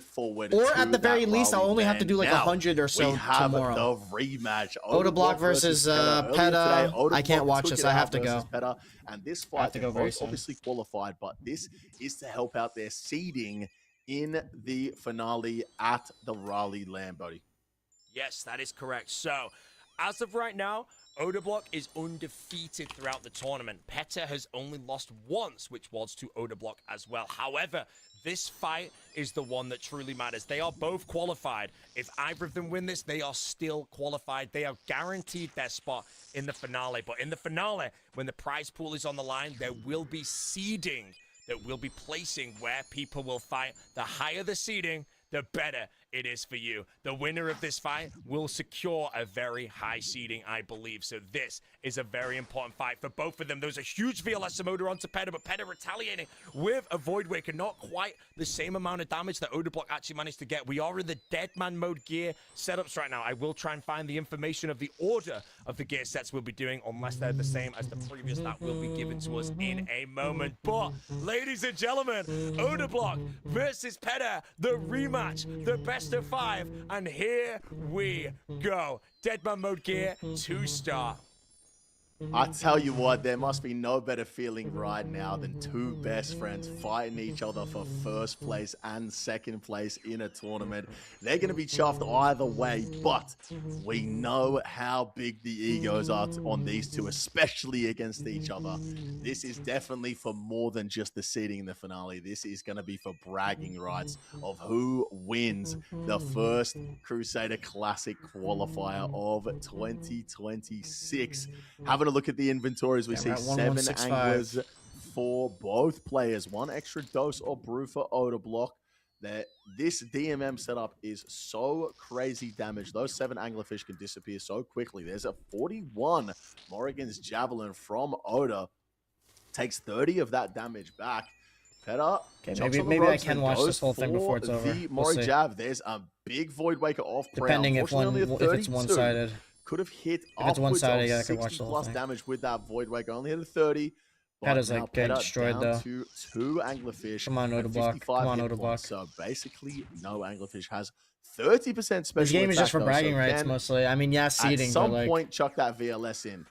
Or at the very least, I'll only have to do like 100 or so tomorrow. The rematch. Odablock versus Peta. I can't watch this. I have to go. And this fight, they're both obviously qualified, but this is to help out their seeding in the finale at the Raleigh Land, buddy. Yes, that is correct. So, as of right now, Odablock is undefeated throughout the tournament. Peta has only lost once, which was to Odablock as well. However, this fight is the one that truly matters. They are both qualified. If either of them win this, they are still qualified. They are guaranteed their spot in the finale. But in the finale, when the prize pool is on the line, there will be seeding that will be placing where people will fight. The higher the seeding, the better it is for you. The winner of this fight will secure a very high seeding, I believe. So this is a very important fight for both of them. There was a huge VLS motor onto Peta, but Peta retaliating with a Void Waker. Not quite the same amount of damage that Odablock actually managed to get. We are in the dead man mode gear setups right now. I will try and find the information of the order of the gear sets we'll be doing, unless they're the same as the previous. That will be given to us in a moment. But, ladies and gentlemen, Odablock versus Peta, the rematch, the best of 5, and here we go. Deadman mode gear 2-star. I tell you what, there must be no better feeling right now than 2 best friends fighting each other for first place and second place in a tournament. They're going to be chuffed either way, but we know how big the egos are on these two, especially against each other. This is definitely for more than just the seeding in the finale. This is going to be for bragging rights of who wins the first Crusader Classic qualifier of 2026. Having a look at the inventories, we see 7 anglers for both players, 1 extra dose or brew for Odablock. This DMM setup is so crazy damage. Those 7 anglerfish can disappear so quickly. There's a 41 Morrigan's Javelin from Oda. Takes 30 of that damage back. Peta, okay, maybe I can watch this whole thing before it's over. We'll Jav, there's a big Void Waker off. Depending if it's one-sided. Could have hit if it's one-sided, yeah, I can watch 60 the whole plus thing. Damage with that Void Waker. Only hit a 30. Peta's like getting destroyed though. To 2 anglerfish. Come on, Odablock. Come on, Odablock. So basically, no anglerfish has 30% special This game is just attack, for though, bragging so rights Ken, mostly. I mean, yeah, seeding, at some but like point, chuck that VLS in.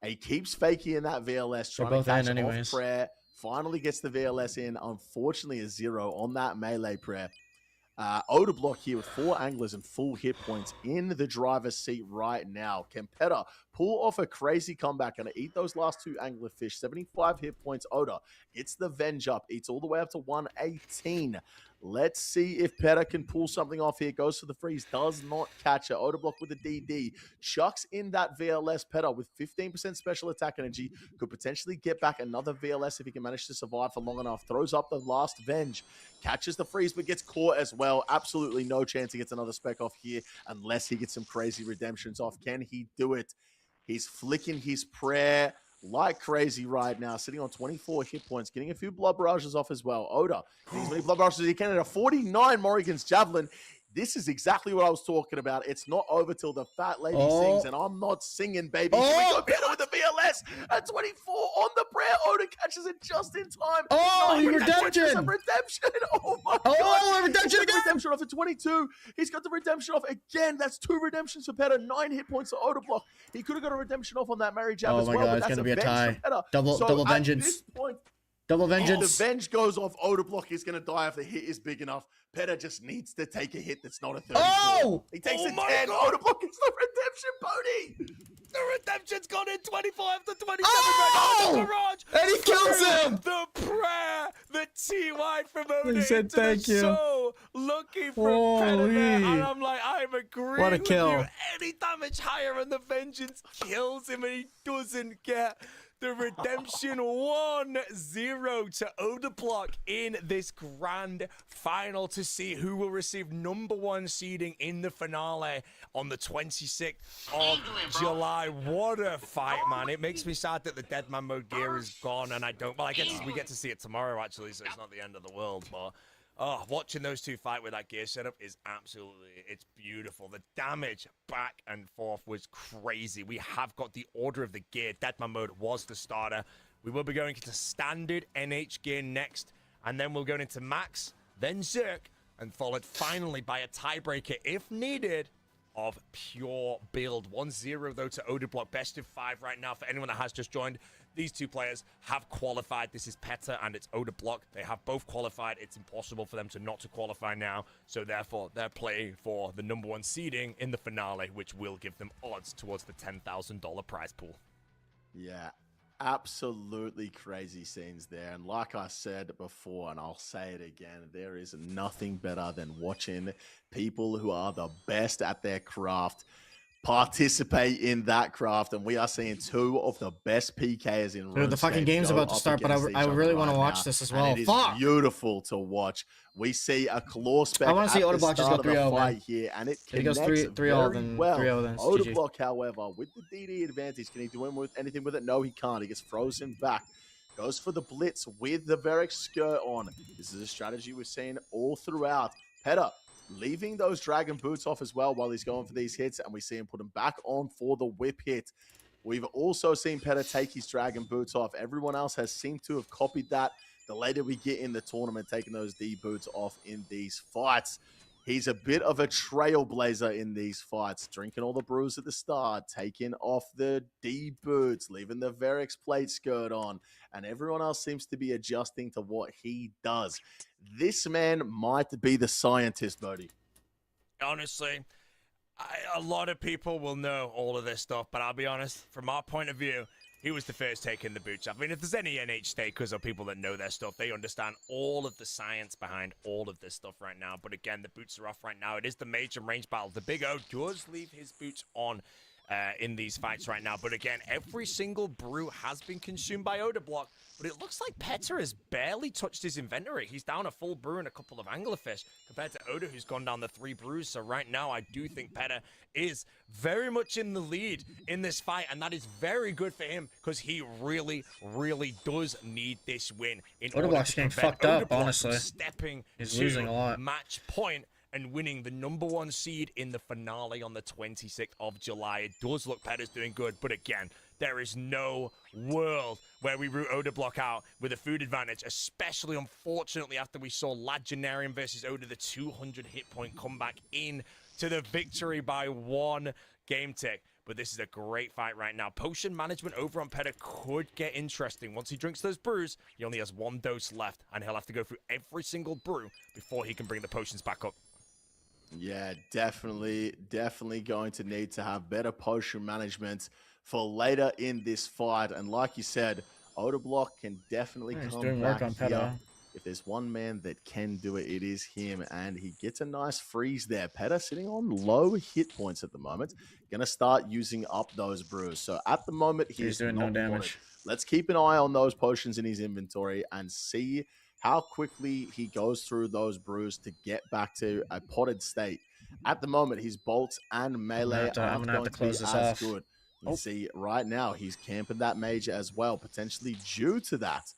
And he keeps faking that VLS, they're trying both to catch in it off anyways. Prayer. Finally gets the VLS in. Unfortunately, a 0 on that melee Prayer. Odablock here with 4 anglers and full hit points in the driver's seat right now. Can Peta pull off a crazy comeback and eat those last 2 anglerfish? 75 hit points. Oda gets the Venge up, eats all the way up to 118. Let's see if Peta can pull something off here. Goes for the freeze, does not catch it. Odablock with the DD, chucks in that VLS. Peta with 15% special attack energy could potentially get back another VLS if he can manage to survive for long enough. Throws up the last Venge, catches the freeze, but gets caught as well. Absolutely no chance he gets another spec off here unless he gets some crazy redemptions off. Can he do it? He's flicking his prayer like crazy right now, sitting on 24 hit points, getting a few blood barrages off as well. Oda, as many blood barrages as he can at a 49 Morrigan's Javelin. This is exactly what I was talking about. It's not over till the fat lady sings, and I'm not singing, baby. Here we go, Peter with the VLS at 24 on the prayer. Oda catches it just in time. Oh, he redemption! Redemption! Oh my god! Redemption again! Redemption off at 22. He's got the redemption off again. That's 2 redemptions for Petter. 9 hit points to Oda block. He could have got a redemption off on that Mary Jab as well. Oh my god, it's gonna be a tie. Double vengeance. This point, Double vengeance. the Venge goes off. Oda block is going to die if the hit is big enough. Petter just needs to take a hit that's not a 34. Oh! He takes a 10. God. Oda block gets the redemption pony. The redemption's gone in 25 to 27 Oh! right now. The barrage. And he kills him! The prayer, the TY from Oda He said into thank the you. show. Lucky from Petter there. Holy. And I'm like, I'm agreeing What a with kill. you. Any damage higher and the vengeance kills him and he doesn't get the redemption. 1-0 to Oda block in this grand final to see who will receive #1 seeding in the finale on the 26th of July. What a fight, man. It makes me sad that the Deadman mode gear is gone, and I don't, well, I guess we get to see it tomorrow, actually, so it's not the end of the world, but watching those two fight with that gear setup is absolutely, it's beautiful. The damage back and forth was crazy. We have got the order of the gear. Deadman mode was the starter. We will be going into standard NH gear next, and then we'll go into max, then Zerk, and followed finally by a tiebreaker, if needed, of pure build. 1-0 though to Oda block. Best of 5 right now for anyone that has just joined. These two players have qualified. This is Peta and it's Oda block. They have both qualified. It's impossible for them to not to qualify now. So therefore, they're playing for the #1 seeding in the finale, which will give them odds towards the $10,000 prize pool. Yeah, absolutely crazy scenes there. And like I said before, and I'll say it again, there is nothing better than watching people who are the best at their craft participate in that craft. And we are seeing 2 of the best PKs in Dude, the fucking game's about to start, but I really want to watch this as well. It is beautiful to watch. We see a claw spec. I want to see Oda Oda block just go 3-0 here, and it he goes connects 3-0 very then well. 3-0 then. Oda GG. block, however, with the DD advantage, can he do anything with it? No, he can't. He gets frozen back. Goes for the blitz with the Varric skirt on. This is a strategy we've seen all throughout. Peta leaving those dragon boots off as well while he's going for these hits, and we see him put them back on for the whip hit. We've also seen Peta take his dragon boots off. Everyone else has seemed to have copied that. The later we get in the tournament, taking those D boots off in these fights. He's a bit of a trailblazer in these fights, drinking all the brews at the start, taking off the D boots, leaving the Varric's plate skirt on, and everyone else seems to be adjusting to what he does. This man might be the scientist, Bodie. Honestly, a lot of people will know all of this stuff, but I'll be honest, from our point of view, he was the first taking the boots off. I mean, if there's any NH stakers or people that know their stuff, they understand all of the science behind all of this stuff right now. But again, the boots are off right now. It is the major range battle. The Big O does leave his boots on in these fights right now. But again, every single brew has been consumed by Oda block. But it looks like Peta has barely touched his inventory. He's down a full brew and a couple of anglerfish compared to Oda, who's gone down the 3 brews. So right now, I do think Peta is very much in the lead in this fight. And that is very good for him because he really, really does need this win in Oda order block's to getting prevent fucked up, Oda block honestly. from stepping He's to losing a lot. match point and winning the #1 seed in the finale on the 26th of July. It does look Petta's doing good, but again, there is no world where we root Oda Block out with a food advantage, especially, unfortunately, after we saw Legendarian versus Oda, the 200 hit point comeback in to the victory by 1 game tick. But this is a great fight right now. Potion management over on Petta could get interesting. Once he drinks those brews, he only has 1 dose left, and he'll have to go through every single brew before he can bring the potions back up. Yeah, definitely going to need to have better potion management for later in this fight. And like you said, Oda Block can definitely come doing back work on here. Petta. If there's one man that can do it, it is him. And he gets a nice freeze there. Petta sitting on low hit points at the moment. Going to start using up those brews. So at the moment, he's doing not no damage. wanted. Let's keep an eye on those potions in his inventory and see how quickly he goes through those brews to get back to a potted state. At the moment, his bolts and melee I'm aren't gonna have going to to close be this as off. good. You see right now, he's camping that mage as well, potentially due to that.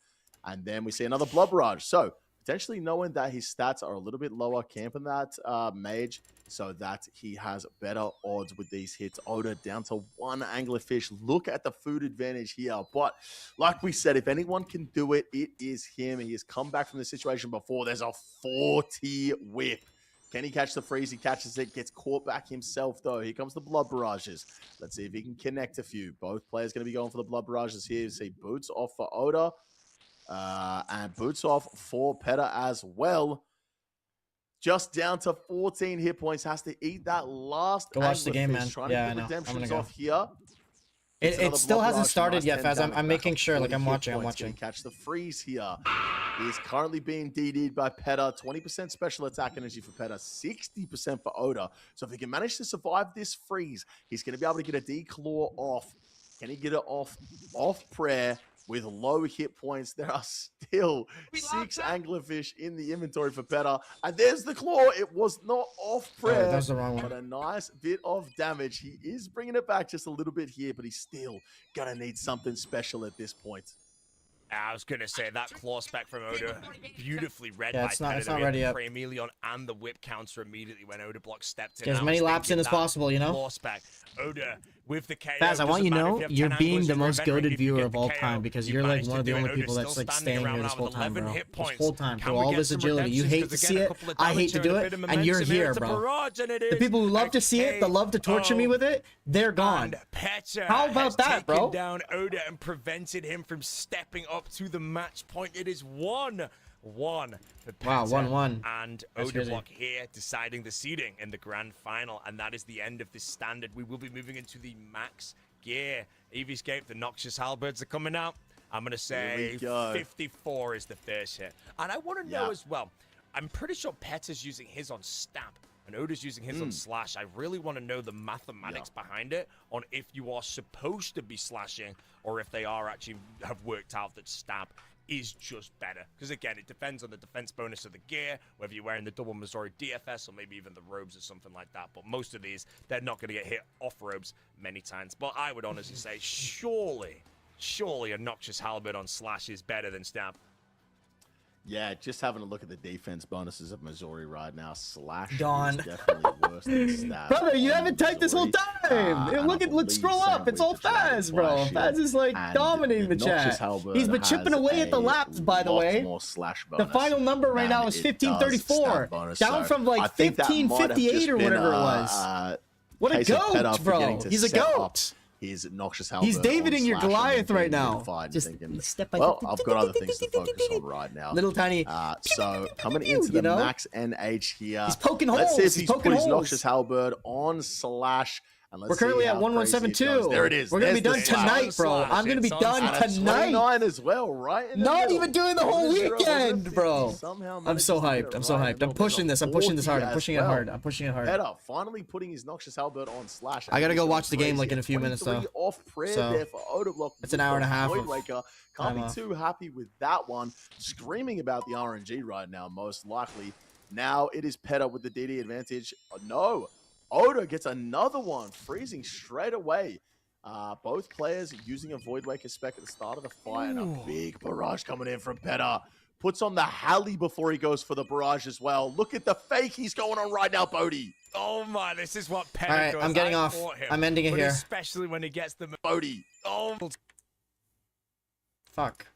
And then we see another blood barrage. So potentially knowing that his stats are a little bit lower, camping that mage so that he has better odds with these hits. Oda down to 1 anglerfish. Look at the food advantage here. But like we said, if anyone can do it, it is him. He has come back from the situation before. There's a 40 whip. Can he catch the freeze? He catches it, gets caught back himself, though. Here comes the blood barrages. Let's see if he can connect a few. Both players going to be going for the blood barrages here. You see boots off for Oda. And boots off for Petta as well. Just down to 14 hit points. Has to eat that last. Go watch the game, man. Trying Yeah, to I get know. I'm redemptions gonna off here. It still hasn't started yet, Faz. Faz. I'm making sure. Like, I'm watching. Catch the freeze here. He is currently being DD'd by Petta. 20% special attack energy for Petta. 60% for Oda. So if he can manage to survive this freeze, he's going to be able to get a declaw off. Can he get it off prayer? With low hit points, there are still 6 anglerfish in the inventory for Petta. And there's the claw. It was not off prayer. That's the wrong one. But a nice bit of damage. He is bringing it back just a little bit here, but he's still going to need something special at this point. I was going to say that claw spec from Oda, beautifully read Yeah, by it's not Petta. ready yet. Premielion and the whip counter immediately when Oda Block stepped in. Get as many laps in as possible, you know? Claw spec. Oda with the KO. Faz, I want you to know you're being the most goated goaded viewer of all time because you're like one of the only people that's like staying here this whole time, bro. This whole time, through all this agility. You hate to see it, I hate to do it, and you're here, bro. The people who love to see it, that love to torture me with it, they're gone. How about that, bro? Down Oda and prevented him from stepping up to the match point. It is 1-1 for Petta. Wow, 1-1. And Oda Block here deciding the seeding in the grand final, and that is the end of this standard. We will be moving into the max gear. Eevescape, the Noxious Halberds are coming out. I'm going to say 54 is the first hit. And I want to know as well, I'm pretty sure Petta's using his on Stab, and Oda's using his on Slash. I really want to know the mathematics behind it on if you are supposed to be slashing or if they are actually have worked out that Stab is just better. Because again, it depends on the defense bonus of the gear, whether you're wearing the double Missouri DFS or maybe even the robes or something like that. But most of these, they're not going to get hit off robes many times. But I would honestly say, surely a Noxious Halberd on Slash is better than Stab. Yeah, just having a look at the defense bonuses of Missouri right now. Slash Gone. is definitely worse than Stab. Brother, you haven't typed this whole time. Look, scroll up. It's all Faz, bro. Faz is like dominating the chat. He's been chipping away at the laps, by the way. The final number right now is 1534, down from like 1558 or whatever it was. What a goat, bro. He's a goat. His Noxious Halberd. He's Daviding your Goliath right now. Just step by well, I've got other things to focus on right now. Little tiny. So coming into the max NH here. He's poking Let's holes. see if he's put his holes. Noxious Halberd on Slash. And let's We're currently see at how 1172. There it is. We're gonna be There's done the tonight, bro. I'm gonna be done tonight. 29 as well, right? In the Not middle. even doing the whole weekend, bro. Somehow I'm so hyped. I'm so hyped. I'm pushing this. I'm pushing this hard. I'm pushing it hard. I'm pushing it hard. Petta finally putting his Noxious Halberd on Slash. I gotta go watch the game like in a few minutes though. Off prayer So, there for Oda Block. it's an hour and a half Void of Waker. Can't be too happy with that one. Screaming about the RNG right now, most likely. Now it is Petta with the DD advantage. No. Oda gets another one, freezing straight away. Both players using a Void Waker spec at the start of the fight, and a big barrage coming in from Petta. puts on the Halley before he goes for the barrage as well. Look at the fake he's going on right now, Bodie. Oh my, this is what Penny All right, does. I'm getting I off. fought him, I'm ending it but here. Especially when he gets the Bodie. Oh, Fuck.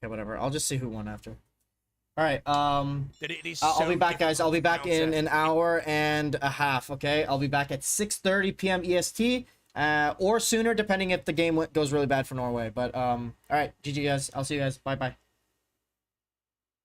Okay, whatever. I'll just see who won after. All right. I'll be back, guys. I'll be back in an hour and a half. Okay. I'll be back at 6:30 p.m. EST, or sooner, depending if the game goes really bad for Norway. But all right, GG guys. I'll see you guys. Bye bye.